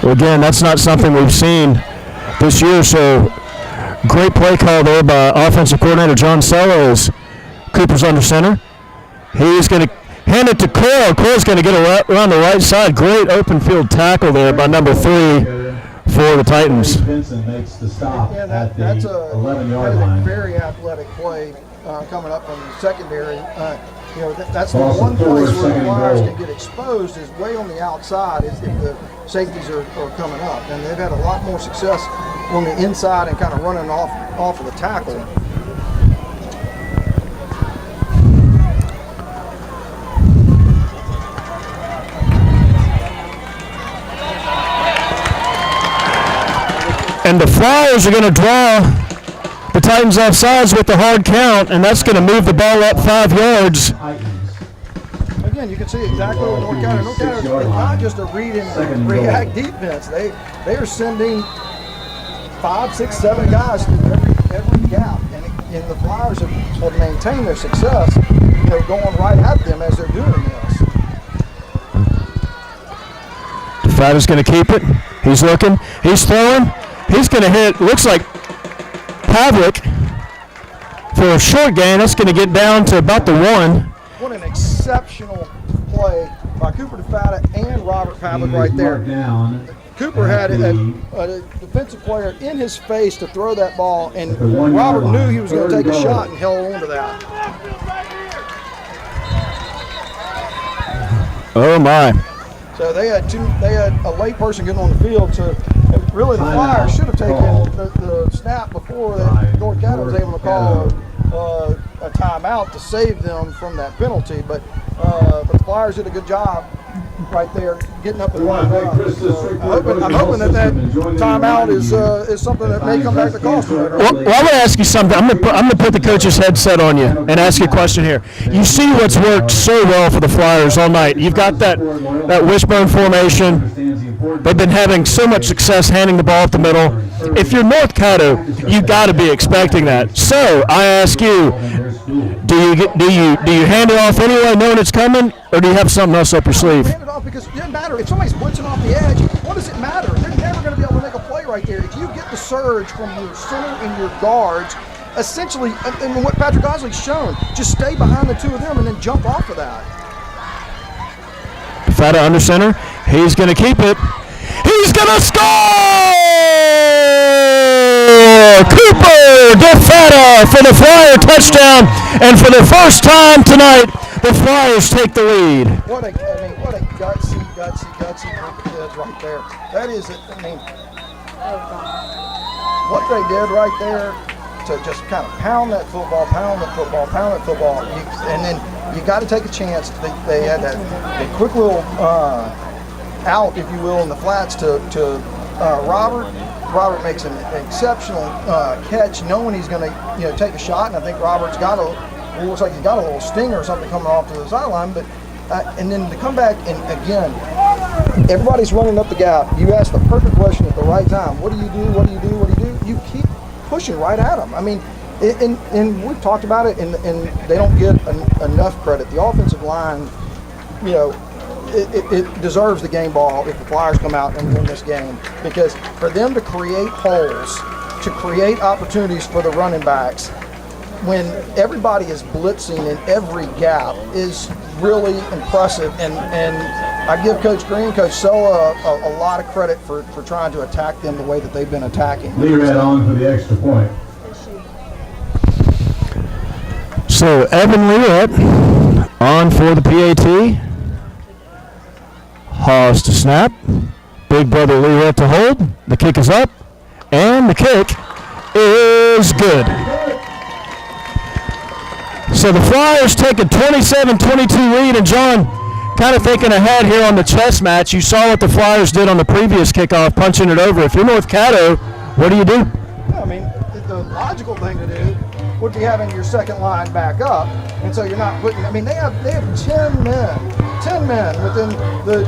Well, again, that's not something we've seen this year, so great play call there by offensive coordinator John Sello. Cooper's under center. He's going to hand it to Cole. Cole's going to get around the right side. Great open field tackle there by number 3 for the Titans. Vincent makes the stop at the 11-yard line. line. Very athletic play coming up from the secondary. That's the one place where the Flyers can get exposed is way on the outside if the safeties are coming up. And they've had a lot more success on the inside and kind of running off of the tackle. And the Flyers are going to draw the Titans off sides with the hard count, and that's going to move the ball up 5 yards. Again, you can see exactly what North Carolina. North Carolina is not just a read and react defense. They are sending 5, 6, 7 guys through every gap, and the Flyers have maintained their success, going right at them as they're doing this. DeFato's going to keep it. He's looking. He's throwing. He's going to hit, looks like Pavlik for a short gain. That's going to get down to about the 1. What an exceptional play by Cooper DeFata and Robert Pavlik right there. Cooper had a defensive player in his face to throw that ball, and Robert knew he was going to take a shot and held on to that. Oh, my. So they had a late person getting on the field to really the Flyers should have taken the snap before that North Caddo was able to call a timeout to save them from that penalty. But the Flyers did a good job right there getting up and running. I'm hoping that timeout is something that may come back to cost them. Well, I'm going to ask you something. I'm going to put the coach's headset on you and ask you a question here. You see what's worked so well for the Flyers all night. You've got that wishbone formation. They've been having so much success handing the ball up the middle. If you're North Caddo, you've got to be expecting that. So I ask you, do you hand it off anyway, knowing it's coming, or do you have something else up your sleeve? Hand it off because it doesn't matter. If somebody's blitzing off the edge, what does it matter? They're never going to be able to make a play right there. If you get the surge from your center and your guards, essentially, and what Patrick Osley's shown, just stay behind the 2 of them and then jump off of that. DeFata under center. He's going to keep it. He's going to score! Cooper DeFata for the Flyer touchdown, and for the first time tonight, the Flyers take the lead. What a gutsy group of kids right there. That is, what they did right there to just kind of pound that football, and then you got to take a chance. They had that quick little out, if you will, in the flats to Robert. Robert makes an exceptional catch, knowing he's going to take a shot, and I think Robert's got it looks like he's got a little stinger or something coming off to the sideline, but and then to come back and again, everybody's running up the gap. You ask the perfect question at the right time. What do you do? What do you do? What do you do? You keep pushing right at them. I mean, and we've talked about it, and they don't get enough credit. The offensive line, it deserves the game ball if the Flyers come out and win this game, because for them to create holes, to create opportunities for the running backs, when everybody is blitzing in every gap, is really impressive. And I give Coach Green, Coach Sella a lot of credit for trying to attack them the way that they've been attacking. Lee Red on for the extra point. So Evan Learett on for the PAT. Haws to snap. Big brother Learett to hold. The kick is up. And the kick is good. So the Flyers take a 27-22 lead. And John, kind of thinking ahead here on the chess match, you saw what the Flyers did on the previous kickoff, punching it over. If you're North Caddo, what do you do? I mean, the logical thing to do would be having your second line back up, and so you're not putting. I mean, they have 10 men within the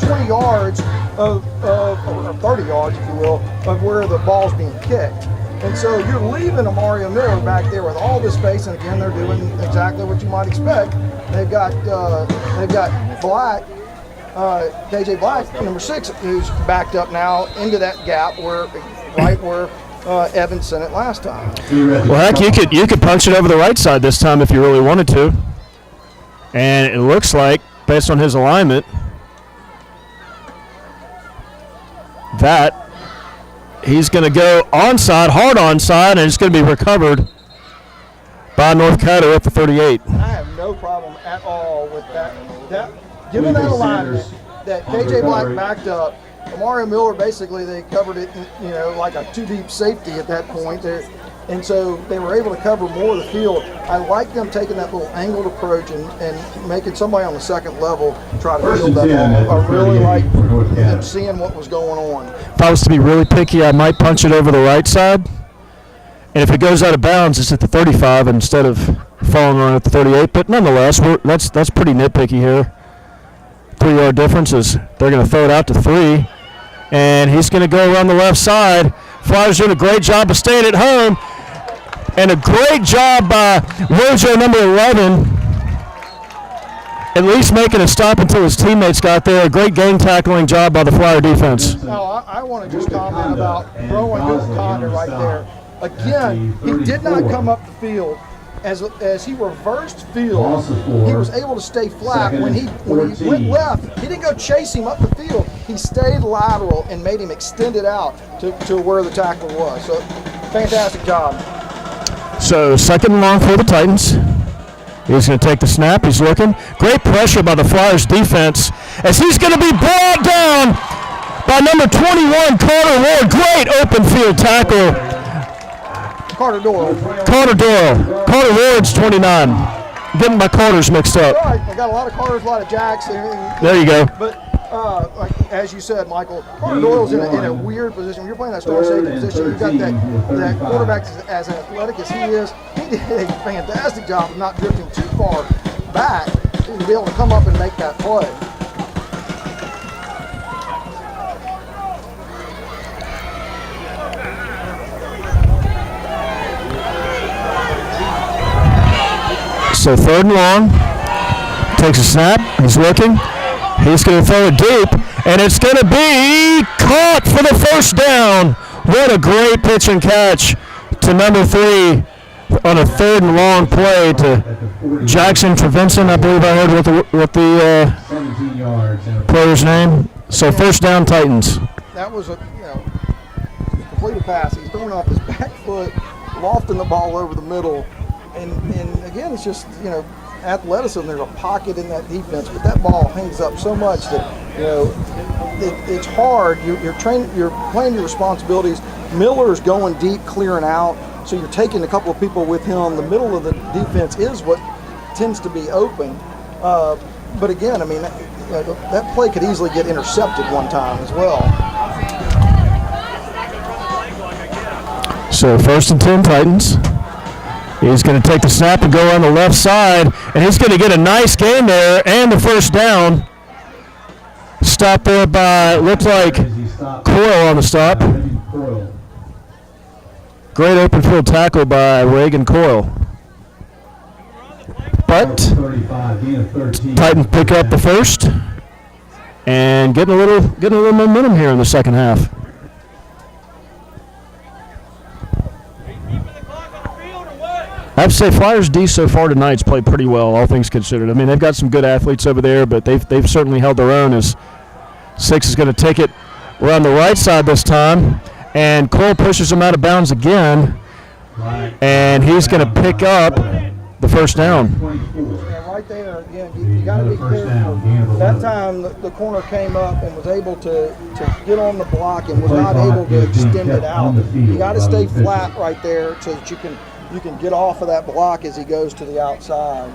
20 yards of or 30 yards, if you will, of where the ball's being kicked. And so you're leaving a Mario Miller back there with all this space, and again, they're doing exactly what you might expect. They've got Black, KJ Black, number 6, who's backed up now into that gap where Evans sent it last time. Well, heck, you could punch it over the right side this time if you really wanted to. And it looks like, based on his alignment, that he's going to go onside, hard onside, and it's going to be recovered by North Caddo at the 38. I have no problem at all with that. Given that alignment, that KJ Black backed up, Mario Miller basically they covered it, like a 2-deep safety at that point there, and so they were able to cover more of the field. I like them taking that little angled approach and making somebody on the second level try to field that ball. I really like them seeing what was going on. If I was to be really picky, I might punch it over the right side, and if it goes out of bounds, it's at the 35 instead of falling around at the 38. But nonetheless, that's pretty nitpicky here. 3-yard differences. They're going to throw it out to 3. And he's going to go around the left side. Flyers doing a great job of staying at home. And a great job by Rojo, number 11. At least making a stop until his teammates got there. A great game tackling job by the Flyer defense. Now, I want to just comment about throwing Bill Condor right there. Again, he did not come up the field. As he reversed field, he was able to stay flat. When he went left, he didn't go chase him up the field. He stayed lateral and made him extend it out to where the tackle was. So, fantastic job. So, second and long for the Titans. He's going to take the snap. He's looking. Great pressure by the Flyers defense as he's going to be brought down by number 21, Carter Ward. Great open field tackle. Carter Doyle. Carter Ward's 29. Getting my Carters mixed up. All right, I got a lot of Carters, a lot of Jacks. There you go. But as you said, Michael, Carter Doyle's in a weird position. When you're playing that star safety position, you've got that quarterback as athletic as he is. He did a fantastic job of not drifting too far back to be able to come up and make that play. So third and long, takes a snap, he's looking, he's going to throw it deep, and it's going to be caught for the first down. What a great pitch and catch to number 3 on a third and long play to Jackson Trevinson, I believe I heard what the player's name. So first down, Titans. That was a completed pass. He's throwing off his back foot, lofting the ball over the middle. And again, it's just, athleticism. There's a pocket in that defense, but that ball hangs up so much that, it's hard. You're playing your responsibilities. Miller's going deep, clearing out, so you're taking a couple of people with him. The middle of the defense is what tends to be open. But again, I mean, that play could easily get intercepted one time as well. So first and 10, Titans. He's going to take the snap and go on the left side, and he's going to get a nice gain there and the first down. Stop there by, looked like Coyle on the stop. Great open field tackle by Reagan Coyle. But Titans pick up the first and getting a little momentum here in the second half. I have to say, Flyers D so far tonight's played pretty well, all things considered. I mean, they've got some good athletes over there, but they've certainly held their own. As Six is going to take it around the right side this time, and Cole pushes him out of bounds again, and he's going to pick up the first down. Yeah, right there, again, you got to be careful. That time the corner came up and was able to get on the block and was not able to extend it out. You got to stay flat right there so that you can get off of that block as he goes to the outside.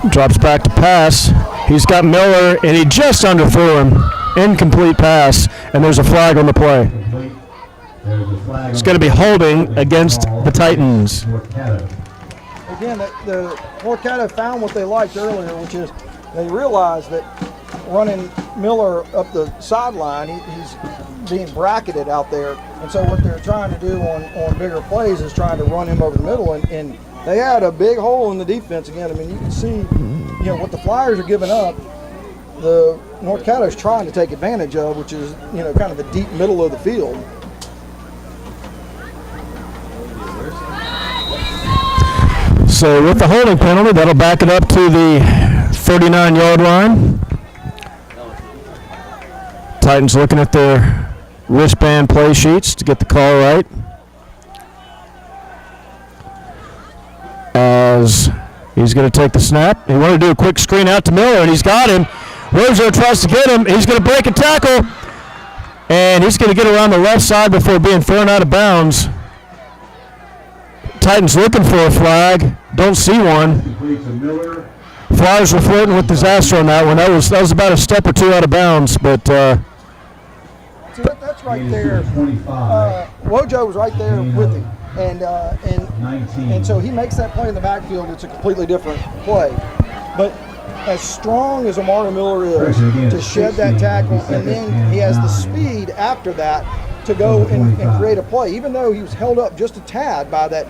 Drops back to pass. He's got Miller, and he just underthrew him. Incomplete pass, and there's a flag on the play. It's going to be holding against the Titans. Again, the North Caddo found what they liked earlier, which is they realized that running Miller up the sideline, he's being bracketed out there. And so what they're trying to do on bigger plays is trying to run him over the middle. And they had a big hole in the defense again. I mean, you can see, what the Flyers are giving up, the North Caddo is trying to take advantage of, which is, kind of the deep middle of the field. So with the holding penalty, that'll back it up to the 39-yard line. Titans looking at their wristband play sheets to get the call right. As he's going to take the snap. He wanted to do a quick screen out to Miller, and he's got him. Rojo tries to get him. He's going to break a tackle, and he's going to get around the left side before being thrown out of bounds. Titans looking for a flag. Don't see one. Flyers were flirting with disaster on that one. That was about a step or two out of bounds, but see, that's right there. Wojo was right there with him, and so he makes that play in the backfield. It's a completely different play. But as strong as Amari Miller is to shed that tackle, and then he has the speed after that to go and create a play. Even though he was held up just a tad by that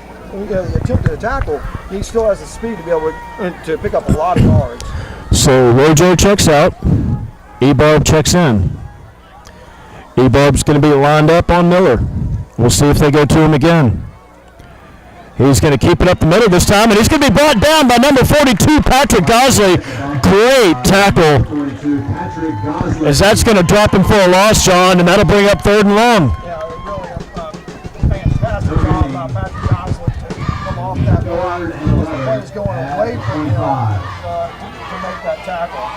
attempted tackle, he still has the speed to be able to pick up a lot of yards. So Rojo checks out. Ebarb checks in. Ebarb's going to be lined up on Miller. We'll see if they go to him again. He's going to keep it up the middle this time, and he's going to be brought down by number 42, Patrick Gosley. Great tackle. As that's going to drop him for a loss, John, and that'll bring up 3rd and long. Yeah, really a fantastic job by Patrick Gosley to come off that line. The play is going away from him to make that tackle.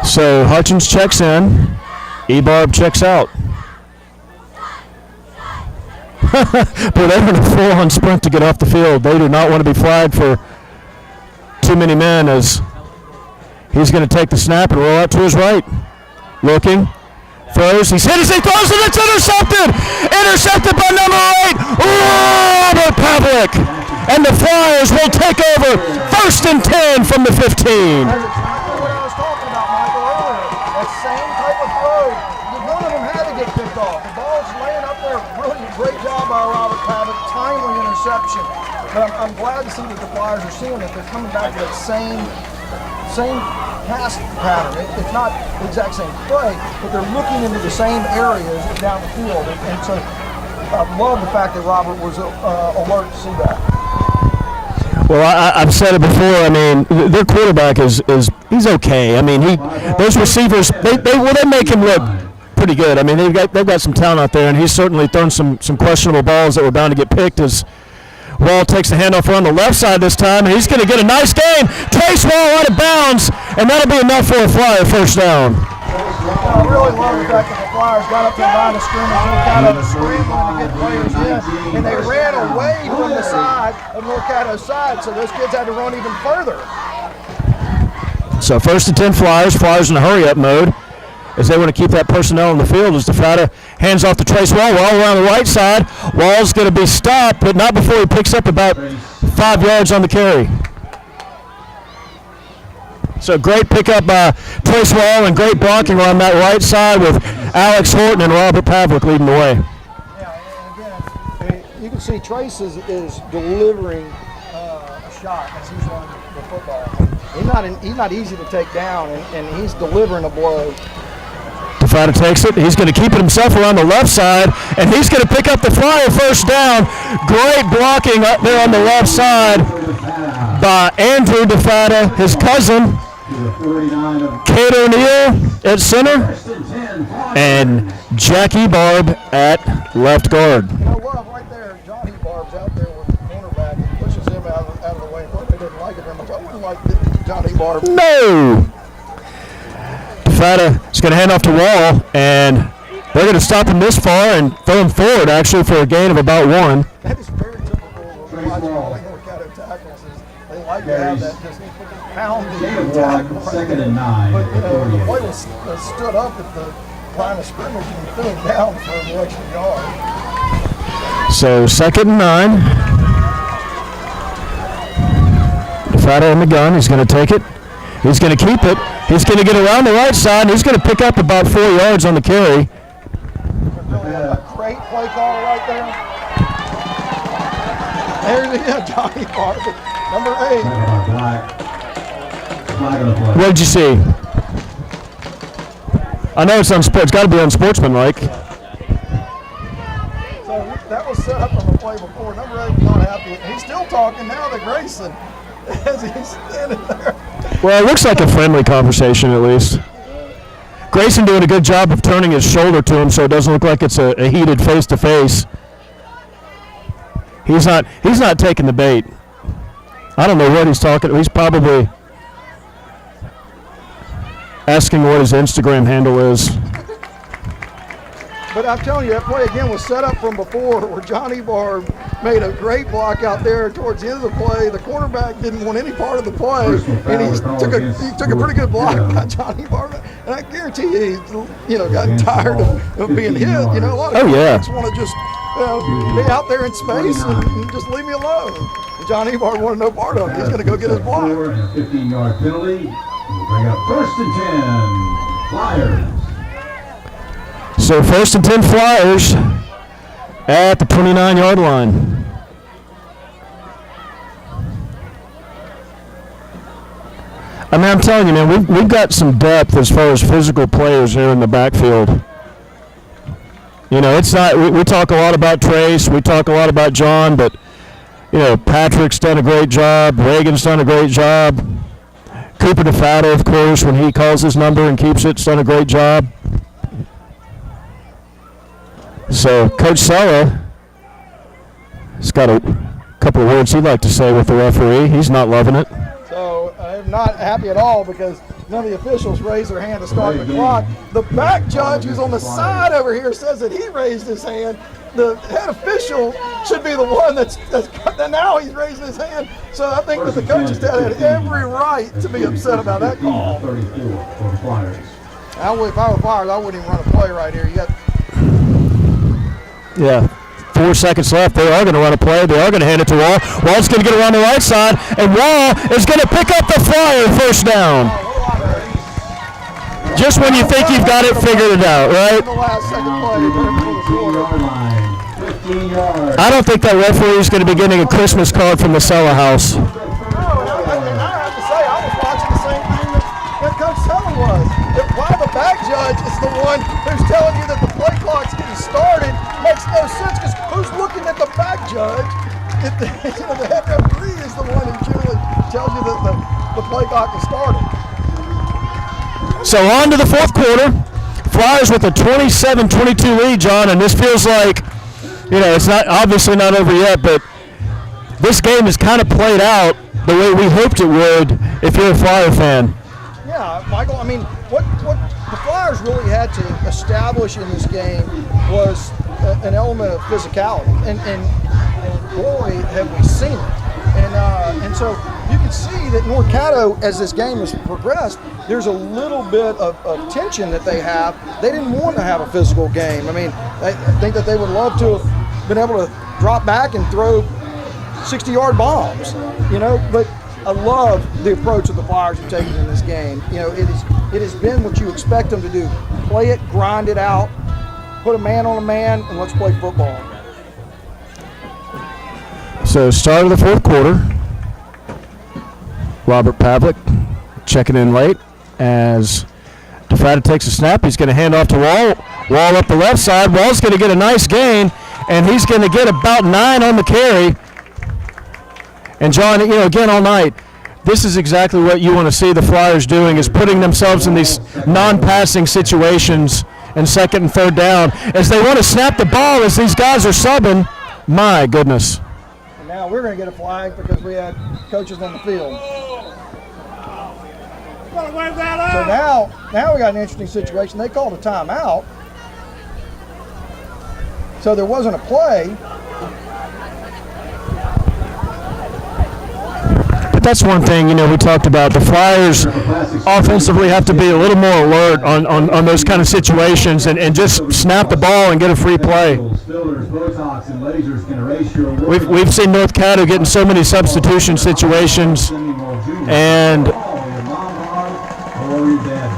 So Hutchins checks in. Ebarb checks out. But they're in a full-on sprint to get off the field. They do not want to be flagged for too many men, as he's going to take the snap and roll out to his right. Looking. Throws. He's hit as he throws, and it's intercepted! Intercepted by number 8, Robert Pavlik! And the Flyers will take over 1st and 10 from the 15. But I'm glad to see that the Flyers are seeing that they're coming back to that same pass pattern. It's not the exact same play, but they're looking into the same areas down the field. And so I love the fact that Robert was alert to see that. Well, I've said it before. I mean, their quarterback is he's okay. I mean, those receivers they make him look pretty good. I mean, they've got some talent out there, and he's certainly thrown some questionable balls that were bound to get picked. As Wall takes the handoff around the left side this time, and he's going to get a nice gain. Trace Wall out of bounds, and that'll be enough for a Flyer first down. I really love the fact that the Flyers got up to the line of scrimmage, North Caddo scrambling to get players in, and they ran away from the side of North Caddo's side, so those kids had to run even further. So 1st and 10 Flyers. Flyers in a hurry-up mode, as they want to keep that personnel on the field. As DeFrada hands off to Trace Wall. Wall around the right side. Wall's going to be stopped, but not before he picks up about 5 yards on the carry. So great pickup by Trace Wall, and great blocking on that right side with Alex Horton and Robert Pavlik leading the way. Yeah, and again, you can see Trace is delivering a shot as he's running the football. He's not easy to take down, and he's delivering a blow. DeFatta takes it. He's going to keep it himself around the left side, and he's going to pick up the Flyer first down. Great blocking up there on the left side by Andrew DeFatta, his cousin. Caddo Neal at center, and Jackie Barb at left guard. You know what? Right there, Johnny Barb's out there with the cornerback and pushes him out of the way. Of course, they didn't like it very much. I wouldn't like Johnny Barb. No! DeFatta is going to hand off to Wall, and they're going to stop him this far and throw him forward, actually, for a gain of about 1. That is very typical of watching all the North Caddo tackles. They like to have that just pounding tackle. Second and 9. But, you know, the play was stood up at the line of scrimmage and threw him down for an extra yard. So 2nd and 9. DeFatta in the gun. He's going to take it. He's going to keep it. He's going to get around the right side, and he's going to pick up about 4 yards on the carry. A great play call right there. There's Johnny Barb, number 8. What did you see? I know it's on sports. It's got to be unsportsmanlike. So that was set up on the play before. Number 8 was not happy. And he's still talking now to Grayson as he's standing there. Well, it looks like a friendly conversation at least. Grayson doing a good job of turning his shoulder to him so it doesn't look like it's a heated face-to-face. He's not taking the bait. I don't know what he's talking. He's probably asking what his Instagram handle is. But I'm telling you, that play again was set up from before where Johnny Barb made a great block out there towards the end of the play. The cornerback didn't want any part of the play, and he took a pretty good block by Johnny Barb. And I guarantee you, he got tired of being hit. You know, a lot of cornerbacks want to just be out there in space and just leave me alone. And Johnny Barb wanted no part of it. He's going to go get his block. And a 15-yard penalty. We'll bring up 1st and 10, Flyers. So 1st and 10 Flyers at the 29-yard line. I mean, I'm telling you, man, we've got some depth as far as physical players here in the backfield. You know, it's not. We talk a lot about Trace, we talk a lot about John, but you know, Patrick's done a great job. Reagan's done a great job. Cooper DeFatta, of course, when he calls his number and keeps it, has done a great job. So Coach Sella has got a couple of words he'd like to say with the referee. He's not loving it. So I'm not happy at all because none of the officials raised their hand to start the clock. The back judge who's on the side over here says that he raised his hand. The head official should be the one that's now he's raising his hand. So I think that the coach's dad had every right to be upset about that call. For Flyers. If I were Flyers, I wouldn't even run a play right here. You got. Yeah, 4 seconds left. They are going to run a play. They are going to hand it to Wall. Wall's going to get around the right side, and Wall is going to pick up the Flyer first down. Just when you think you've got it figured out, right? I don't think that referee is going to be getting a Christmas card from the Sella house. I have to say, I was watching the same thing that Coach Sella was. Why the back judge is the one who's telling you that the play clock's getting started makes no sense because who's looking at the back judge? The head referee is the one who generally tells you that the play clock is started. So on to the 4th quarter. Flyers with a 27-22 lead, John, and this feels like, you know, it's not obviously not over yet, but this game is kind of played out the way we hoped it would if you're a Flyer fan. Yeah, Michael, I mean, what the Flyers really had to establish in this game was an element of physicality, and boy, have we seen it. And so you can see that North Caddo, as this game has progressed, there's a little bit of tension that they have. They didn't want to have a physical game. I mean, I think that they would love to have been able to drop back and throw 60-yard bombs, you know, but I love the approach that the Flyers have taken in this game. You know, it has been what you expect them to do. Play it, grind it out, put a man on a man, and let's play football. So start of the 4th quarter. Robert Pavlik checking in late as DeFatta takes a snap. He's going to hand off to Wall. Wall up the left side. Wall's going to get a nice gain, and he's going to get about 9 on the carry. And, John, again all night, this is exactly what you want to see the Flyers doing, is putting themselves in these non-passing situations and second and third down as they want to snap the ball as these guys are subbing. My goodness. And now we're going to get a flag because we had coaches on the field. So now we got an interesting situation. They called a timeout. So there wasn't a play. But that's one thing, we talked about. The Flyers offensively have to be a little more alert on those kind of situations and just snap the ball and get a free play. We've seen North Caddo get in so many substitution situations, and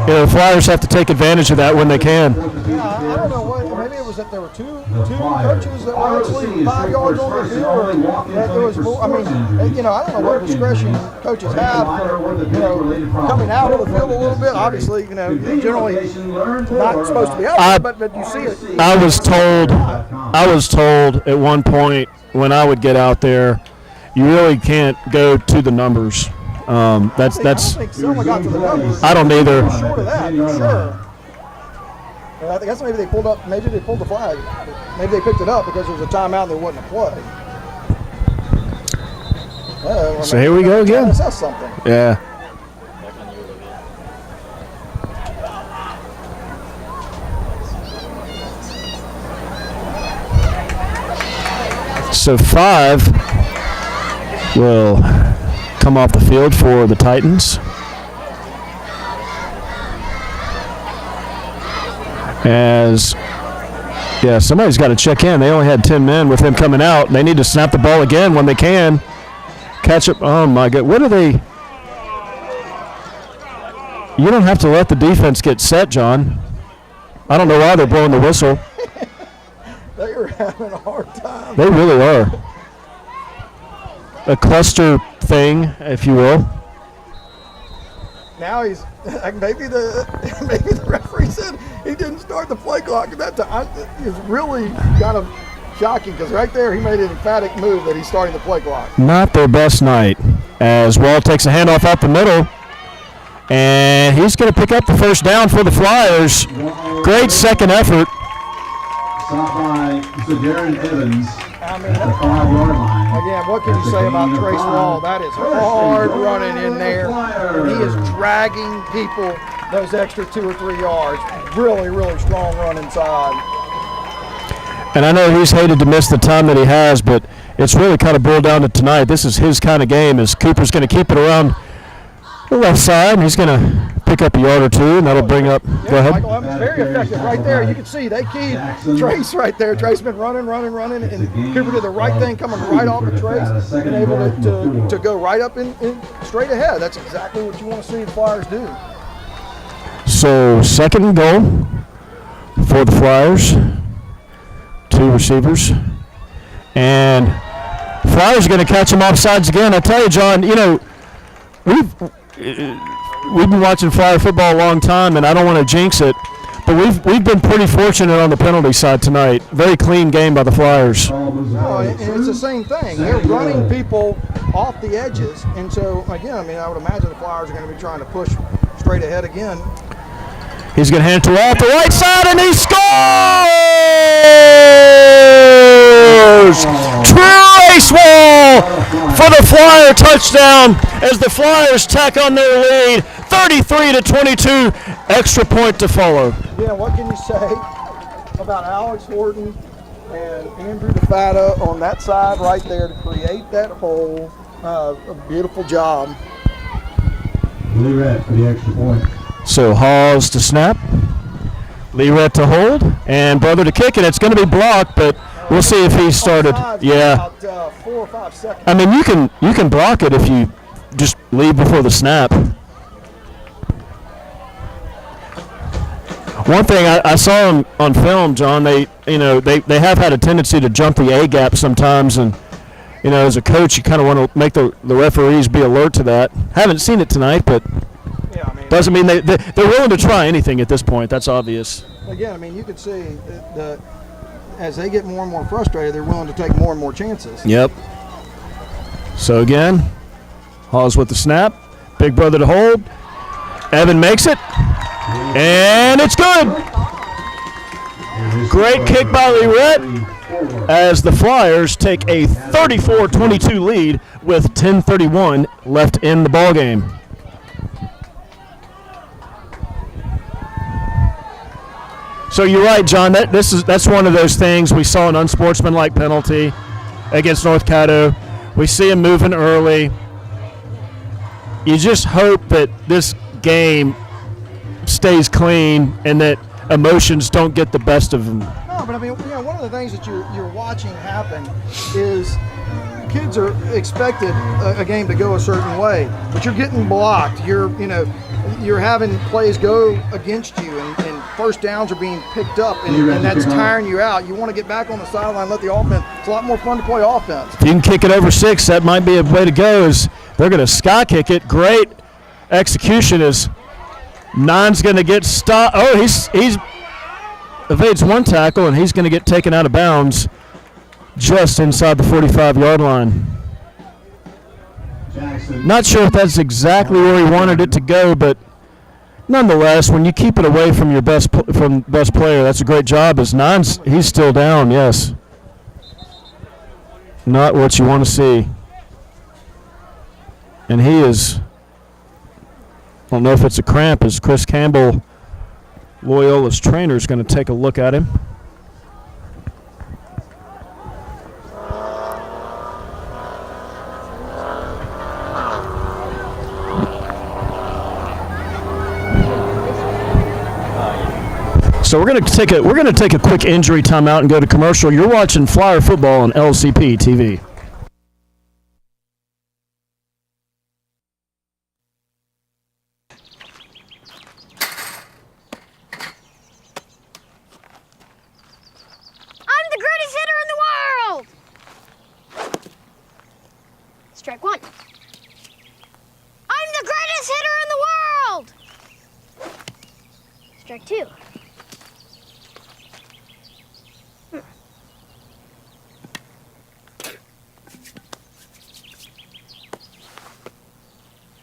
the Flyers have to take advantage of that when they can. Yeah, I don't know what. Maybe it was that there were two coaches that were actually 5 yards on the field, or that there was more. I mean, I don't know what discretion coaches have for, coming out of the field a little bit. Obviously, generally not supposed to be out there, but you see it. I was told at one point when I would get out there, you really can't go to the numbers. That's. I don't think someone got to the numbers. I don't either. Short of that, for sure. I guess maybe they pulled the flag. Maybe they picked it up because there was a timeout and there wasn't a play. So here we go again. That's something. Yeah. So 5 will come off the field for the Titans. Somebody's got to check in. They only had 10 men with him coming out. They need to snap the ball again when they can. Catch up. Oh, my God. What are they? You don't have to let the defense get set, John. I don't know why they're blowing the whistle. They are having a hard time. They really are. A cluster thing, if you will. Now he's maybe the referee said he didn't start the play clock at that time. It's really kind of shocking because right there he made an emphatic move that he's starting the play clock. Not their best night as Wall takes a handoff out the middle, and he's going to pick up the first down for the Flyers. Great second effort. Stop by Darren Evans at the 5-yard line. Again, what can you say about Trace Wall? That is hard running in there. And he is dragging people those extra 2 or 3 yards. Really, really strong run inside. And I know he's hated to miss the time that he has, but it's really kind of boiled down to tonight. This is his kind of game, as Cooper's going to keep it around the left side, and he's going to pick up a yard or two, and that'll bring up. Yeah, go ahead. Michael Evans, very effective right there. You can see they keyed Trace right there. Trace been running, and Cooper did the right thing, coming right off of Trace, and able to go right up in straight ahead. That's exactly what you want to see the Flyers do. So 2nd and goal for the Flyers. 2 receivers, and Flyers are going to catch him offsides again. I tell you, John, we've been watching Flyer football a long time, and I don't want to jinx it, but we've been pretty fortunate on the penalty side tonight. Very clean game by the Flyers. No, and it's the same thing. They're running people off the edges, and so again, I would imagine the Flyers are going to be trying to push straight ahead again. He's going to hand it to Wall at the right side, and he scores! Trace Wall for the Flyer touchdown as the Flyers tack on their lead, 33-22. Extra point to follow. Yeah, what can you say about Alex Horton and Andrew DeFatta on that side right there to create that hole? A beautiful job. Lee Rett for the extra point. So Hawes to snap, Lee Rett to hold, and Brother to kick it. It's going to be blocked, but we'll see if he started. Yeah. About 4 or 5 seconds. I mean, you can block it if you just leave before the snap. One thing I saw on film, John, they have had a tendency to jump the A gap sometimes, and as a coach, you kind of want to make the referees be alert to that. Haven't seen it tonight, but yeah, Doesn't mean they're willing to try anything at this point. That's obvious. Again, I mean, you can see that as they get more and more frustrated, they're willing to take more and more chances. Yep. So again, Hawes with the snap. Big brother to hold. Evan makes it. And it's good. Great kick by Lirette as the Flyers take a 34-22 lead with 10:31 left in the ballgame. So you're right, John. That's one of those things. We saw an unsportsmanlike penalty against North Caddo. We see him moving early. You just hope that this game stays clean and that emotions don't get the best of them. No, but I mean, one of the things that you're watching happen is kids are expected a game to go a certain way, but you're getting blocked. You're having plays go against you, and first downs are being picked up, and that's tiring you out. You want to get back on the sideline, let the offense. It's a lot more fun to play offense. If you can kick it over 6, that might be a way to go. Is they're going to sky kick it. Great execution is Nine's going to get stopped. Oh, he's evades one tackle, and he's going to get taken out of bounds just inside the 45-yard line. Not sure if that's exactly where he wanted it to go, but nonetheless, when you keep it away from your best player, that's a great job. As he's still down, yes. Not what you want to see. And he is, I don't know if it's a cramp, as Chris Campbell, Loyola's trainer, is going to take a look at him. So we're going to take a quick injury timeout and go to commercial. You're watching Flyer football on LCP TV. I'm the greatest hitter in the world! Strike one. I'm the greatest hitter in the world! Strike two.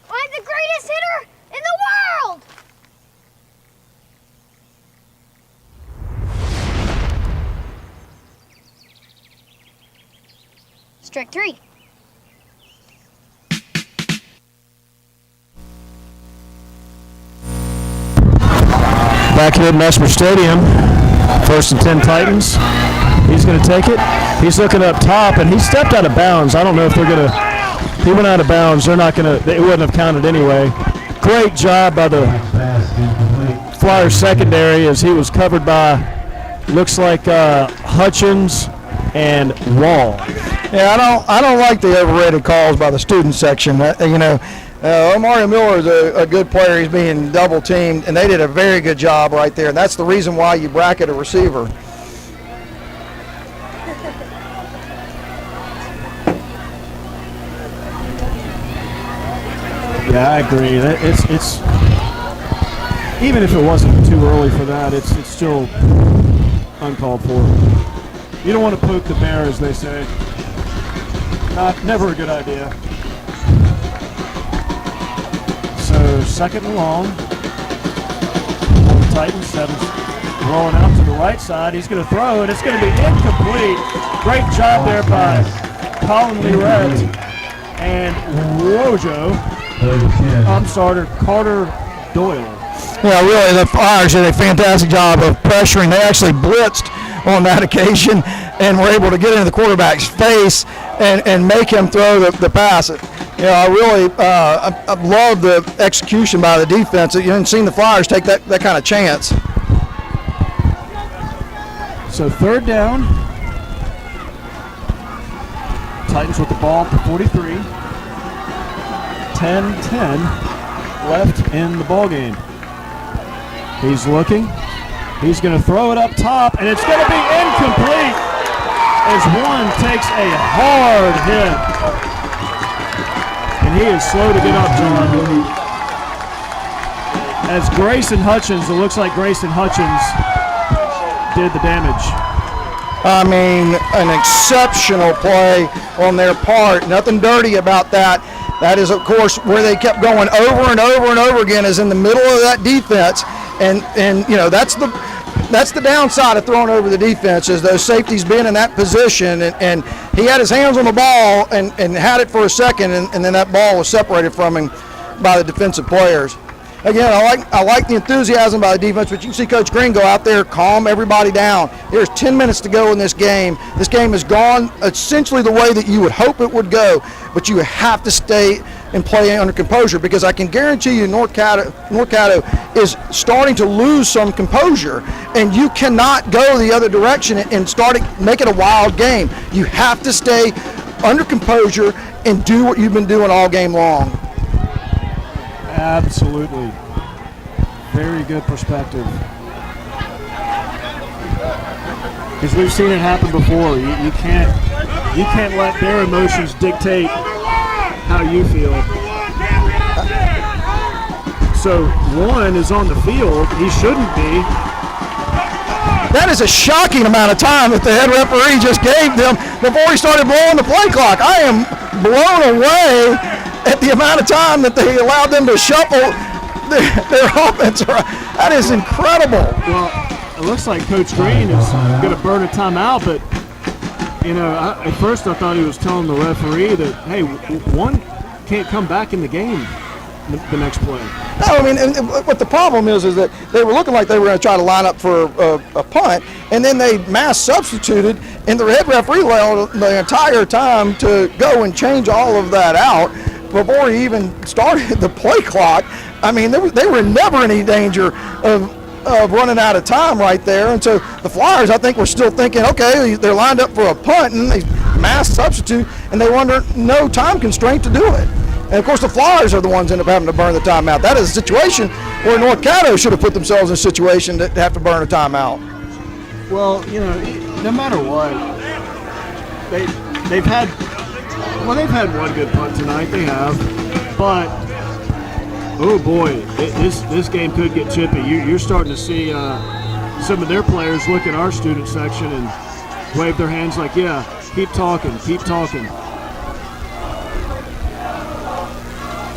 I'm the greatest hitter in the world! Strike three. Back here at Mesmer Stadium, 1st and 10 Titans. He's going to take it. He's looking up top, and he stepped out of bounds. I don't know if they're going to. He went out of bounds. They're not going to. It wouldn't have counted anyway. Great job by the Flyers secondary as he was covered by, looks like Hutchins and Wall. Yeah, I don't like the overrated calls by the student section. Mario Miller is a good player. He's being double teamed, and they did a very good job right there. And that's the reason why you bracket a receiver. Yeah, I agree. It's even if it wasn't too early for that, it's still uncalled for. You don't want to poke the bear, as they say. Never a good idea. So 2nd and long. The Titans, 7 rolling out to the right side. He's going to throw, and it's going to be incomplete. Great job there by Colin Lirette and Carter Doyle. Yeah, really, the Flyers did a fantastic job of pressuring. They actually blitzed on that occasion and were able to get into the quarterback's face and make him throw the pass. I really I love the execution by the defense. You haven't seen the Flyers take that kind of chance. So 3rd down. Titans with the ball at the 43. 10-10 left in the ballgame. He's looking. He's going to throw it up top, and it's going to be incomplete as one takes a hard hit. And he is slow to get up, John. as Grayson Hutchins, it looks like Grayson Hutchins did the damage. I mean, an exceptional play on their part. Nothing dirty about that. That is, of course, where they kept going over and over and over again, is in the middle of that defense. And you know, that's the downside of throwing over the defense, is those safeties being in that position. And he had his hands on the ball and had it for a second, and then that ball was separated from him by the defensive players. Again, I like the enthusiasm by the defense, but you can see Coach Green go out there, calm everybody down. There's 10 minutes to go in this game. This game has gone essentially the way that you would hope it would go, but you have to stay and play under composure, because I can guarantee you North Caddo is starting to lose some composure, and you cannot go the other direction and make it a wild game. You have to stay under composure and do what you've been doing all game long. Absolutely. Very good perspective. Because we've seen it happen before. You can't let their emotions dictate how you feel. So one is on the field. He shouldn't be. That is a shocking amount of time that the head referee just gave them before he started blowing the play clock. I am blown away at the amount of time that they allowed them to shuffle their offense. That is incredible. Well, it looks like Coach Green is going to burn a timeout, but, you know, at first I thought he was telling the referee that, hey, one can't come back in the game the next play. No, I mean, and what the problem is that they were looking like they were going to try to line up for a punt, and then they mass substituted, and the head referee allowed the entire time to go and change all of that out before he even started the play clock. I mean, they were never in any danger of running out of time right there. And so the Flyers, I think, were still thinking, okay, they're lined up for a punt, and they mass substitute, and they were under no time constraint to do it. And, of course, the Flyers are the ones that end up having to burn the timeout. That is a situation where North Caddo should have put themselves in a situation to have to burn a timeout. Well, you know, no matter what, they've had one good punt tonight. They have, but oh boy, this game could get chippy. You're starting to see some of their players look at our student section and wave their hands like, yeah, keep talking, keep talking.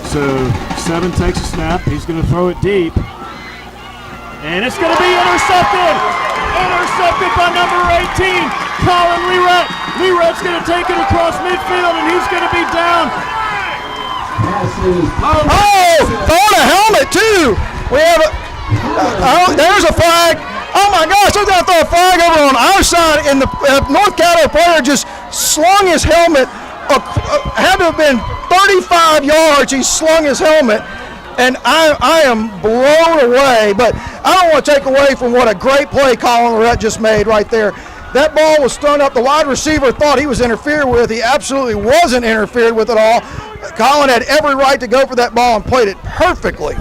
So 7 takes a snap. He's going to throw it deep. And it's going to be intercepted. Intercepted by number 18, Colin Learett. Learett's going to take it across midfield, and he's going to be down. Oh, throwing a helmet, too. We have there's a flag. Oh, my gosh, they're going to throw a flag over on our side, and the North Caddo player just slung his helmet. Had to have been 35 yards. He slung his helmet, and I am blown away. But I don't want to take away from what a great play Colin Learett just made right there. That ball was thrown up. The wide receiver thought he was interfered with. He absolutely wasn't interfered with at all. Colin had every right to go for that ball and played it perfectly.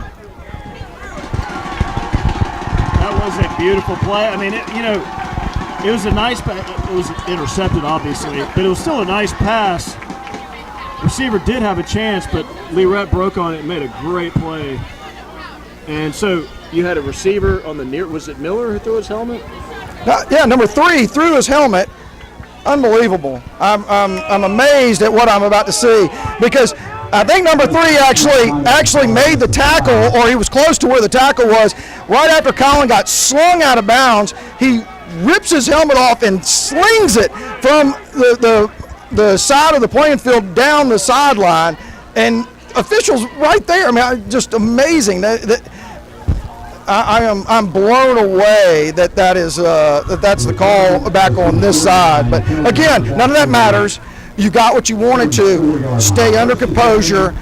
That was a beautiful play. I mean, it was a nice pass. It was intercepted, obviously, but it was still a nice pass. Receiver did have a chance, but Learett broke on it and made a great play. And so you had a receiver on the near. Was it Miller who threw his helmet? Yeah, number 3 threw his helmet. Unbelievable. I'm amazed at what I'm about to see, because I think number 3 actually made the tackle, or he was close to where the tackle was. Right after Colin got slung out of bounds, he rips his helmet off and slings it from the side of the playing field down the sideline, and officials right there. I mean, just amazing. I'm blown away that's the call back on this side. But again, none of that matters. You got what you wanted to. Stay under composure.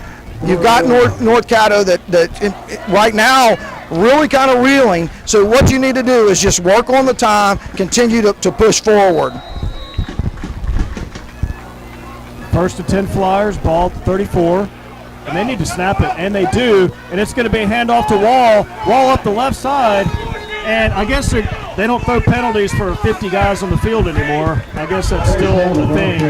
You've got North Caddo that right now really kind of reeling. So what you need to do is just work on the time, continue to push forward. First and 10 Flyers, ball 34. And they need to snap it, and they do. And it's going to be a handoff to Wall. Wall up the left side. And I guess they don't throw penalties for 50 guys on the field anymore. I guess that's still the thing.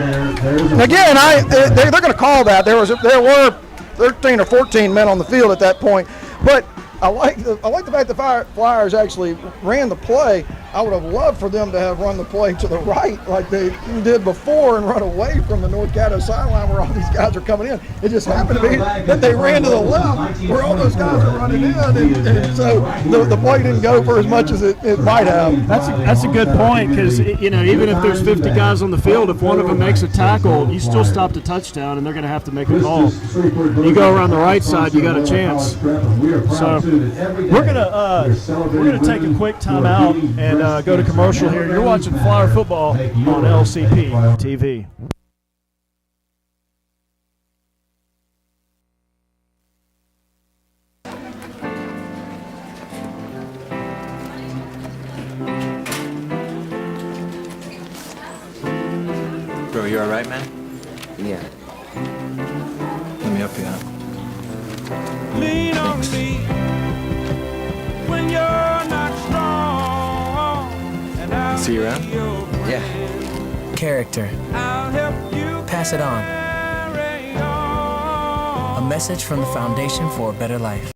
Again, they're going to call that. There were 13 or 14 men on the field at that point. But I like the fact the Flyers actually ran the play. I would have loved for them to have run the play to the right like they did before and run away from the North Caddo sideline where all these guys are coming in. It just happened to be that they ran to the left where all those guys are running in, and so the play didn't go for as much as it might have. That's a good point, because even if there's 50 guys on the field, if one of them makes a tackle, you still stop the touchdown, and they're going to have to make a call. You go around the right side, you got a chance. So we're gonna take a quick timeout and go to commercial here. You're watching Flyer football on LCP TV. Bro, you all right, man? Yeah. Let me help you out. Lean on me when you're not strong, and I'll See you around? Yeah. Character. Pass it on. A message from the Foundation for a Better Life.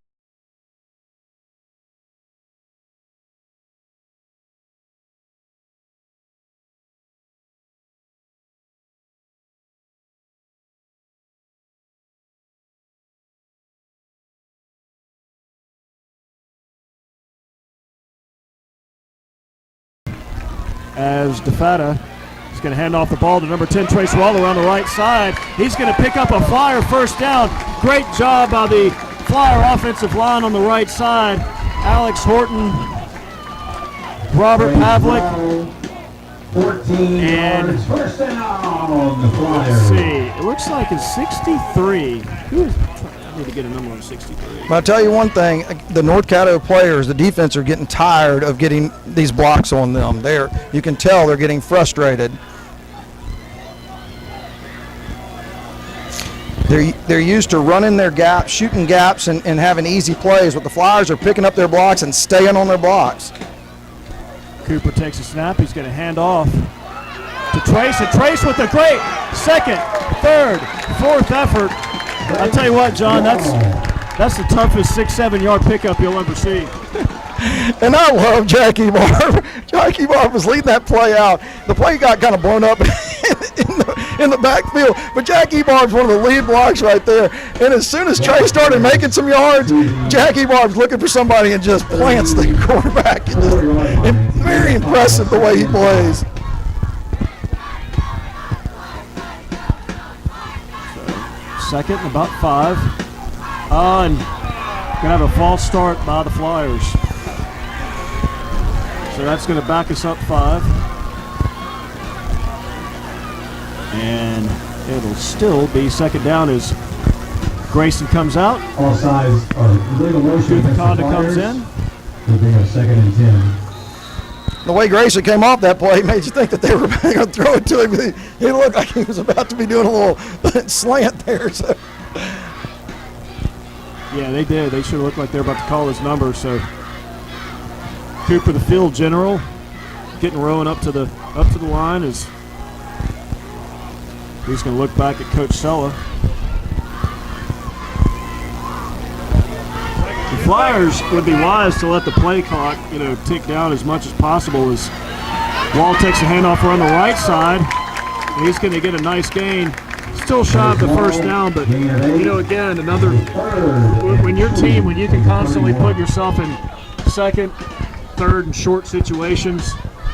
As DeFata is going to hand off the ball to number 10, Trace Waller on the right side. He's going to pick up a Flyer first down. Great job by the Flyer offensive line on the right side. Alex Horton, Robert Pavlik, 14 yards, first down, the Flyers. Let's see, it looks like it's 63. I need to get a number on 63. But I'll tell you one thing, the North Caddo players, the defense are getting tired of getting these blocks on them. You can tell they're getting frustrated. They're used to running their gaps, shooting gaps, and having easy plays, but the Flyers are picking up their blocks and staying on their blocks. Cooper takes a snap. He's going to hand off to Trace, and Trace with a great second, third, fourth effort. I'll tell you what, John, that's the toughest 6-7 yard pickup you'll ever see. And I love Jackie Barb. Jackie Barb was leading that play out. The play got kind of blown up in the backfield, but Jackie Barb's one of the lead blocks right there. And as soon as Trey started making some yards, Jackie Barb's looking for somebody and just plants the quarterback. And very impressive the way he plays. Second and about 5. And gonna have a false start by the Flyers. So that's gonna back us up 5. And it'll still be second down as Grayson comes out. All sides are legal motion. Caddo comes in. It'll be a 2nd and 10. The way Grayson came off that play made you think that they were going to throw it to him. He looked like he was about to be doing a little slant there. So. Yeah, they did. They should have looked like they were about to call his number. So Cooper, the field general, getting Rowan up to the line as he's going to look back at Coach Sella. The Flyers would be wise to let the play clock, tick down as much as possible as Wall takes a handoff around the right side. He's going to get a nice gain. Still shy of the first down, but, again, when your team, when you can constantly put yourself in second, third, and short situations,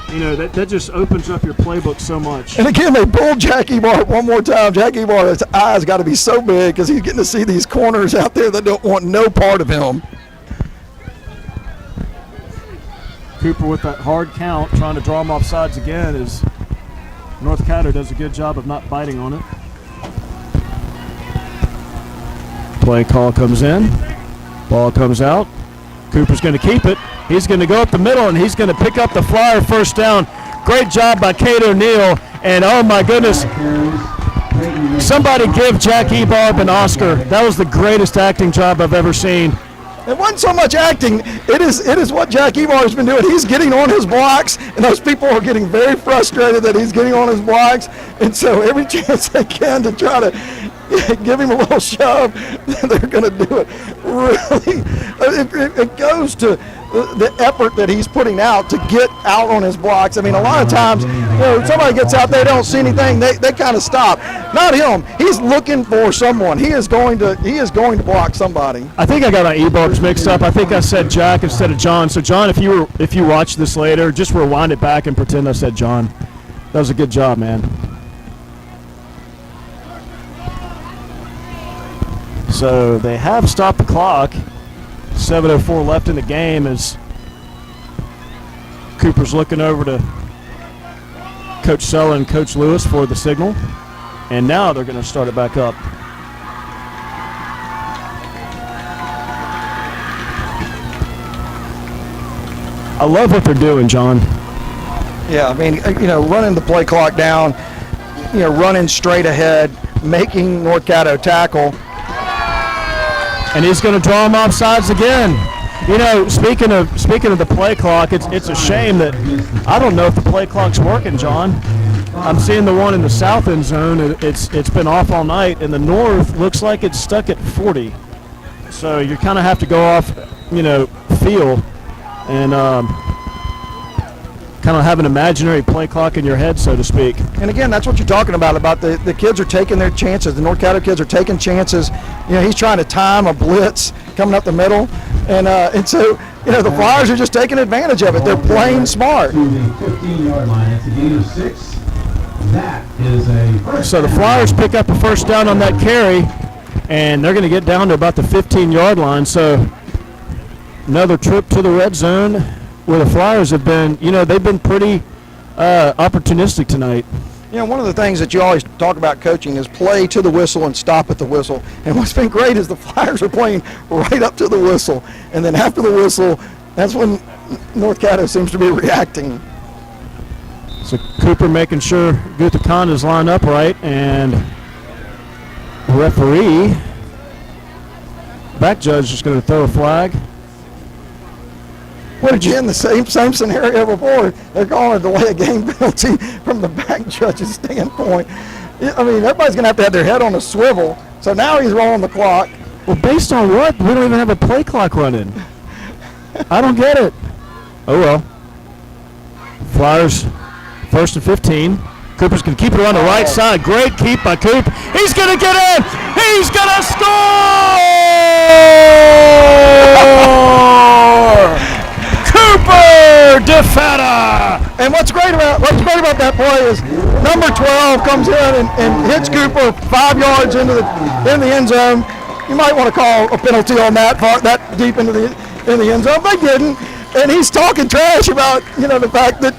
that just opens up your playbook so much. And again, they pulled Jackie Bart one more time. Jackie Bart's eyes got to be so big because he's getting to see these corners out there that don't want no part of him. Cooper with that hard count, trying to draw him off sides again as North Caddo does a good job of not biting on it. Play call comes in. Ball comes out. Cooper's going to keep it. He's going to go up the middle, and he's going to pick up the Flyer first down. Great job by Caddo Neal. And, oh, my goodness, somebody give Jackie Barb an Oscar. That was the greatest acting job I've ever seen. It wasn't so much acting. It is what Jack Ebar has been doing. He's getting on his blocks, and those people are getting very frustrated that he's getting on his blocks. And so every chance they can to try to give him a little shove, they're going to do it. Really, it goes to the effort that he's putting out to get out on his blocks. I mean, a lot of times, somebody gets out there, they don't see anything, they kind of stop. Not him. He's looking for someone. He is going to block somebody. I think I got my e-books mixed up. I think I said Jack instead of John. So John, if you watch this later, just rewind it back and pretend I said John. That was a good job, man. So they have stopped the clock. 7:04 left in the game as Cooper's looking over to Coach Sella and Coach Lewis for the signal. And now they're going to start it back up. I love what they're doing, John. Yeah, I mean, running the play clock down, running straight ahead, making North Caddo tackle. And he's going to draw him off sides again. Speaking of the play clock, it's a shame that I don't know if the play clock's working, John. I'm seeing the one in the south end zone. It's been off all night, and the north looks like it's stuck at 40. So you kind of have to go off, feel, and kind of have an imaginary play clock in your head, so to speak. And again, that's what you're talking about the kids are taking their chances. The North Caddo kids are taking chances. He's trying to time a blitz coming up the middle, and so the Flyers are just taking advantage of it. They're playing smart. To the 15-yard line, it's a gain of 6. That is a first. So the Flyers pick up a first down on that carry, and they're going to get down to about the 15-yard line. So another trip to the red zone, where the Flyers have been, they've been pretty opportunistic tonight. One of the things that you always talk about coaching is play to the whistle and stop at the whistle. And what's been great is the Flyers are playing right up to the whistle. And then after the whistle, that's when North Caddo seems to be reacting. So Cooper making sure Guthakan is lined up right, and the referee, back judge, is going to throw a flag. Well, again, the same scenario before. They're calling a delay of game penalty from the back judge's standpoint. I mean, everybody's going to have their head on a swivel. So now he's rolling the clock. Well, based on what? We don't even have a play clock running. I don't get it. Oh, well. Flyers, 1st and 15. Cooper's going to keep it on the right side. Great keep by Coop. He's going to get in. He's going to score! Cooper DeFetta. And what's great about that play is number 12 comes in and hits Cooper 5 yards into the end zone. You might want to call a penalty on that deep into the end zone. They didn't. And he's talking trash about the fact that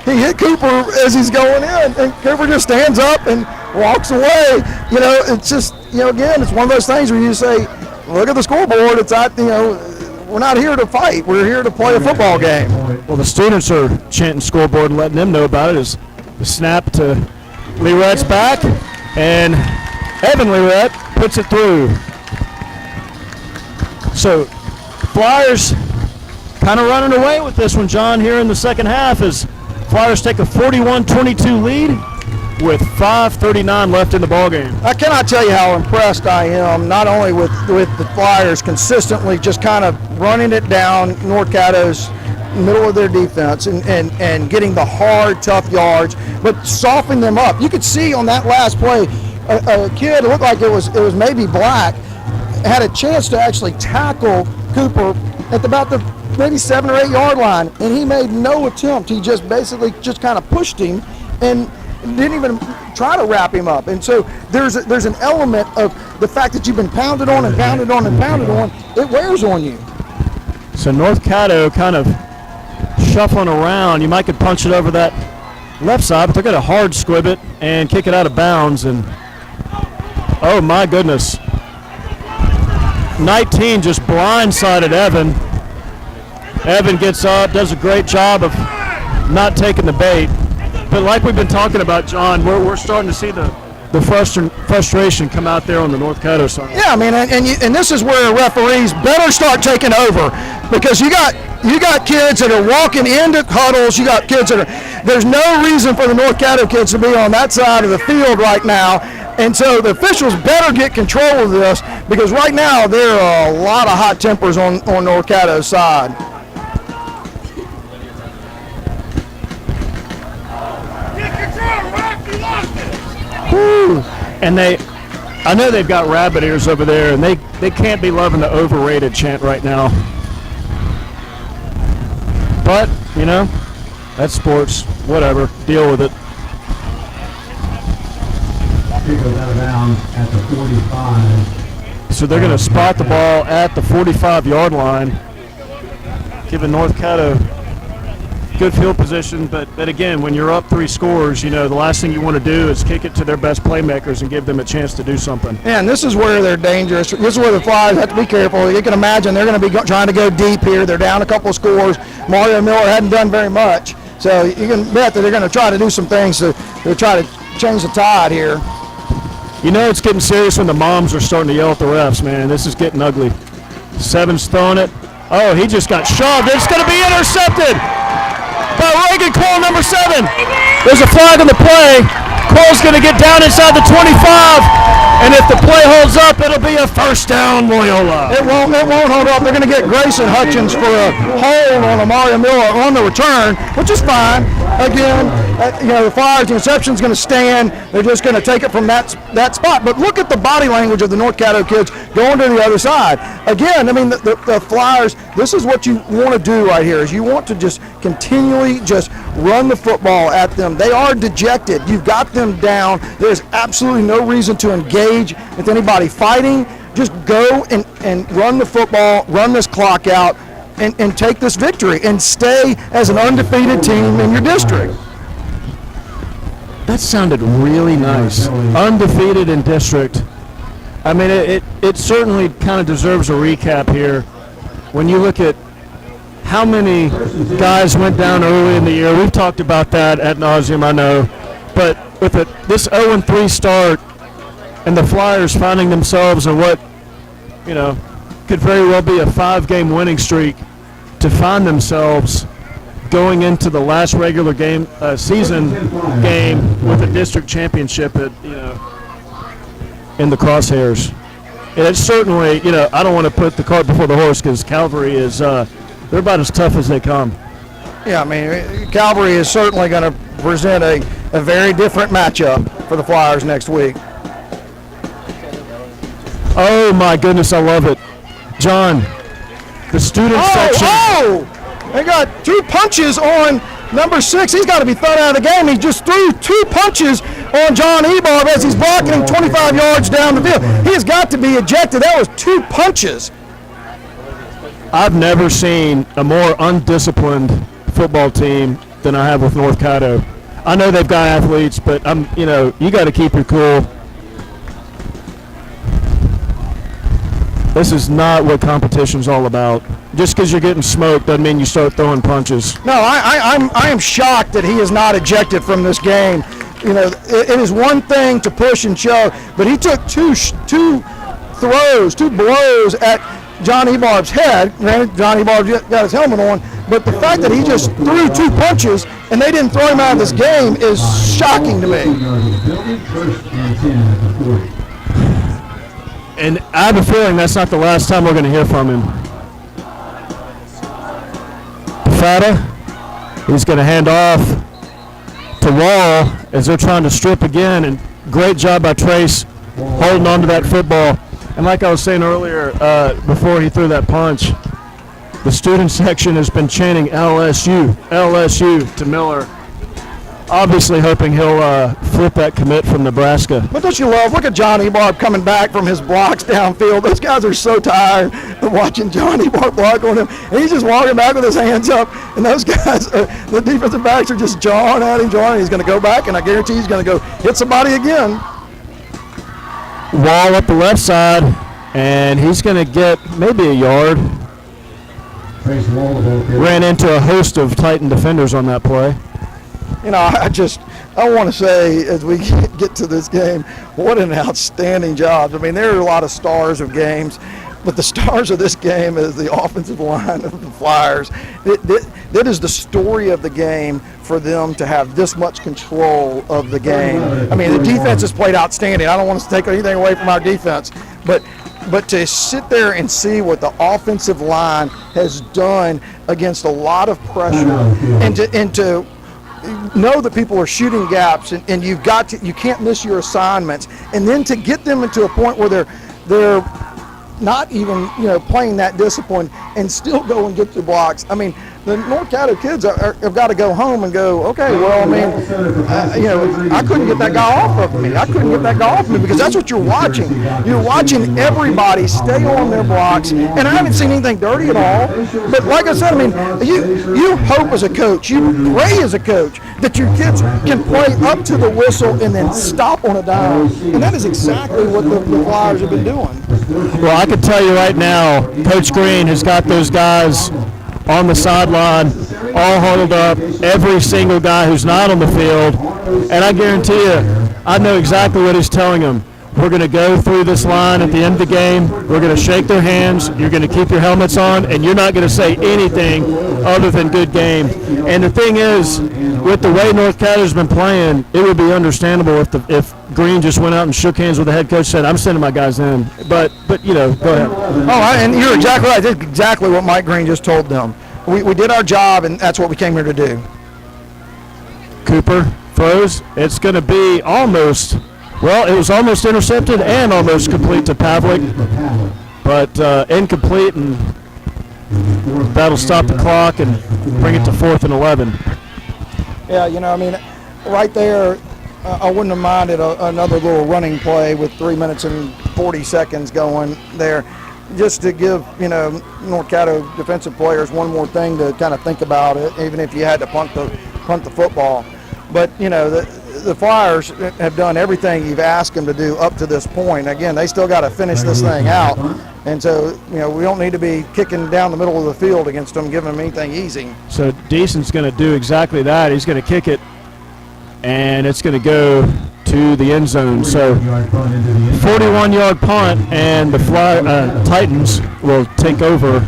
he hit Cooper as he's going in, and Cooper just stands up and walks away. It's just again, it's one of those things where you say, look at the scoreboard. It's not we're not here to fight. We're here to play a football game. Well, the students are chanting scoreboard and letting them know about it. As the snap to Leret's back, and Evan Leret puts it through. So Flyers kind of running away with this one, John, here in the second half, as Flyers take a 41-22 lead with 5:39 left in the ballgame. I cannot tell you how impressed I am, not only with the Flyers consistently just kind of running it down North Caddo's middle of their defense and getting the hard, tough yards, but softening them up. You could see on that last play, a kid, it looked like it was maybe Black, had a chance to actually tackle Cooper at about the maybe 7 or 8 yard line, and he made no attempt. He just basically just kind of pushed him and didn't even try to wrap him up. And so there's an element of the fact that you've been pounded on and pounded on and pounded on. It wears on you. So North Caddo kind of shuffling around. You might could punch it over that left side, but they're going to hard squib it and kick it out of bounds. And oh my goodness, 19 just blindsided Evan. Evan gets up, does a great job of not taking the bait. But like we've been talking about, John, we're starting to see the frustration come out there on the North Caddo side. Yeah, I mean, and this is where referees better start taking over, because you got kids that are walking into huddles. You got kids that there's no reason for the North Caddo kids to be on that side of the field right now. And so the officials better get control of this, because right now there are a lot of hot tempers on North Caddo's side. Whew. And I know they've got rabbit ears over there, and they can't be loving the overrated chant right now. But, you know, that's sports. Whatever. Deal with it. Goes out of bounds at the 45. So they're going to spot the ball at the 45-yard line, giving North Caddo good field position. But again, when you're up 3 scores, you know, the last thing you want to do is kick it to their best playmakers and give them a chance to do something. Yeah, and this is where they're dangerous. This is where the Flyers have to be careful. You can imagine they're going to be trying to go deep here. They're down a couple of scores. Mario Miller hadn't done very much. So you can bet that they're going to try to do some things to try to change the tide here. You know it's getting serious when the moms are starting to yell at the refs, man. This is getting ugly. Seven's throwing it. Oh, he just got shoved. It's going to be intercepted by Reagan Cole, number 7. There's a flag on the play. Cole's going to get down inside the 25, and if the play holds up, it'll be a first down, Loyola. It won't hold up. They're going to get Grayson Hutchins for a hold on Mario Miller on the return, which is fine. Again, you know, the Flyers, the interception's going to stand. They're just going to take it from that spot. But look at the body language of the North Caddo kids going to the other side. Again, I mean, the Flyers, this is what you want to do right here, is you want to just continually just run the football at them. They are dejected. You've got them down. There's absolutely no reason to engage with anybody fighting. Just go and run the football, run this clock out, and take this victory and stay as an undefeated team in your district. That sounded really nice. Undefeated in district. I mean, it certainly kind of deserves a recap here. When you look at how many guys went down early in the year, we've talked about that ad nauseum, I know. But with this 0-3 start and the Flyers finding themselves in what, you know, could very well be a 5-game winning streak, to find themselves going into the last regular game, season game with a district championship in the crosshairs. And it's certainly, you know, I don't want to put the cart before the horse, because Calvary is, they're about as tough as they come. Yeah, I mean, Calvary is certainly going to present a very different matchup for the Flyers next week. Oh my goodness, I love it. John, the student section. Oh! They got 2 punches on number 6. He's got to be thrown out of the game. He just threw 2 punches on John Ebarb as he's blocking him 25 yards down the field. He has got to be ejected. That was 2 punches. I've never seen a more undisciplined football team than I have with North Caddo. I know they've got athletes, but you got to keep your cool. This is not what competition's all about. Just because you're getting smoked doesn't mean you start throwing punches. No, I am shocked that he is not ejected from this game. You know, it is one thing to push and shove, but he took two blows at John Ebarb's head. Granted, John Ebarb got his helmet on, but the fact that he just threw 2 punches and they didn't throw him out of this game is shocking to me. And I have a feeling that's not the last time we're going to hear from him. Fata, he's going to hand off to Wall as they're trying to strip again. And great job by Trace holding on to that football. And like I was saying earlier, before he threw that punch, the student section has been chanting LSU, LSU to Miller. Obviously hoping he'll flip that commit from Nebraska. But don't you love, look at John Ebarb coming back from his blocks downfield. Those guys are so tired of watching John Ebarb block on him. And he's just walking back with his hands up. And those guys, the defensive backs are just jawing at him. He's going to go back, and I guarantee he's going to go hit somebody again. Wall up the left side, and he's going to get maybe a yard. Ran into a host of Titan defenders on that play. You know, I want to say, as we get to this game, what an outstanding job. I mean, there are a lot of stars of games, but the stars of this game is the offensive line of the Flyers. that is the story of the game for them to have this much control of the game. I mean, the defense has played outstanding. I don't want us to take anything away from our defense, but to sit there and see what the offensive line has done against a lot of pressure, and to know that people are shooting gaps, and you can't miss your assignments, and then to get them into a point where they're not even playing that discipline and still go and get your blocks. I mean, the North Caddo kids have got to go home and go, okay, well, I mean, I couldn't get that guy off of me. I couldn't get that guy off of me, because that's what you're watching. You're watching everybody stay on their blocks, and I haven't seen anything dirty at all. But like I said, I mean, you hope as a coach, you pray as a coach that your kids can play up to the whistle and then stop on a dime. And that is exactly what the Flyers have been doing. Well, I can tell you right now, Coach Green has got those guys on the sideline, all huddled up, every single guy who's not on the field, and I guarantee you, I know exactly what he's telling them. We're going to go through this line at the end of the game. We're going to shake their hands. You're going to keep your helmets on, and you're not going to say anything other than good game. And the thing is, with the way North Caddo's been playing, it would be understandable if Green just went out and shook hands with the head coach and said, I'm sending my guys in. But go ahead. And you're exactly right. That's exactly what Mike Green just told them. We did our job, and that's what we came here to do. Cooper throws. It's going to be almost, well, it was almost intercepted and almost complete to Pavlik, but incomplete, and that'll stop the clock and bring it to 4th and 11. Yeah, I mean, right there, I wouldn't have minded another little running play with 3 minutes and 40 seconds going there, just to give, North Caddo defensive players one more thing to kind of think about it, even if you had to punt the football. But, the Flyers have done everything you've asked them to do up to this point. Again, they still got to finish this thing out. And so, we don't need to be kicking down the middle of the field against them, giving them anything easy. So Deason's going to do exactly that. He's going to kick it, and it's going to go to the end zone. So 41-yard punt, and the Titans will take over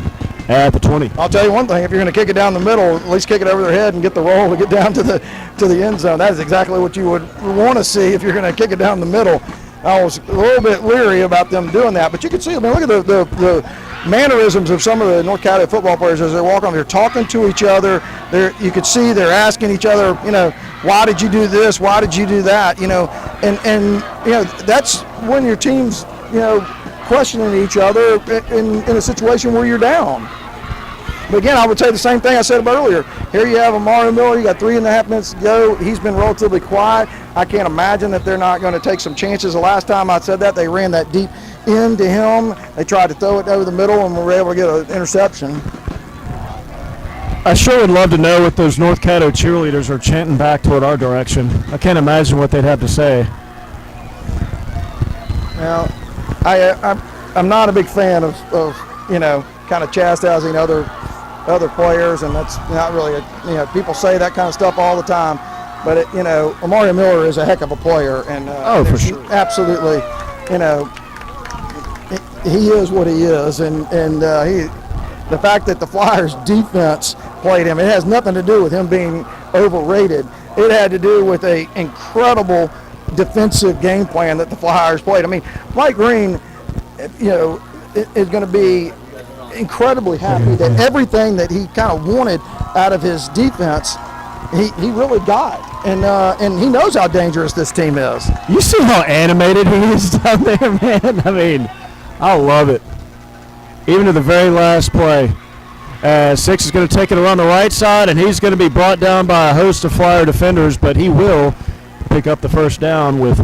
at the 20. I'll tell you one thing, if you're going to kick it down the middle, at least kick it over their head and get the roll to get down to the end zone. That is exactly what you would want to see if you're going to kick it down the middle. I was a little bit leery about them doing that, but you can see, I mean, look at the mannerisms of some of the North Caddo football players as they walk on. They're talking to each other. You could see they're asking each other, why did you do this? Why did you do that? And that's when your team's, questioning each other in a situation where you're down. But again, I would say the same thing I said about earlier. Here you have Mario Miller. You got 3.5 minutes to go. He's been relatively quiet. I can't imagine that they're not going to take some chances. The last time I said that, they ran that deep into him. They tried to throw it over the middle, and were able to get an interception. I sure would love to know what those North Caddo cheerleaders are chanting back toward our direction. I can't imagine what they'd have to say. Now, I'm not a big fan of kind of chastising other players, and that's not really people say that kind of stuff all the time, but Mario Miller is a heck of a player, and for sure, absolutely, he is what he is, and the fact that the Flyers defense played him, it has nothing to do with him being overrated. It had to do with an incredible defensive game plan that the Flyers played. I mean, Mike Green, is going to be incredibly happy that everything that he kind of wanted out of his defense, he really got, and he knows how dangerous this team is. You see how animated he is down there, man? I mean, I love it. Even to the very last play. Six is going to take it around the right side, and he's going to be brought down by a host of Flyer defenders, but he will pick up the first down with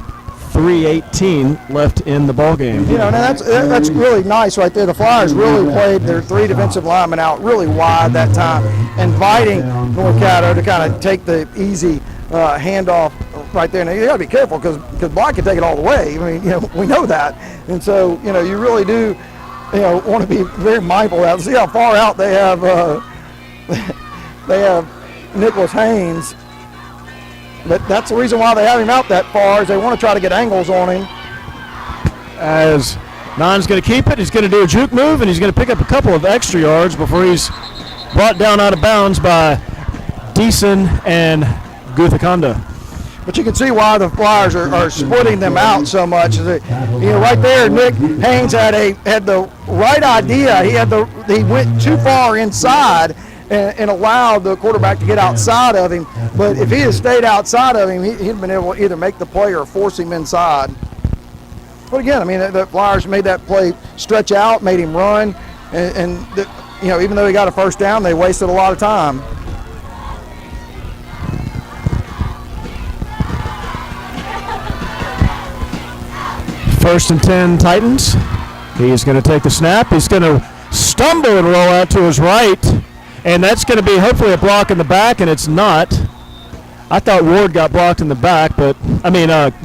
3:18 left in the ball game. Now that's really nice right there. The Flyers really played their 3 defensive linemen out really wide that time, inviting North Caddo to kind of take the easy handoff right there. Now you got to be careful because Block can take it all the way. I mean, we know that, and so you really do want to be very mindful of that. See how far out they have Nicholas Haynes. But that's the reason why they have him out that far, is they want to try to get angles on him. As Nine's going to keep it, he's going to do a juke move, and he's going to pick up a couple of extra yards before he's brought down out of bounds by Deason and Guthakonda. But you can see why the Flyers are splitting them out so much. Right there, Nick Haynes had the right idea. He went too far inside and allowed the quarterback to get outside of him. But if he had stayed outside of him, he'd been able to either make the play or force him inside. But again, the Flyers made that play stretch out, made him run, and even though he got a first down, they wasted a lot of time. First and 10 Titans. He's going to take the snap. He's going to stumble and roll out to his right. And that's going to be hopefully a block in the back, and it's not. I thought Ward got blocked in the back, but,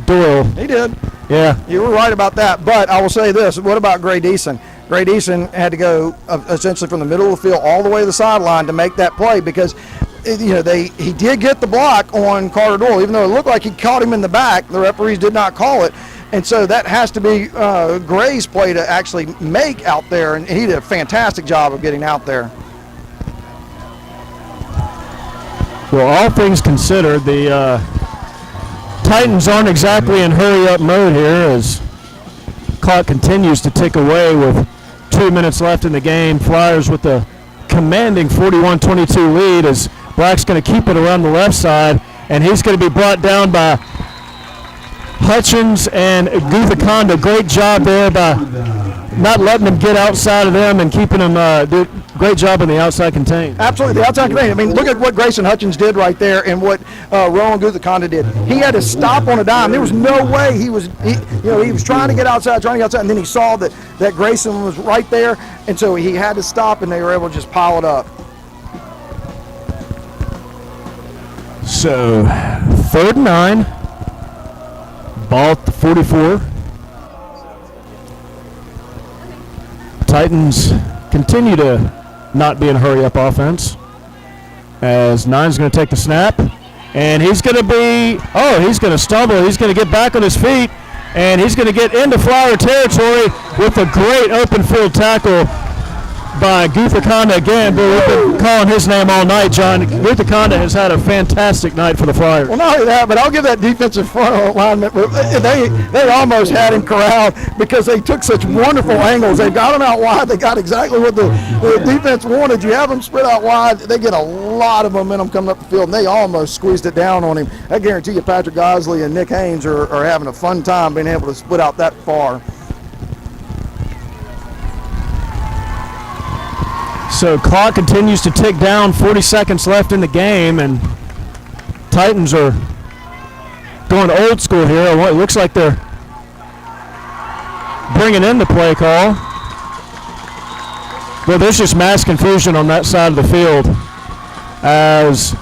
Doyle. He did. Yeah. You were right about that. But I will say this. What about Gray Deason? Gray Deason had to go essentially from the middle of the field all the way to the sideline to make that play because, he did get the block on Carter Doyle. Even though it looked like he caught him in the back, the referees did not call it. And so that has to be Gray's play to actually make out there, and he did a fantastic job of getting out there. Well, all things considered, the Titans aren't exactly in hurry-up mode here as clock continues to tick away with 2 minutes left in the game. Flyers with the commanding 41-22 lead as Black's going to keep it around the left side, and he's going to be brought down by Hutchins and Guthakonda. Great job there by not letting them get outside of them and keeping them. Great job on the outside contain. Absolutely, the outside contain. Look at what Grayson Hutchins did right there and what Rowan Guthakonda did. He had to stop on a dime. There was no way he was trying to get outside, and then he saw that Grayson was right there, and so he had to stop, and they were able to just pile it up. So, 3rd and 9. Ball at the 44. Titans continue to not be in hurry-up offense as Nine's going to take the snap. And he's going to stumble. He's going to get back on his feet. And he's going to get into Flyer territory with a great open field tackle by Guthakonda again, but we've been calling his name all night, John. Guthakonda has had a fantastic night for the Flyers. Well, not only that, but I'll give that defensive front alignment. They almost had him corralled because they took such wonderful angles. They got him out wide. They got exactly what the defense wanted. You have them spread out wide, they get a lot of momentum coming up the field, and they almost squeezed it down on him. I guarantee you Patrick Gosley and Nick Haynes are having a fun time being able to split out that far. So clock continues to tick down, 40 seconds left in the game, and Titans are going old school here. It looks like they're bringing in the play call. Well, there's just mass confusion on that side of the field as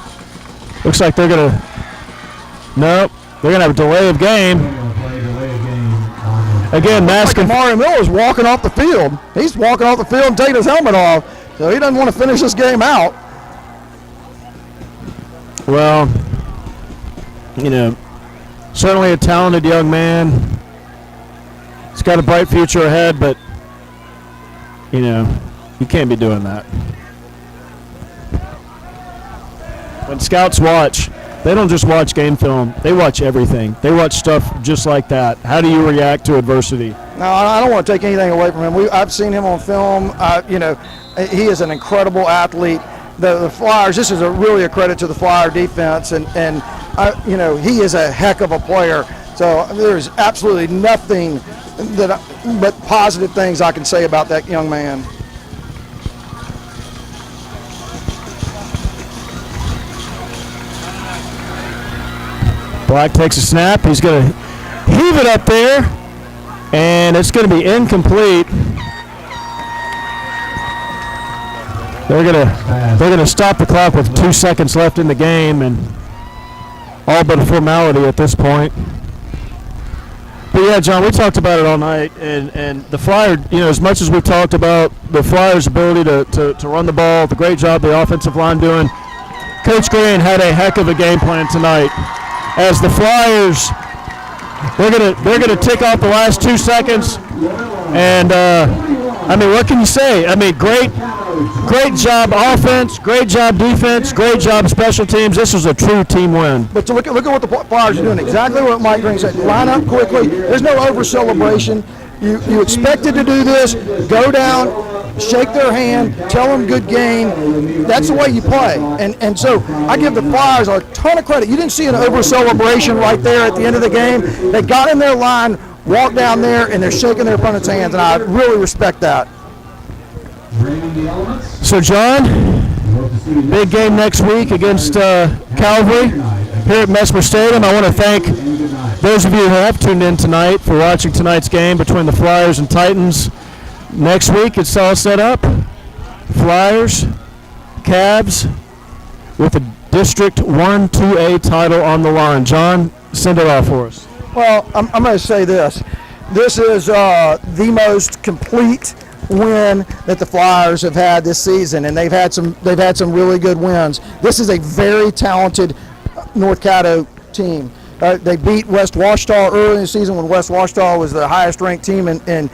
looks like they're going to have a delay of game. Again, mass confusion. Mario Miller's walking off the field. He's walking off the field and taking his helmet off. So he doesn't want to finish this game out. Well, certainly a talented young man. He's got a bright future ahead, but, you can't be doing that. When scouts watch, they don't just watch game film. They watch everything. They watch stuff just like that. How do you react to adversity? No, I don't want to take anything away from him. I've seen him on film. He is an incredible athlete. The Flyers, this is really a credit to the Flyer defense, and he is a heck of a player. So there's absolutely nothing but positive things I can say about that young man. Black takes a snap. He's going to heave it up there, and it's going to be incomplete. They're going to stop the clock with 2 seconds left in the game, and all but a formality at this point. But yeah, John, we talked about it all night, and the Flyers, as much as we talked about the Flyers' ability to run the ball, the great job the offensive line doing, Coach Green had a heck of a game plan tonight. As the Flyers, they're gonna tick off the last 2 seconds, and what can you say? Great Great job offense, great job defense, great job special teams. This was a true team win. But to look at what the Flyers are doing, exactly what Mike Green said. Line up quickly. There's no over-celebration. You expected to do this. Go down, shake their hand, tell them good game. That's the way you play. And so I give the Flyers a ton of credit. You didn't see an over-celebration right there at the end of the game. They got in their line, walked down there, and they're shaking their opponent's hands, and I really respect that. So, John, big game next week against Calvary here at Mesmer Stadium. I want to thank those of you who have tuned in tonight for watching tonight's game between the Flyers and Titans. Next week, it's all set up. Flyers, Cavs, with the District 1-2A title on the line. John, send it off for us. Well, I'm going to say this. This is the most complete win that the Flyers have had this season, and they've had some really good wins. This is a very talented North Caddo team. They beat West Washita early in the season when West Washita was the highest ranked team in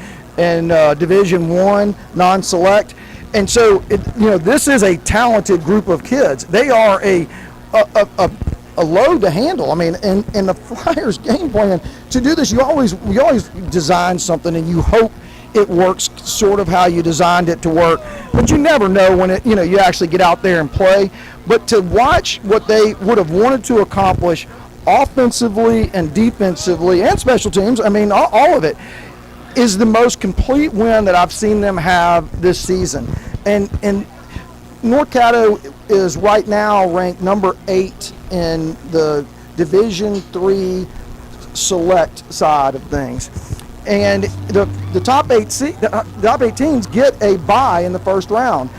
Division I non-select, and so this is a talented group of kids. They are a load to handle. I mean, and the Flyers game plan to do this, you always design something and you hope it works sort of how you designed it to work, but you never know when you actually get out there and play. But to watch what they would have wanted to accomplish offensively and defensively and special teams, I mean, all of it is the most complete win that I've seen them have this season. And North Caddo is right now ranked number 8 in the Division III select side of things. And the top 8 teams get a bye in the first round.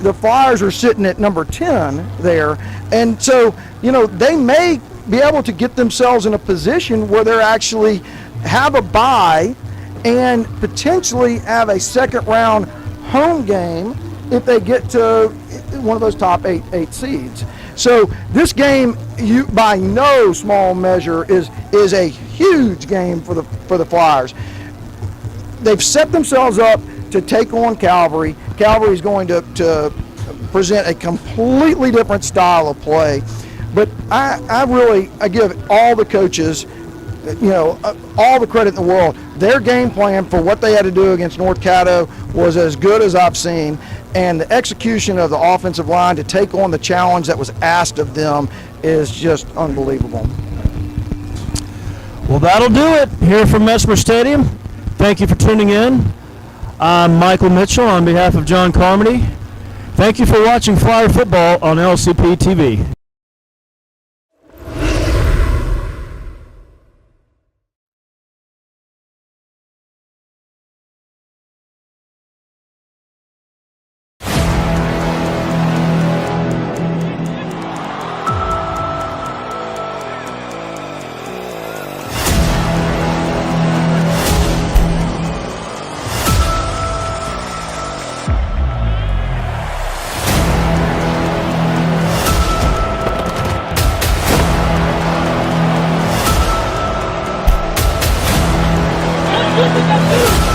The Flyers are sitting at number 10 there, and so they may be able to get themselves in a position where they actually have a bye and potentially have a second round home game if they get to one of those top 8 seeds. So this game, by no small measure, is a huge game for the Flyers. They've set themselves up to take on Calvary. Calvary is going to present a completely different style of play. But I give all the coaches, all the credit in the world. Their game plan for what they had to do against North Caddo was as good as I've seen, and the execution of the offensive line to take on the challenge that was asked of them is just unbelievable. Well, that'll do it here from Mesmer Stadium. Thank you for tuning in. I'm Michael Mitchell on behalf of John Carmody. Thank you for watching Flyer Football on LCP TV. Look at that dude!